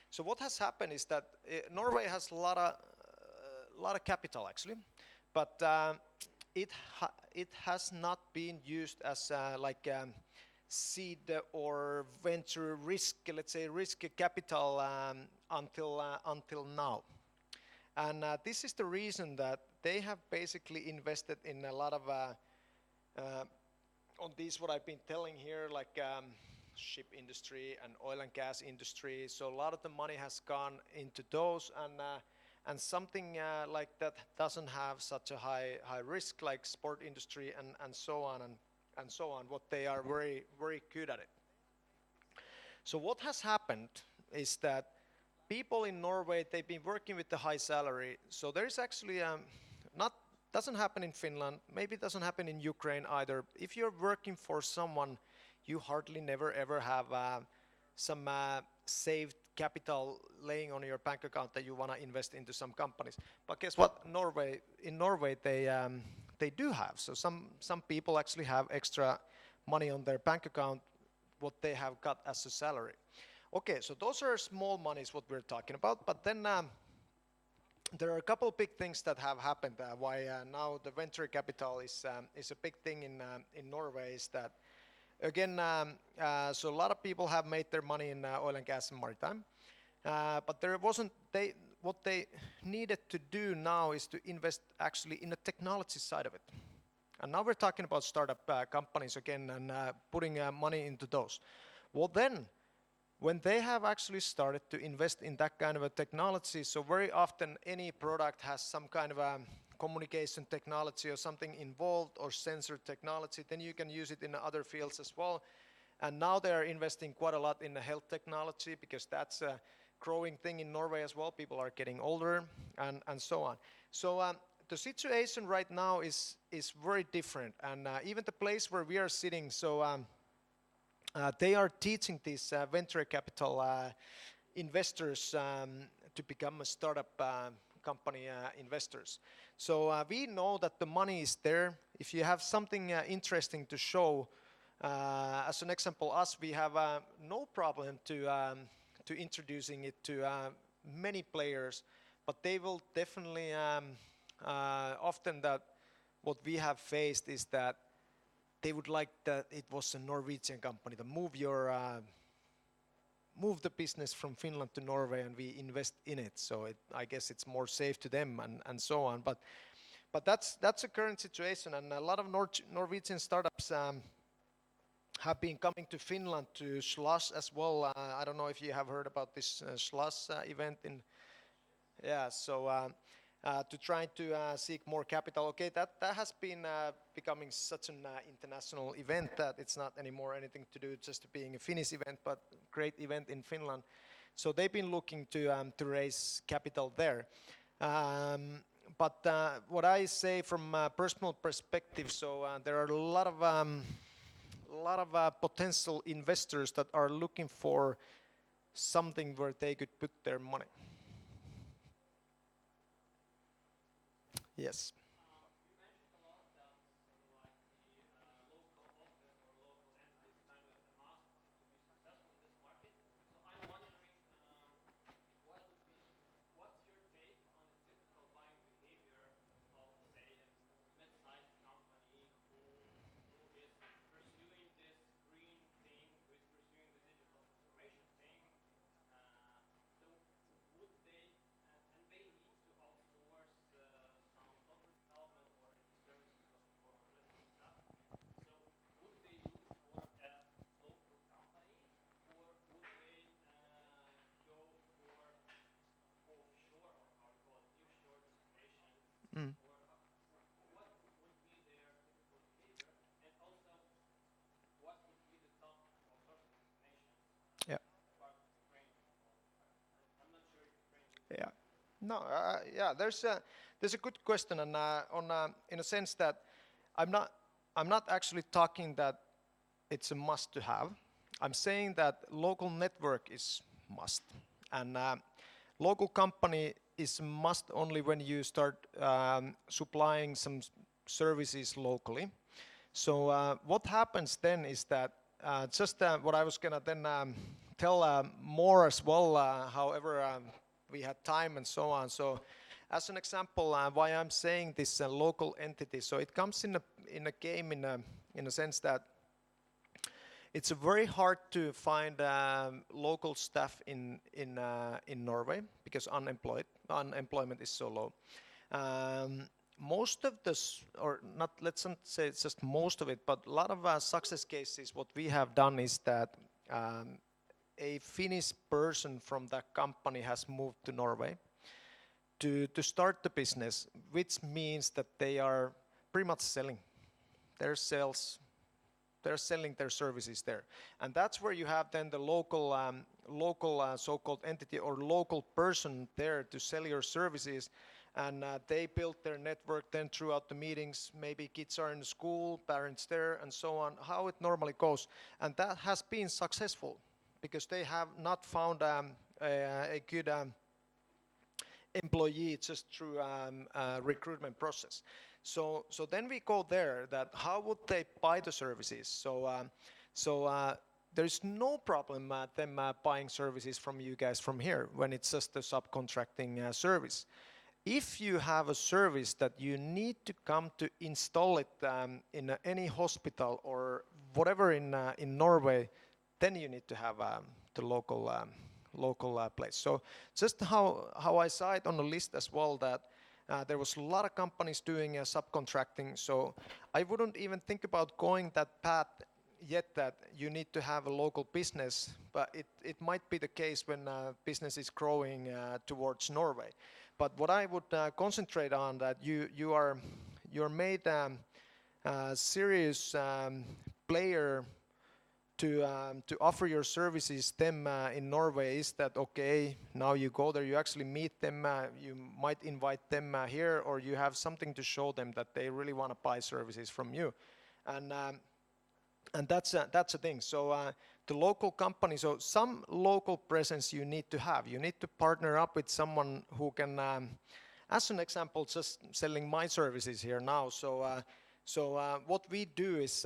So what has happened is that Norway has a lot of capital actually, but it has not been used as like seed or venture risk, let's say risk capital until now. And this is the reason that they have basically invested in a lot of on these what I've been telling here, like ship industry and oil and gas industry. So a lot of the money has gone into those, and something like that doesn't have such a high risk, like sport industry and so on and so on. What they are very good at it. So what has happened is that people in Norway, they've been working with the high salary. So there is actually doesn't happen in Finland, maybe it doesn't happen in Ukraine either. If you're working for someone, you hardly never ever have some saved capital laying on your bank account that you want to invest into some companies. But guess what? In Norway they do have. So some people actually have extra money on their bank account what they have got as a salary. Okay, so those are small monies what we're talking about, but then there are a couple big things that have happened why now the venture capital is a big thing in Norway. Is that again, so a lot of people have made their money in oil and gas and maritime, but there wasn't what they needed to do now is to invest actually in the technology side of it. And now we're talking about startup companies again and putting money into those. Well then, when they have actually started to invest in that kind of a technology, so very often any product has some kind of a communication technology or something involved or sensor technology, then you can use it in other fields as well. And now they are investing quite a lot in the health technology because that's a growing thing in Norway as well. People are getting older and so on. So the situation right now is very different, and even the place where we are sitting, so they are teaching these venture capital investors to become a startup company investors. So we know that the money is there. If you have something interesting to show, as an example, we have no problem to introducing it to many players, but they will definitely often that what we have faced is that they would like that it was a Norwegian company to move the business from Finland to Norway and we invest in it. So I guess it's more safe to them and so on. But that's a current situation, and a lot of Norwegian startups have been coming to Finland to Slush as well. I don't know if you have heard about this Slush event to try to seek more capital. Okay, that has been becoming such an international event that it's not anymore anything to do just being a Finnish event, but great event in Finland. So they've been looking to raise capital there. But what I say from a personal perspective, so there are a lot of potential investors that are looking for something where they could put their money. Yes. Mm. Yeah. Yeah. No. Yeah. There's a good question, and in a sense that I'm not actually talking that it's a must to have. I'm saying that local network is must, and local company is must only when you start supplying some services locally. So what happens then is that just what I was gonna then tell more as well. However, we had time and so on. So, as an example, why I'm saying this local entity. So it comes in a game in a sense that it's very hard to find local staff in Norway because unemployment is so low. Most of this, or not, let's not say it's just most of it, but a lot of success cases, what we have done is that a Finnish person from that company has moved to Norway to start the business, which means that they are pretty much selling their sales. They're selling their services there, and that's where you have then the local so-called entity or local person there to sell your services, and they build their network then throughout the meetings. Maybe kids are in school, parents there, and so on. How it normally goes, and that has been successful because they have not found a good employee just through recruitment process. So then we go there, that how would they buy the services? So there's no problem them buying services from you guys from here when it's just a subcontracting service. If you have a service that you need to come to install it in any hospital or whatever in Norway, then you need to have the local place. So just how I saw it on the list as well, that there was a lot of companies doing subcontracting, so I wouldn't even think about going that path yet, that you need to have a local business, but it might be the case when business is growing towards Norway. But what I would concentrate on, that you're made a serious player to offer your services them in Norway, is that okay, now you go there, you actually meet them, you might invite them here, or you have something to show them that they really want to buy services from you, and that's a thing. So the local company, so some local presence you need to have. You need to partner up with someone who can, as an example, just selling my services here now. So what we do is,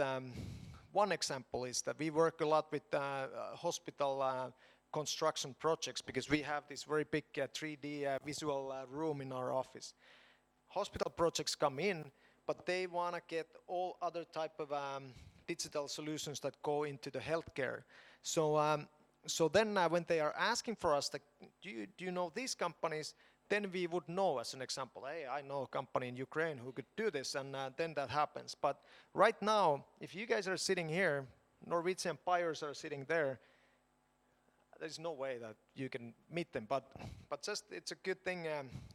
one example is that we work a lot with hospital construction projects, because we have this very big 3D visual room in our office. Hospital projects come in, but they want to get all other type of digital solutions that go into the healthcare. So then when they are asking for us, like, do you know these companies? Then we would know, as an example, hey, I know a company in Ukraine who could do this, and then that happens. But right now, if you guys are sitting here, Norwegian buyers are sitting there, there's no way that you can meet them. But just it's a good thing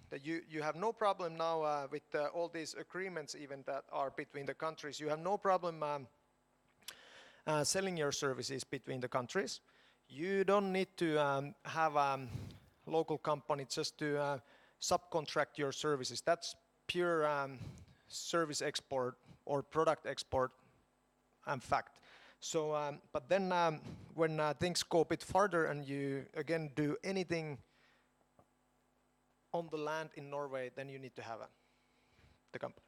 that you have no problem now with all these agreements, even that are between the countries. You have no problem selling your services between the countries. You don't need to have local company just to subcontract your services. That's pure service export or product export and fact. So, but then when things go a bit farther and you again do anything on the land in Norway, then you need to have the company.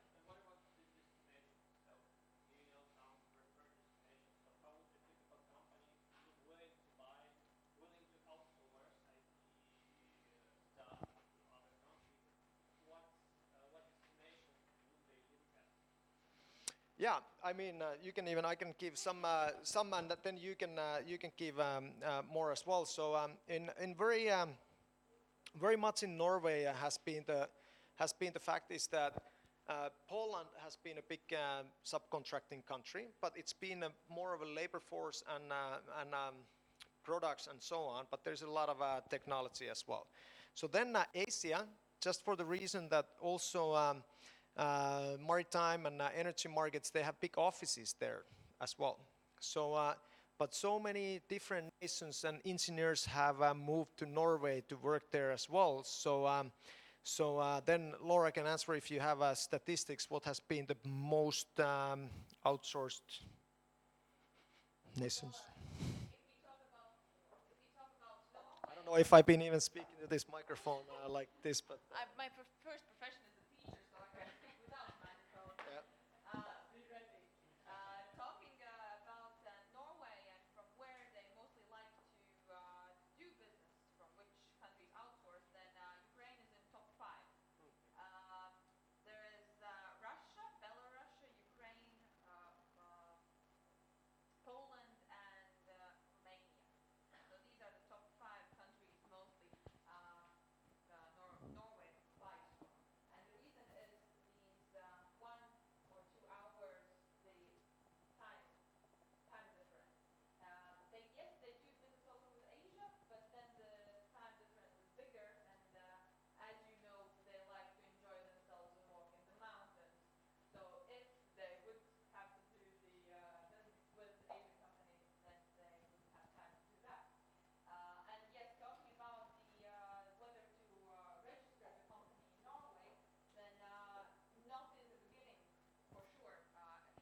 Yeah, I mean, you can even, I can give some, and then you can give more as well. So in very much in Norway has been the fact is that Poland has been a big subcontracting country, but it's been more of a labor force and products and so on. But there's a lot of technology as well. So then Asia, just for the reason that also. Maritime and energy markets, they have big offices there as well. So, but so many different nations and engineers have moved to Norway to work there as well. So, then Laura can answer if you have statistics. What has been the most outsourced nations? I don't know if I've been even speaking to this microphone like this, but. My first profession is a teacher, so I can speak without microphone. Yeah. Be ready. Talking about Norway and from where they mostly like to do business, from which countries outsource, then Ukraine is in top 5. There is Russia, Belarus, Ukraine, Poland, and Romania. So these are the top 5 countries mostly Norway applies for. And the reason is these 1 or 2 hours the time difference. Yes, they do business also with Asia, but then the time difference is bigger, and as you know, they like to enjoy themselves and walk in the mountains. So if they would have to do the business with Asian companies, then they wouldn't have time to do that. And yes, talking about the whether to register the company in Norway, then not in the beginning, for sure.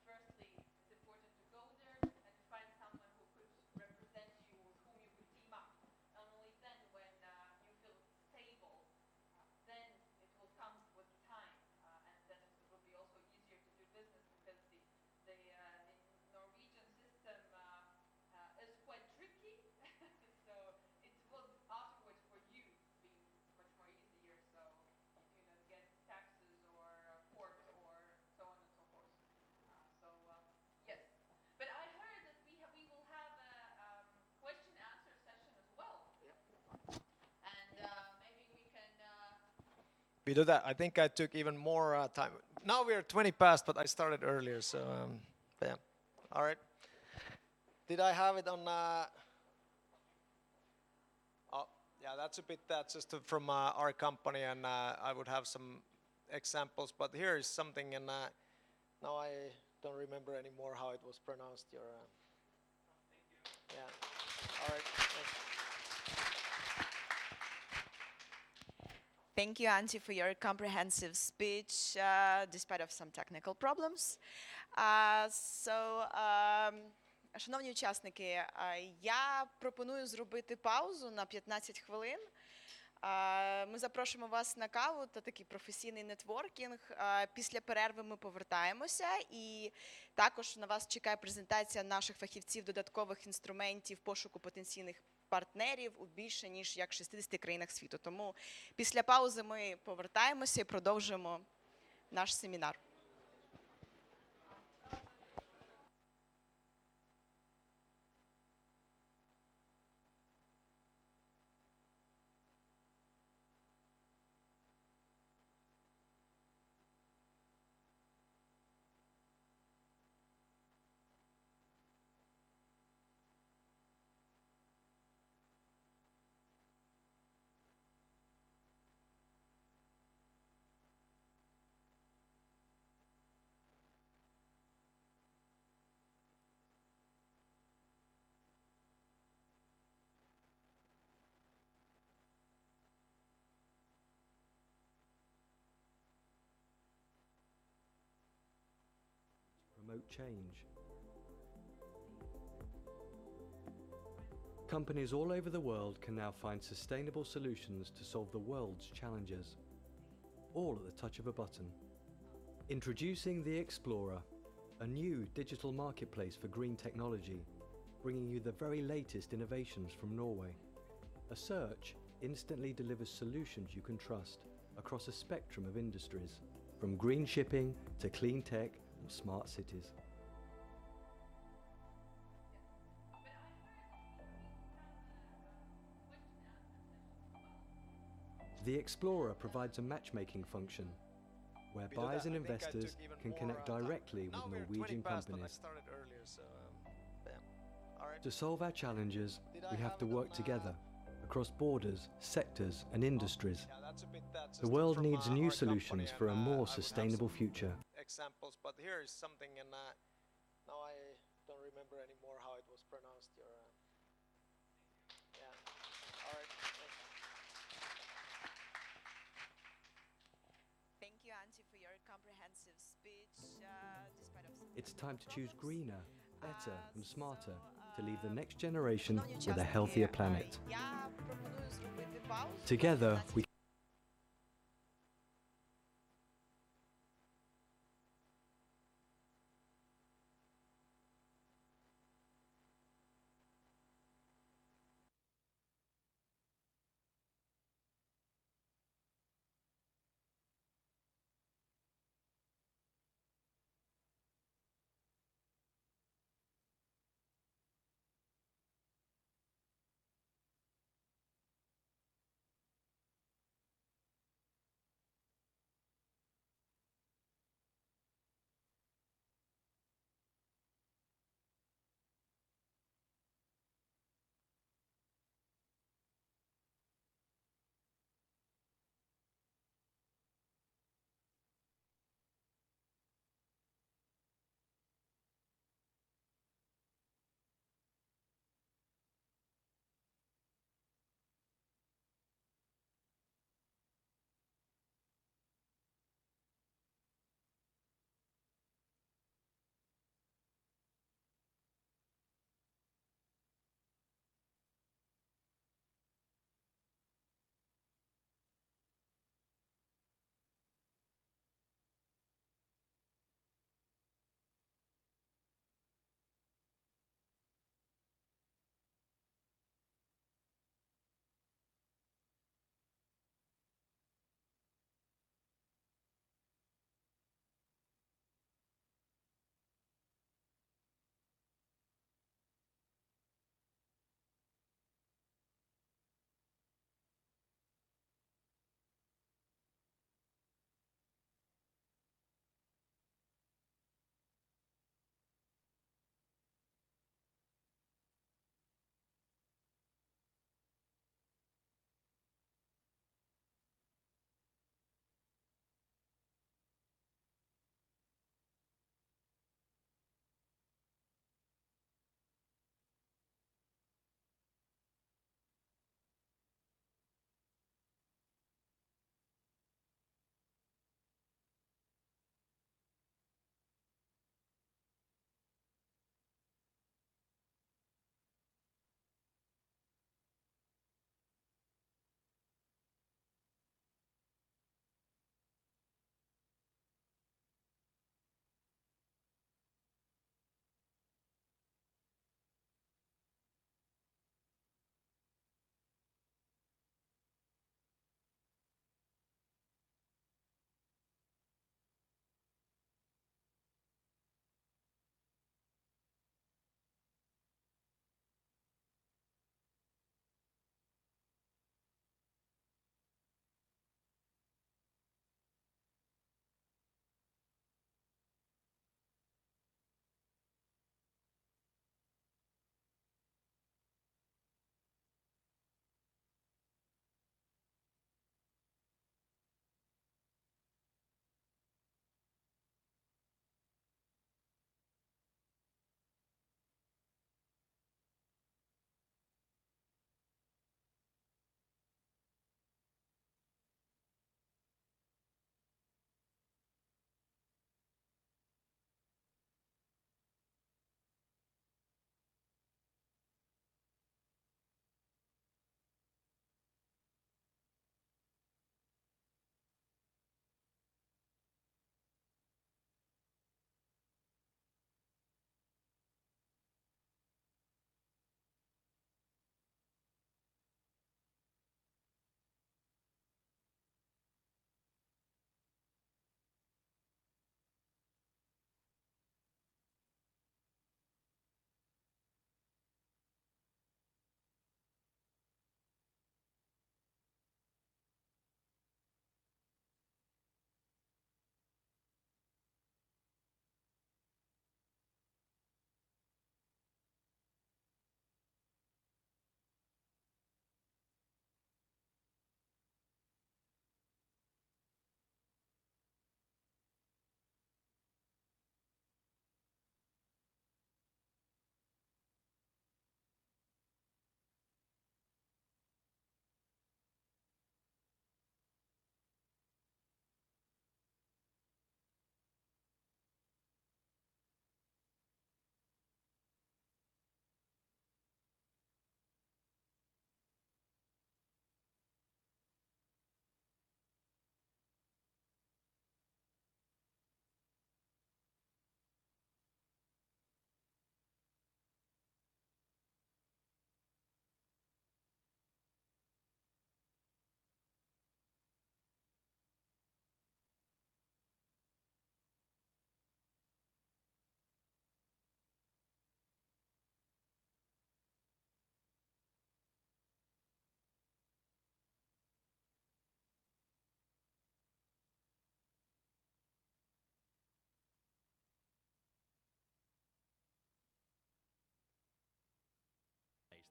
Firstly, it's important to go there and to find someone who could represent you, with whom you could team up. And only then, when you feel stable, then it will come with time, and then it will be also easier to do business, because the Norwegian system is quite tricky. So it will afterwards for you be much more easier. So you do not get taxes or court or so on and so forth. Yes, but I heard that we will have a question and answer session as well. Yeah. And maybe we can. We do that. I think I took even more time. Now we are 20 past, but I started earlier, so yeah. All right. Did I have it on? Oh, yeah, that's a bit just from our company, and I would have some examples. But here is something, and now I don't remember anymore how it was pronounced. Your. Yeah. All right. Thanks. Thank you, Antti, for your comprehensive speech, despite of some technical problems. Шановні учасники, я пропоную зробити паузу на 15 хвилин. Ми запрошуємо вас на каву та такий професійний нетворкінг. Після перерви ми повертаємося, і також на вас чекає презентація наших фахівців додаткових інструментів пошуку потенційних партнерів у більше ніж 60 країнах світу. Тому після паузи ми повертаємося і продовжуємо наш семінар. Promote change. Companies all over the world can now find sustainable solutions to solve the world's challenges, all at the touch of a button. Introducing the Explorer, a new digital marketplace for green technology, bringing you the very latest innovations from Norway. A search instantly delivers solutions you can trust across a spectrum of industries, from green shipping to clean tech and smart cities. The Explorer provides a matchmaking function where buyers and investors can connect directly with Norwegian companies. To solve our challenges, we have to work together across borders, sectors and industries. The world needs new solutions for a more sustainable future. Examples, but here is something, and now I don't remember anymore how it was pronounced. Your yeah. All right. Thank you, Antti, for your comprehensive speech. Despite of some It's time to choose problems. greener, better and smarter to leave the next generation with a healthier planet. Я пропоную зробити паузу. Together, we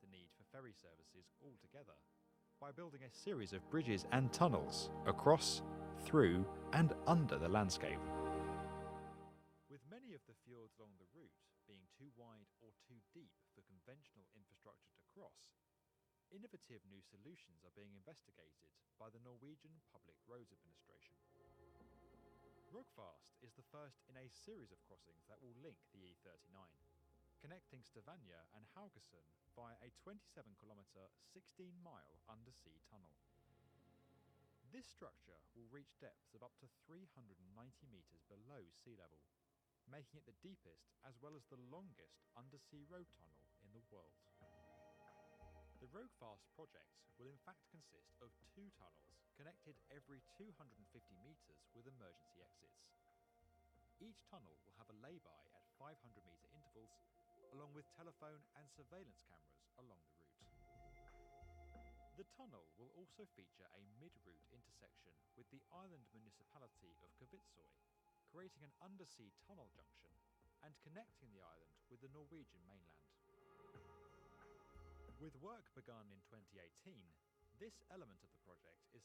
the need for ferry services altogether by building a series of bridges and tunnels across, through, and under the landscape. With many of the fjords along the route being too wide or too deep for conventional infrastructure to cross, innovative new solutions are being investigated by the Norwegian Public Roads Administration. Rogfast is the first in a series of crossings that will link the E39, connecting Stavanger and Haugesund via a 27-kilometre, 16-mile undersea tunnel. This structure will reach depths of up to 390 metres below sea level, making it the deepest as well as the longest undersea road tunnel in the world. The Rogfast project will in fact consist of 2 tunnels connected every 250 metres with emergency exits. Each tunnel will have a lay-by at 500-metre intervals, along with telephone and surveillance cameras along the route. The tunnel will also feature a mid-route intersection with the island municipality of Kvitsøy, creating an undersea tunnel junction and connecting the island with the Norwegian mainland. With work begun in 2018, this element of the project is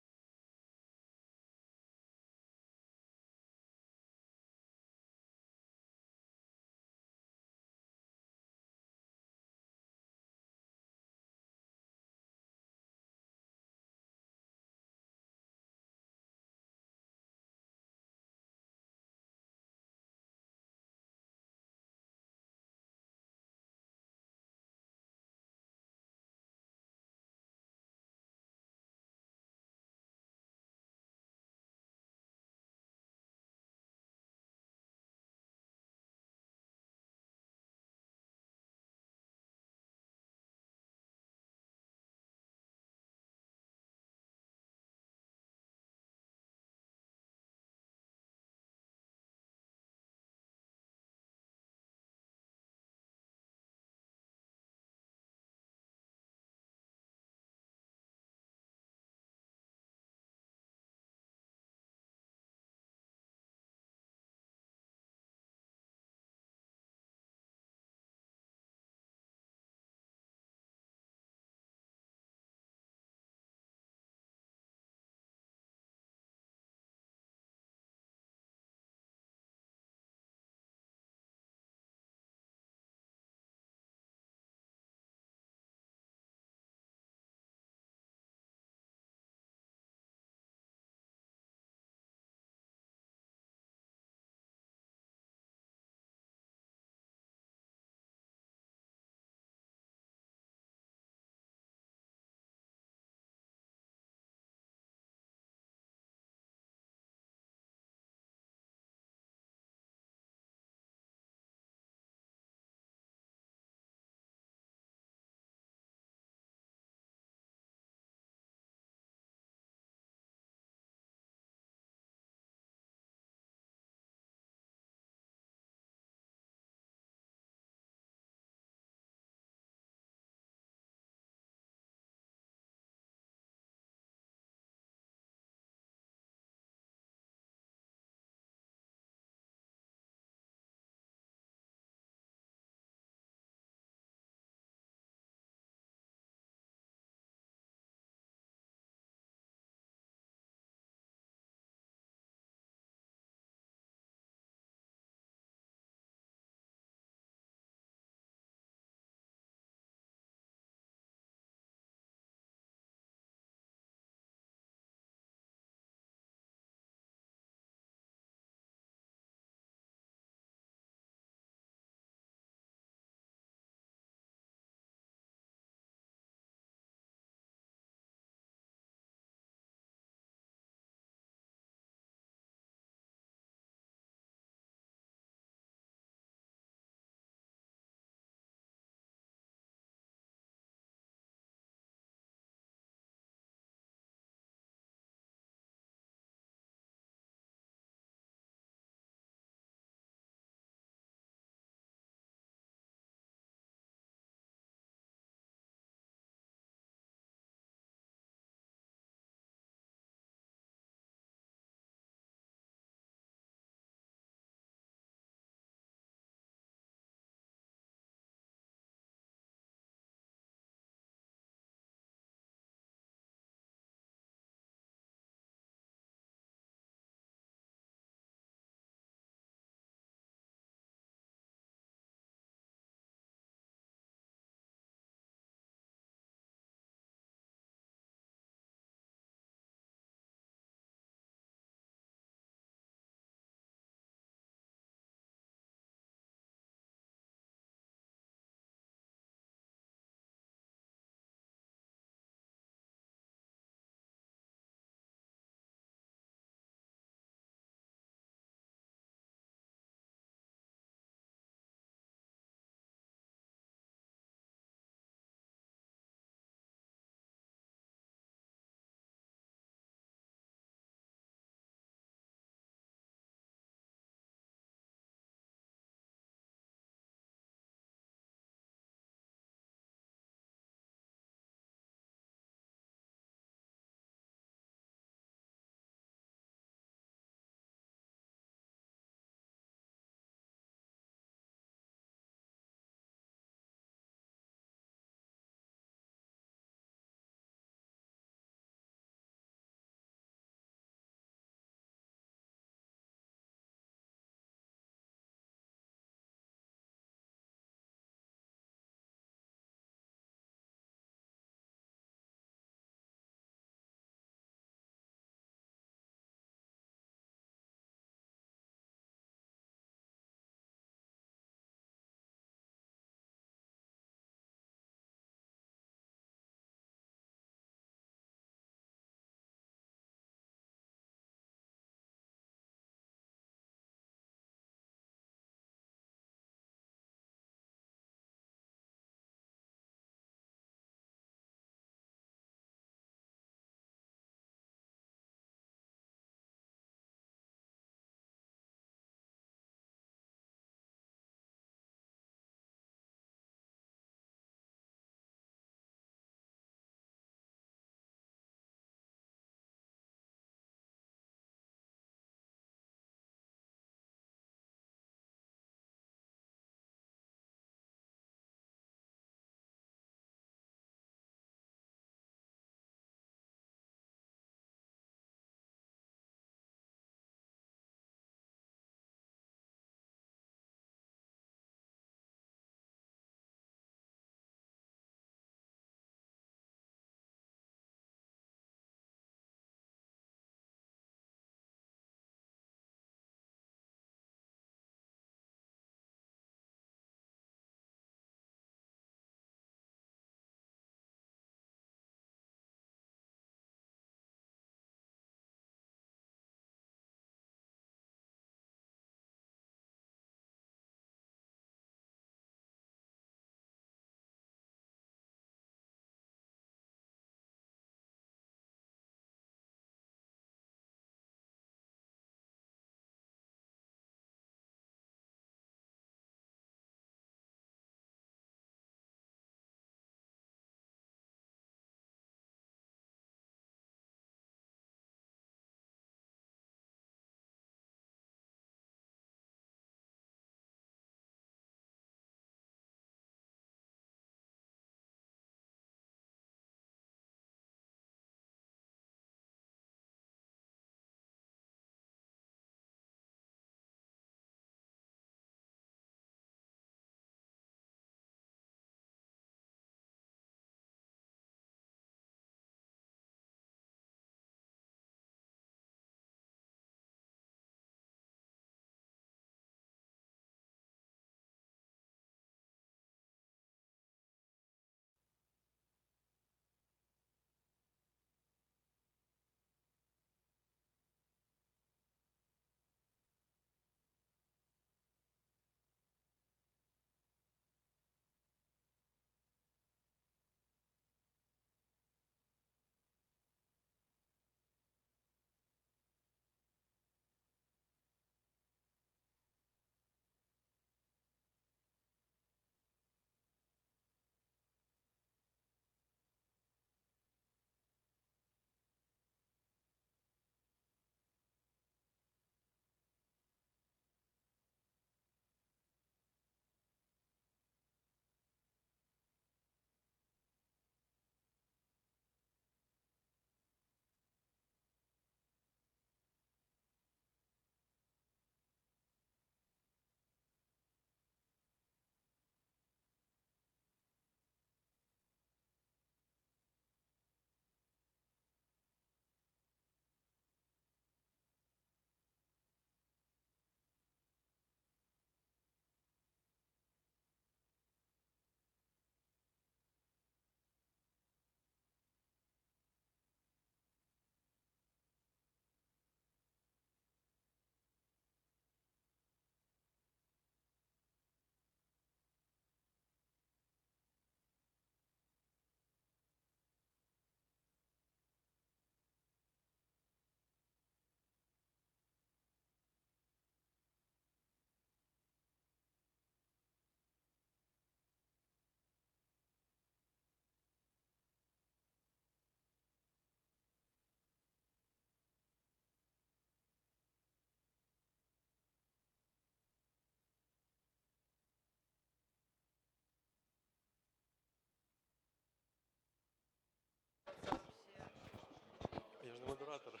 Оператор.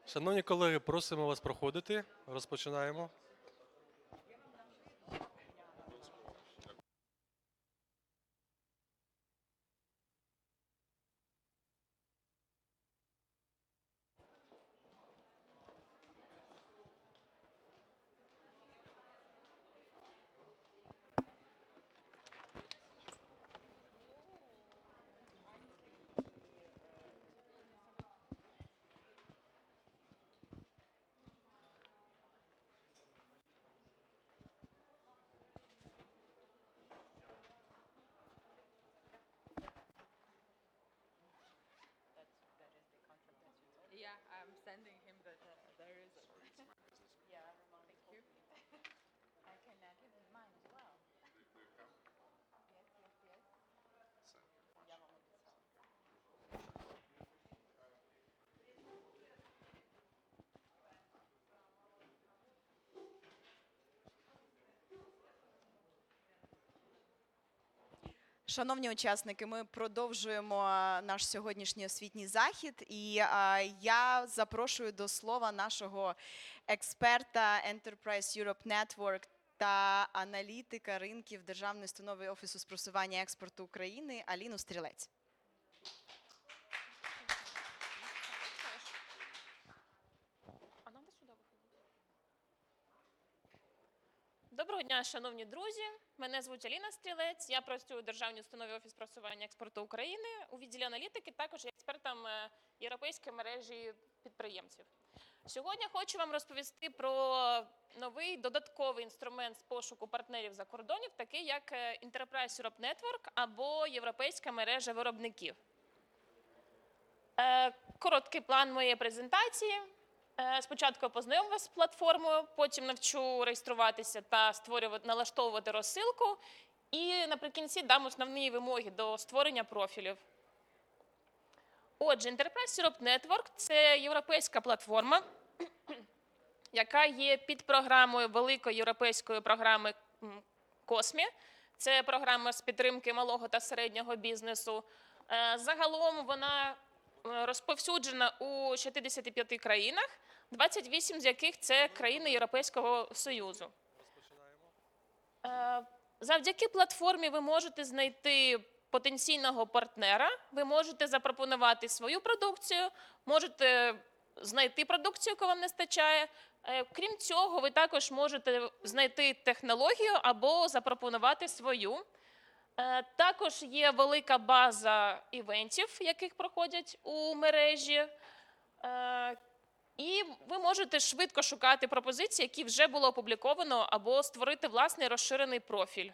Шановні колеги, просимо вас проходити. Розпочинаємо. Yeah, I'm sending him that there is. Yeah, thank you. I can give him mine as well. Yes, yes, yes. Я вам написала. Шановні учасники, ми продовжуємо наш сьогоднішній освітній захід, і я запрошую до слова нашого експерта Enterprise Europe Network та аналітика ринків Державної установи Офісу з просування експорту України Аліну Стрілець. Доброго дня, шановні друзі. Мене звуть Аліна Стрілець. Я працюю у Державній установі Офіс просування експорту України у відділі аналітики, також є експертом європейської мережі підприємців. Сьогодні хочу вам розповісти про новий додатковий інструмент з пошуку партнерів за кордонів, такий як Enterprise Europe Network або Європейська мережа виробників. Короткий план моєї презентації. Спочатку я познайомлю вас з платформою, потім навчу реєструватися та налаштовувати розсилку. І наприкінці дам основні вимоги до створення профілів. Отже, Enterprise Europe Network – це європейська платформа, яка є підпрограмою великої європейської програми COSME. Це програма з підтримки малого та середнього бізнесу. Загалом вона розповсюджена у 65 країнах, 28 з яких це країни Європейського Союзу. Завдяки платформі ви можете знайти потенційного партнера, ви можете запропонувати свою продукцію, можете знайти продукцію, яку вам не стачає. Крім цього, ви також можете знайти технологію або запропонувати свою. Також є велика база івентів, яких проходять у мережі. І ви можете швидко шукати пропозиції, які вже було опубліковано, або створити власний розширений профіль.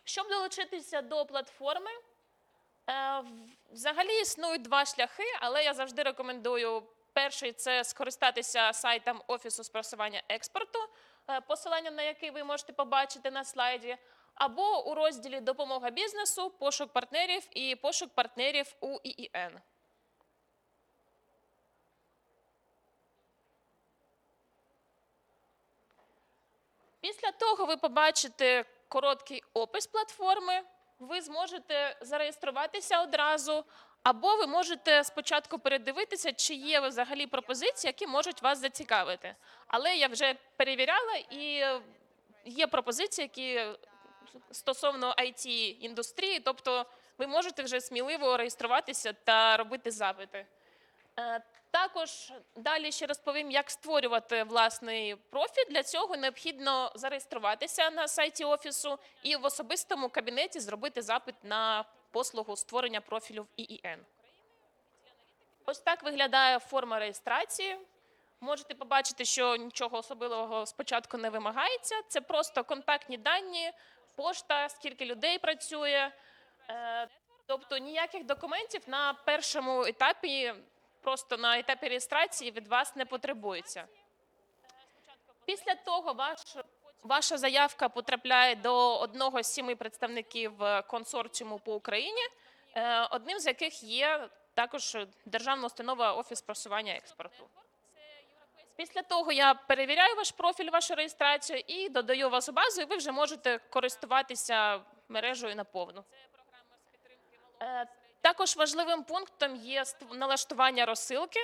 Щоб долучитися до платформи, взагалі існують два шляхи, але я завжди рекомендую. Перший – це скористатися сайтом Офісу з просування експорту, посилання на який ви можете побачити на слайді, або у розділі «Допомога бізнесу», «Пошук партнерів» і «Пошук партнерів у ІІН». Після того ви побачите короткий опис платформи, ви зможете зареєструватися одразу, або ви можете спочатку передивитися, чи є взагалі пропозиції, які можуть вас зацікавити. Але я вже перевіряла, і є пропозиції, які стосовно IT-індустрії, тобто ви можете вже сміливо реєструватися та робити запити. Також далі ще розповім, як створювати власний профіль. Для цього необхідно зареєструватися на сайті Офісу і в особистому кабінеті зробити запит на послугу створення профілю в ІІН. Ось так виглядає форма реєстрації. Можете побачити, що нічого особливого спочатку не вимагається. Це просто контактні дані, пошта, скільки людей працює. Тобто ніяких документів на першому етапі, просто на етапі реєстрації від вас не потребується. Після того ваша заявка потрапляє до одного з 7 представників консорціуму по Україні, одним з яких є також Державна установа Офіс просування експорту. Після того я перевіряю ваш профіль, вашу реєстрацію і додаю вас у базу, і ви вже можете користуватися мережею наповну. Також важливим пунктом є налаштування розсилки.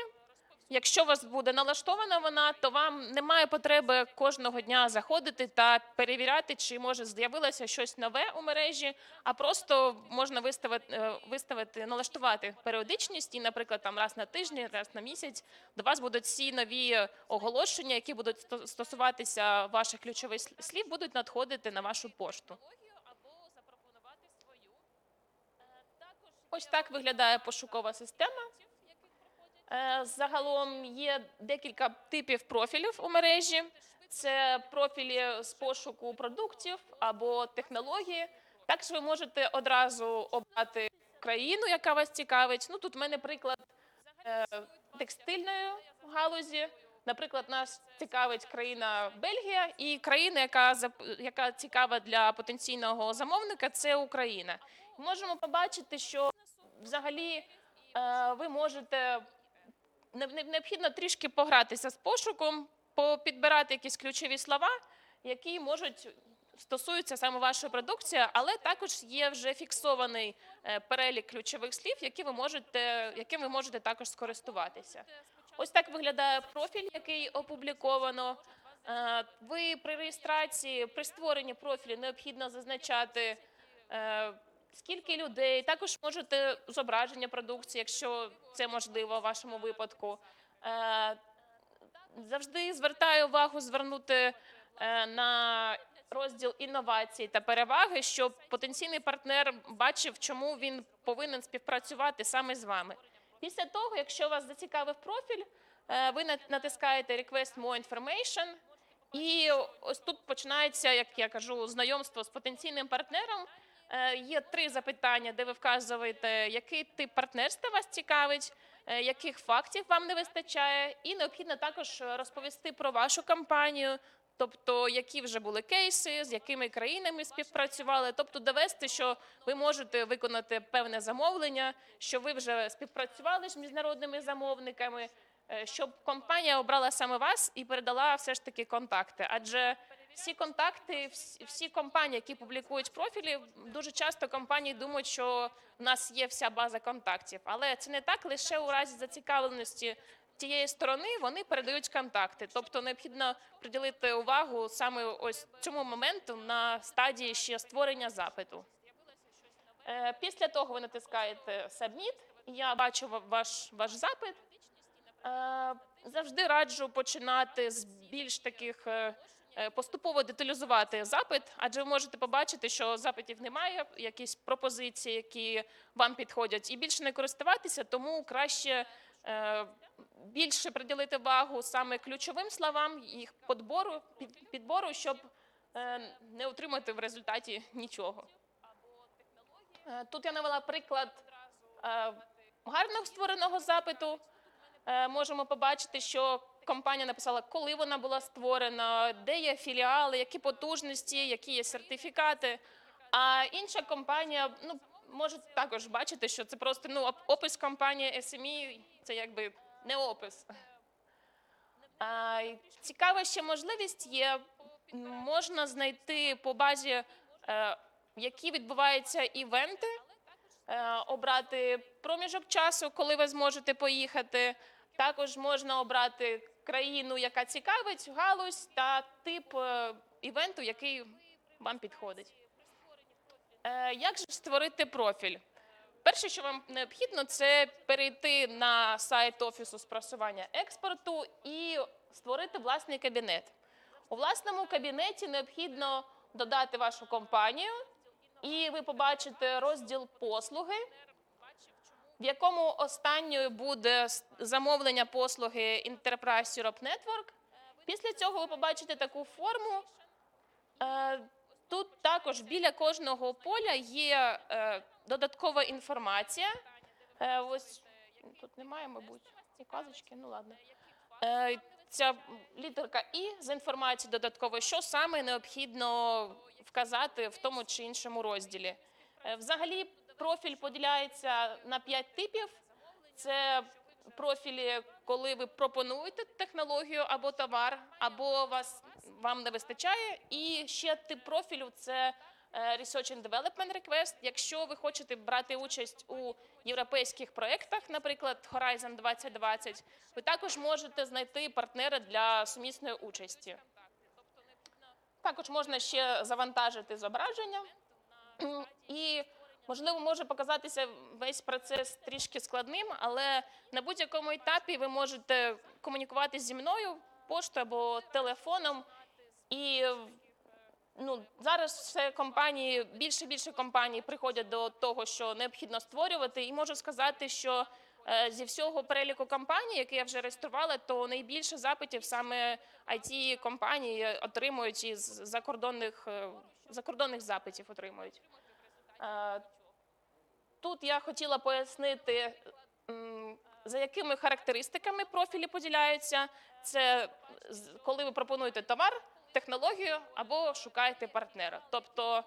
Якщо у вас буде налаштована вона, то вам немає потреби кожного дня заходити та перевіряти, чи може з'явилося щось нове у мережі, а просто можна налаштувати періодичність і, наприклад, там раз на тиждень, раз на місяць до вас будуть всі нові оголошення, які будуть стосуватися ваших ключових слів, будуть надходити на вашу пошту. Ось так виглядає пошукова система. Загалом є декілька типів профілів у мережі. Це профілі з пошуку продуктів або технології. Також ви можете одразу обрати країну, яка вас цікавить. Ну, тут в мене приклад текстильної галузі. Наприклад, нас цікавить країна Бельгія, і країна, яка цікава для потенційного замовника, це Україна. Можемо побачити, що взагалі ви можете, необхідно трішки погратися з пошуком, підбирати якісь ключові слова, які стосуються саме вашої продукції, але також є вже фіксований перелік ключових слів, яким ви можете також скористуватися. Ось так виглядає профіль, який опубліковано. Ви при реєстрації, при створенні профілю необхідно зазначати, скільки людей, також можете зображення продукції, якщо це можливо в вашому випадку. Завжди звертаю увагу звернути на розділ інновацій та переваги, щоб потенційний партнер бачив, чому він повинен співпрацювати саме з вами. Після того, якщо вас зацікавив профіль, ви натискаєте Request More Information, і ось тут починається, як я кажу, знайомство з потенційним партнером. Є 3 запитання, де ви вказуєте, який тип партнерства вас цікавить, яких фактів вам не вистачає, і необхідно також розповісти про вашу компанію, тобто які вже були кейси, з якими країнами співпрацювали, тобто довести, що ви можете виконати певне замовлення, що ви вже співпрацювали з міжнародними замовниками, щоб компанія обрала саме вас і передала все ж таки контакти. Адже всі контакти, всі компанії, які публікують профілі, дуже часто компанії думають, що в нас є вся база контактів. Але це не так, лише у разі зацікавленості тієї сторони вони передають контакти. Тобто необхідно приділити увагу саме ось цьому моменту на стадії ще створення запиту. Після того ви натискаєте Submit, і я бачу ваш запит. Завжди раджу починати з більш таких поступово деталізувати запит, адже ви можете побачити, що запитів немає, якісь пропозиції, які вам підходять, і більше не користуватися, тому краще більше приділити увагу саме ключовим словам, їх підбору, щоб не отримати в результаті нічого. Тут я навела приклад гарно створеного запиту. Можемо побачити, що компанія написала, коли вона була створена, де є філіали, які потужності, які є сертифікати. А інша компанія, може також бачити, що це просто опис компанії SME, це якби не опис. Цікава ще можливість є, можна знайти по базі, які відбуваються івенти, обрати проміжок часу, коли ви зможете поїхати. Також можна обрати країну, яка цікавить, галузь та тип івенту, який вам підходить. Як же створити профіль? Перше, що вам необхідно, це перейти на сайт Офісу з просування експорту і створити власний кабінет. У власному кабінеті необхідно додати вашу компанію, і ви побачите розділ «Послуги», в якому останньою буде замовлення послуги Enterprise Europe Network. Після цього ви побачите таку форму. Тут також біля кожного поля є додаткова інформація. Ось тут немає, мабуть, ці казочки, ну ладно. Ця літерка «І» з інформацією додатковою, що саме необхідно вказати в тому чи іншому розділі. Взагалі, профіль поділяється на 5 типів. Це профілі, коли ви пропонуєте технологію або товар, або вам не вистачає. І ще тип профілю – це Research and Development Request. Якщо ви хочете брати участь у європейських проєктах, наприклад, Horizon 2020, ви також можете знайти партнера для сумісної участі. Також можна ще завантажити зображення. І, можливо, може показатися весь процес трішки складним, але на будь-якому етапі ви можете комунікувати зі мною поштою або телефоном. І зараз все компанії, більше і більше компаній приходять до того, що необхідно створювати. І можу сказати, що зі всього переліку компаній, які я вже реєструвала, то найбільше запитів саме IT-компанії отримують із закордонних запитів отримують. Тут я хотіла пояснити, за якими характеристиками профілі поділяються. Це коли ви пропонуєте товар, технологію або шукаєте партнера. Тобто,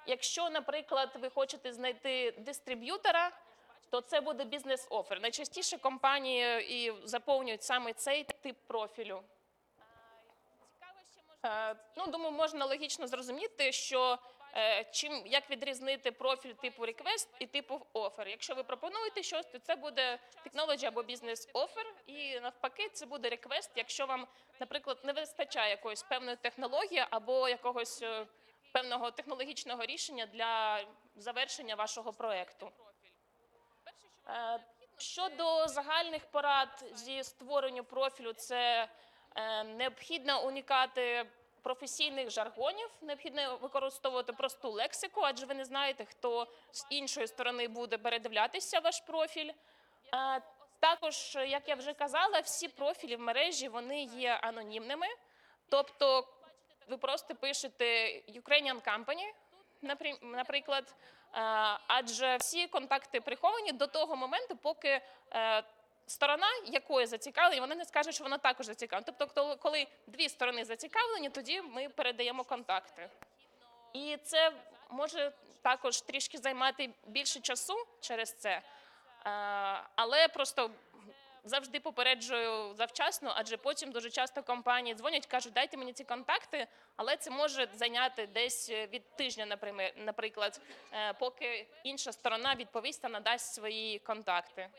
якщо, наприклад, ви хочете знайти дистриб'ютора, то це буде бізнес-офер. Найчастіше компанії і заповнюють саме цей тип профілю. Думаю, можна логічно зрозуміти, що як відрізнити профіль типу request і типу offer. Якщо ви пропонуєте щось, то це буде technology або business offer, і навпаки, це буде request, якщо вам, наприклад, не вистачає якоїсь певної технології або якогось певного технологічного рішення для завершення вашого проєкту. Щодо загальних порад зі створенню профілю, це необхідно уникати професійних жаргонів, необхідно використовувати просту лексику, адже ви не знаєте, хто з іншої сторони буде передивлятися ваш профіль. Також, як я вже казала, всі профілі в мережі, вони є анонімними. Тобто ви просто пишете Ukrainian Company, наприклад, адже всі контакти приховані до того моменту, поки сторона, якої зацікавлені, вона не скаже, що вона також зацікавлена. Тобто, коли дві сторони зацікавлені, тоді ми передаємо контакти. І це може також трішки займати більше часу через це, але просто завжди попереджую завчасно, адже потім дуже часто компанії дзвонять, кажуть, дайте мені ці контакти, але це може зайняти десь від тижня, наприклад, поки інша сторона відповість та надасть свої контакти.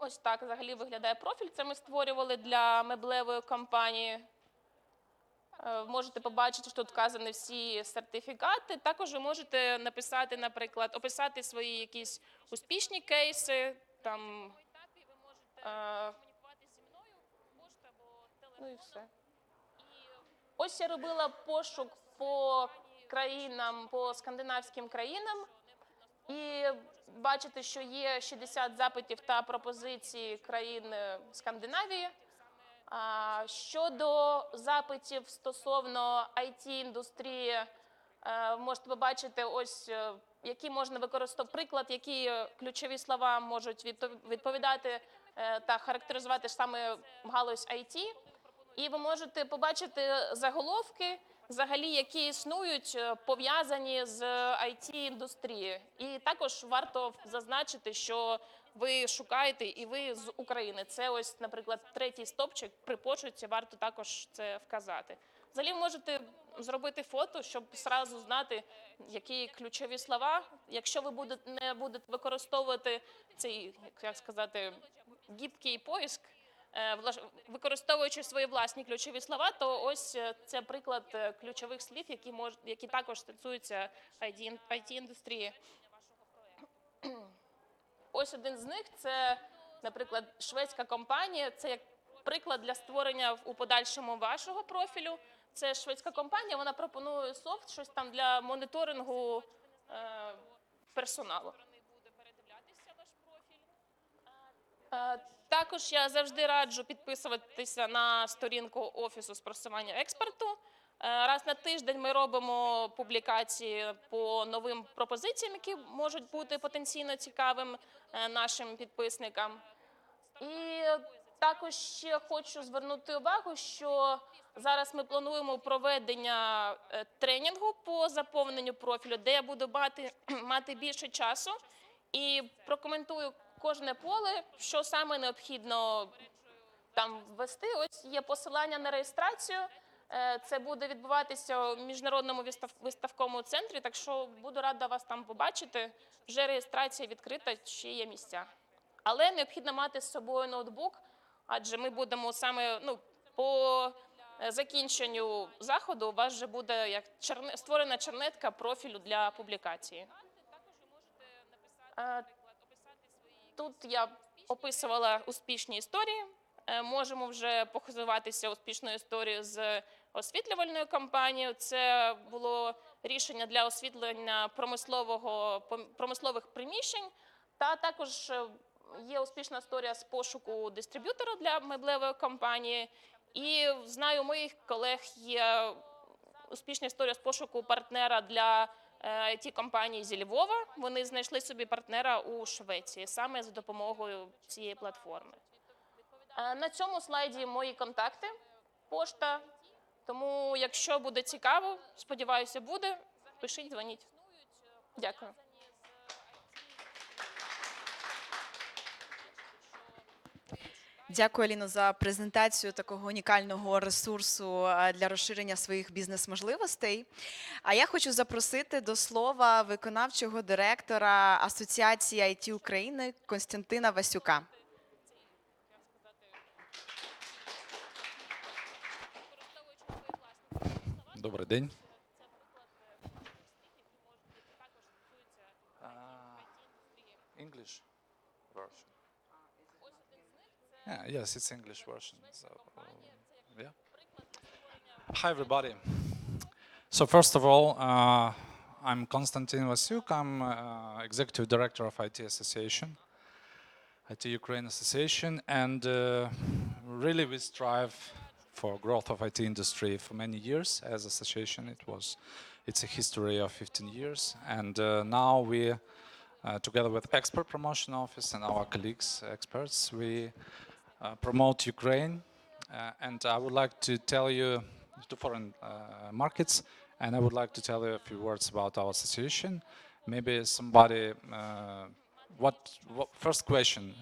Ось так взагалі виглядає профіль. Це ми створювали для меблевої компанії. Можете побачити, що тут вказані всі сертифікати. Також ви можете написати, наприклад, описати свої якісь успішні кейси. Ну і все. Ось я робила пошук по країнам, по скандинавським країнам. І бачите, що є 60 запитів та пропозицій країн Скандинавії. Щодо запитів стосовно IT-індустрії, можете побачити, ось які можна використовувати, приклад, які ключові слова можуть відповідати та характеризувати саме галузь IT. І ви можете побачити заголовки, взагалі, які існують, пов'язані з IT-індустрією. І також варто зазначити, що ви шукаєте і ви з України. Це ось, наприклад, третій стопчик при пошуці, варто також це вказати. Взагалі ви можете зробити фото, щоб одразу знати, які ключові слова. Якщо ви не будете використовувати цей, як сказати, гібкий поиск, використовуючи свої власні ключові слова, то ось це приклад ключових слів, які також стосуються IT-індустрії. Ось один з них – це, наприклад, шведська компанія. Це як приклад для створення у подальшому вашого профілю. Це шведська компанія, вона пропонує софт, щось там для моніторингу персоналу. Також я завжди раджу підписуватися на сторінку Офісу з просування експорту. Раз на тиждень ми робимо публікації по новим пропозиціям, які можуть бути потенційно цікавим нашим підписникам. І також ще хочу звернути увагу, що зараз ми плануємо проведення тренінгу по заповненню профілю, де я буду мати більше часу і прокоментую кожне поле, що саме необхідно там ввести. Ось є посилання на реєстрацію. Це буде відбуватися у міжнародному виставковому центрі, так що буду рада вас там побачити. Вже реєстрація відкрита, ще є місця. Але необхідно мати з собою ноутбук, адже ми будемо саме по закінченню заходу у вас вже буде як створена чернетка профілю для публікації. Тут я описувала успішні історії. Можемо вже похизуватися успішною історією з освітлювальною кампанією. Це було рішення для освітлення промислових приміщень. Та також є успішна історія з пошуку дистриб'ютора для меблевої компанії. І знаю, у моїх колег є успішна історія з пошуку партнера для IT-компанії зі Львова. Вони знайшли собі партнера у Швеції саме за допомогою цієї платформи. На цьому слайді мої контакти, пошта. Тому, якщо буде цікаво, сподіваюся, буде, пишіть, дзвоніть. Дякую. Дякую, Аліно, за презентацію такого унікального ресурсу для розширення своїх бізнес-можливостей. А я хочу запросити до слова виконавчого директора Асоціації IT України Костянтина Васюка. Добрий день. English version. Yes, it's English version. So, yeah. Hi, everybody. So first of all, I'm Konstantin Vasyuk. I'm Executive Director of IT Association, IT Ukraine Association, and really we strive for growth of IT industry for many years as association. It's a history of 15 years, and now we, together with Export Promotion Office and our colleagues, experts, we promote Ukraine, and I would like to tell you to foreign markets, and I would like to tell you a few words about our association. Maybe somebody, first question,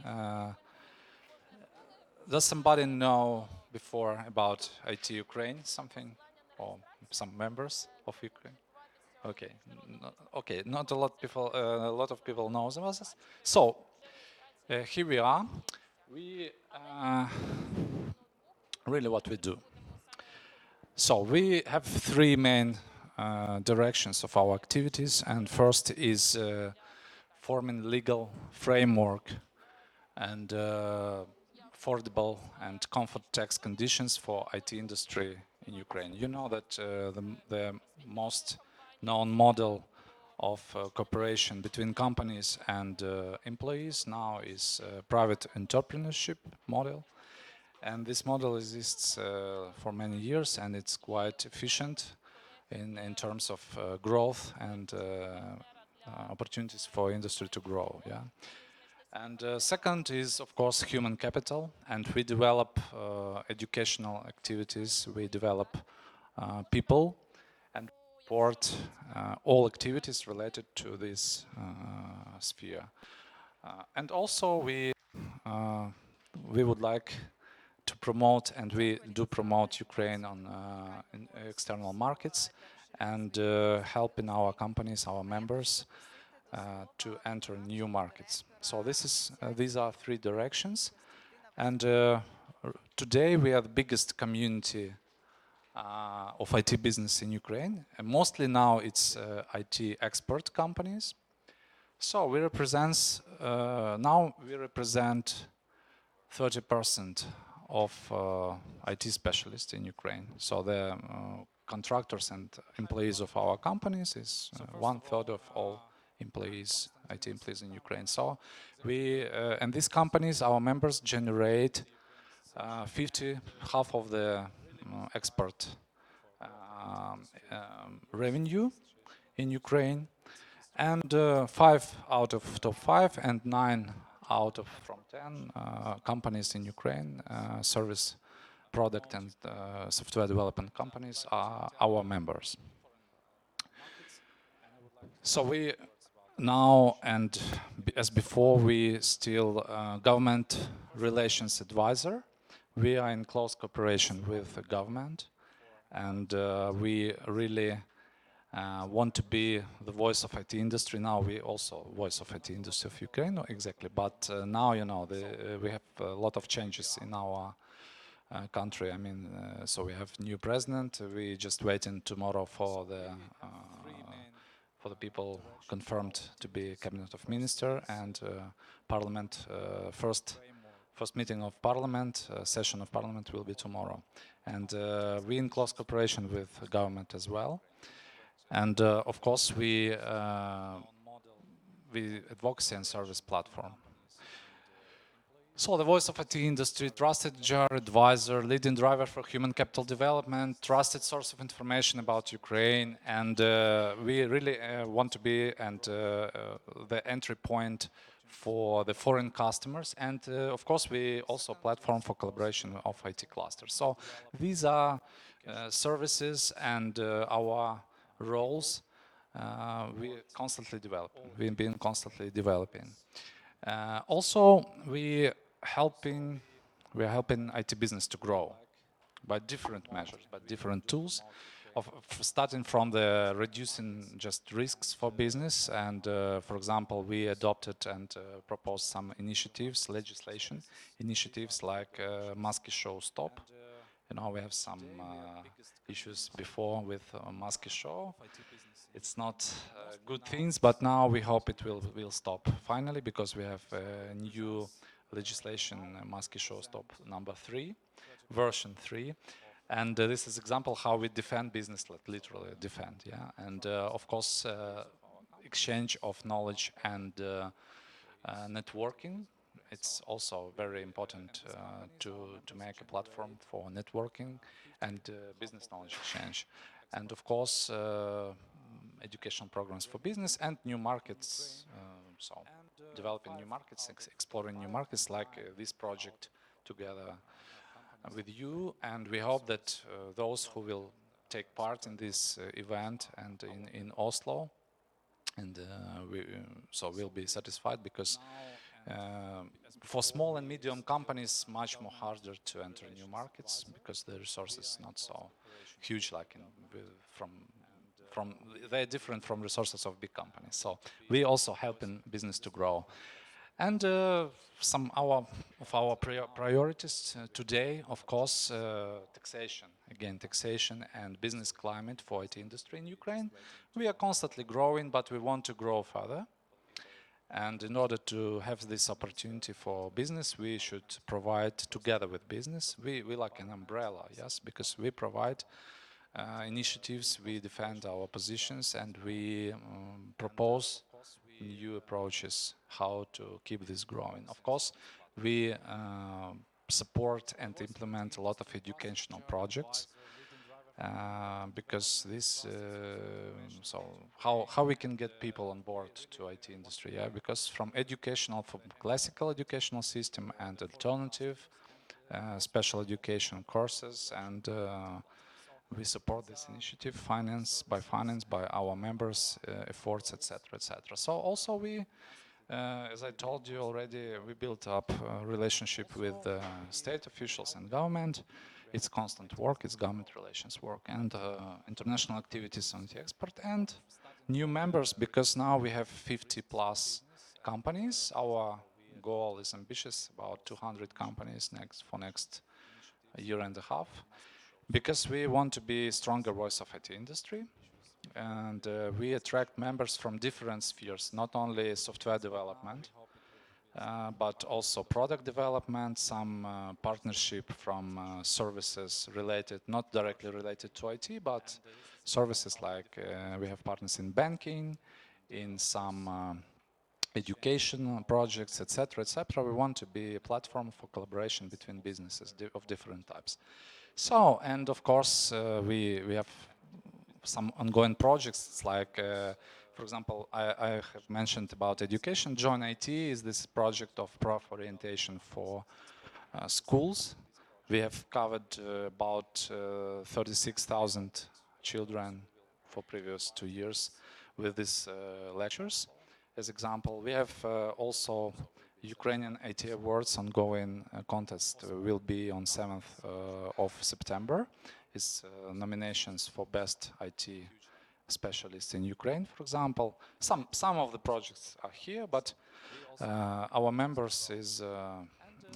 does somebody know before about IT Ukraine something, or some members of Ukraine? Okay, okay, not a lot of people knows about this. So here we are. We really what we do. So we have three main directions of our activities, and first is forming legal framework and affordable and comfort tax conditions for IT industry in Ukraine. You know that the most known model of cooperation between companies and employees now is private entrepreneurship model, and this model exists for many years, and it's quite efficient in terms of growth and opportunities for industry to grow. Yeah. And second is, of course, human capital, and we develop educational activities, we develop people, and support all activities related to this sphere. And also we would like to promote, and we do promote Ukraine on in external markets, and helping our companies, our members, to enter new markets. So these are three directions, and today we are the biggest community of IT business in Ukraine, and mostly now it's IT export companies. So we represent now 30% of IT specialists in Ukraine. So the contractors and employees of our companies is 1/3 of all employees, IT employees in Ukraine. So we and these companies, our members generate half of the export revenue in Ukraine, and 5 out of top 5 and 9 out of from 10 companies in Ukraine, service product and software development companies, are our members. So we now, and as before, we still government relations advisor. We are in close cooperation with the government, and we really want to be the voice of IT industry. Now we also voice of IT industry of Ukraine, no, exactly. But now, you know, we have a lot of changes in our country. I mean, so we have new president. We just waiting tomorrow for the people confirmed to be cabinet of minister and parliament. First meeting of parliament, session of parliament will be tomorrow, and we in close cooperation with the government as well. And of course, we advocacy and service platform. So the voice of IT industry, trusted JAR advisor, leading driver for human capital development, trusted source of information about Ukraine, and we really want to be the entry point for the foreign customers, and of course we also platform for collaboration of IT clusters. So these are services and our roles we constantly develop. We've been constantly developing. Also, we're helping IT business to grow by different measures, by different tools, starting from the reducing just risks for business. And for example, we adopted and proposed some initiatives, legislation initiatives like Maski Show Stop. You know, we have some issues before with Maski Show. It's not good things, but now we hope it will stop finally, because we have a new legislation, Maski Show Stop number 3, version 3. And this is example how we defend business, like literally defend, yeah. And of course, exchange of knowledge and networking. It's also very important to make a platform for networking and business knowledge exchange. And of course, educational programs for business and new markets. So developing new markets, exploring new markets, like this project together with you. And we hope that those who will take part in this event and in Oslo, and so we'll be satisfied, because for small and medium companies, much more harder to enter new markets, because the resources not so huge, like they're different from resources of big companies. So we also helping business to grow. And some of our priorities today, of course, taxation. Again, taxation and business climate for IT industry in Ukraine. We are constantly growing, but we want to grow further. And in order to have this opportunity for business, we should provide together with business. We like an umbrella, yes, because we provide initiatives, we defend our positions, and we propose new approaches how to keep this growing. Of course, we support and implement a lot of educational projects, because this so how we can get people on board to IT industry, yeah, because from classical educational system and alternative special education courses, and we support this initiative by our members efforts, etc., etc. So also we as I told you already, we built up a relationship with state officials and government. It's constant work, it's government relations work, and international activities on the export, and new members, because now we have 50 plus companies. Our goal is ambitious, about 200 companies for next year and a half, because we want to be a stronger voice of IT industry. And we attract members from different spheres, not only software development, but also product development, some partnership from services related, not directly related to IT, but services like we have partners in banking, in some education projects, etc., etc. We want to be a platform for collaboration between businesses of different types. So, and of course, we have some ongoing projects, like, for example, I have mentioned about education. Join IT is this project of prof orientation for schools. We have covered about 36,000 children for previous 2 years with these lectures. As example, we have also Ukrainian IT Awards ongoing contest will be on 7th of September. It's nominations for best IT specialists in Ukraine, for example. Some of the projects are here, but our members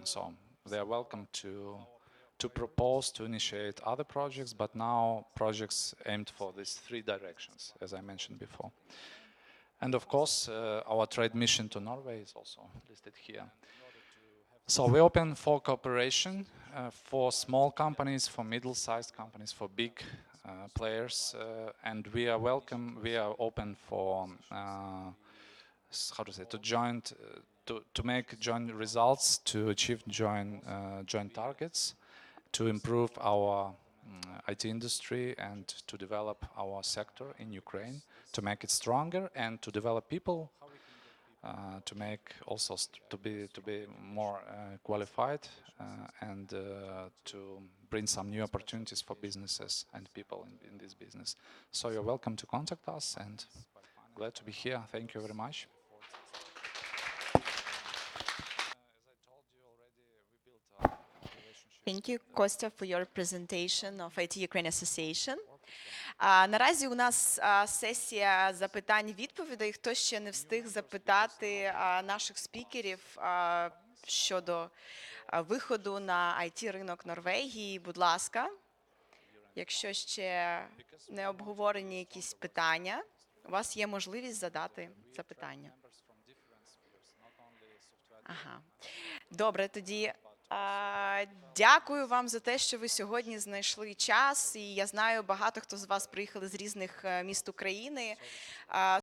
so they are welcome to propose, to initiate other projects, but now projects aimed for these three directions, as I mentioned before. And of course, our trade mission to Norway is also listed here. So we open for cooperation for small companies, for middle-sized companies, for big players, and we are open for, to make joint results, to achieve joint targets, to improve our IT industry and to develop our sector in Ukraine, to make it stronger and to develop people, to make also to be more qualified and to bring some new opportunities for businesses and people in this business. So you're welcome to contact us, and glad to be here. Thank you very much. Thank you, Kostya, for your presentation of IT Ukraine Association. Наразі у нас сесія запитань-відповідей. Хто ще не встиг запитати наших спікерів щодо виходу на IT-ринок Норвегії, будь ласка. Якщо ще не обговорені якісь питання, у вас є можливість задати запитання. Ага. Добре, тоді дякую вам за те, що ви сьогодні знайшли час. І я знаю, багато хто з вас приїхали з різних міст України.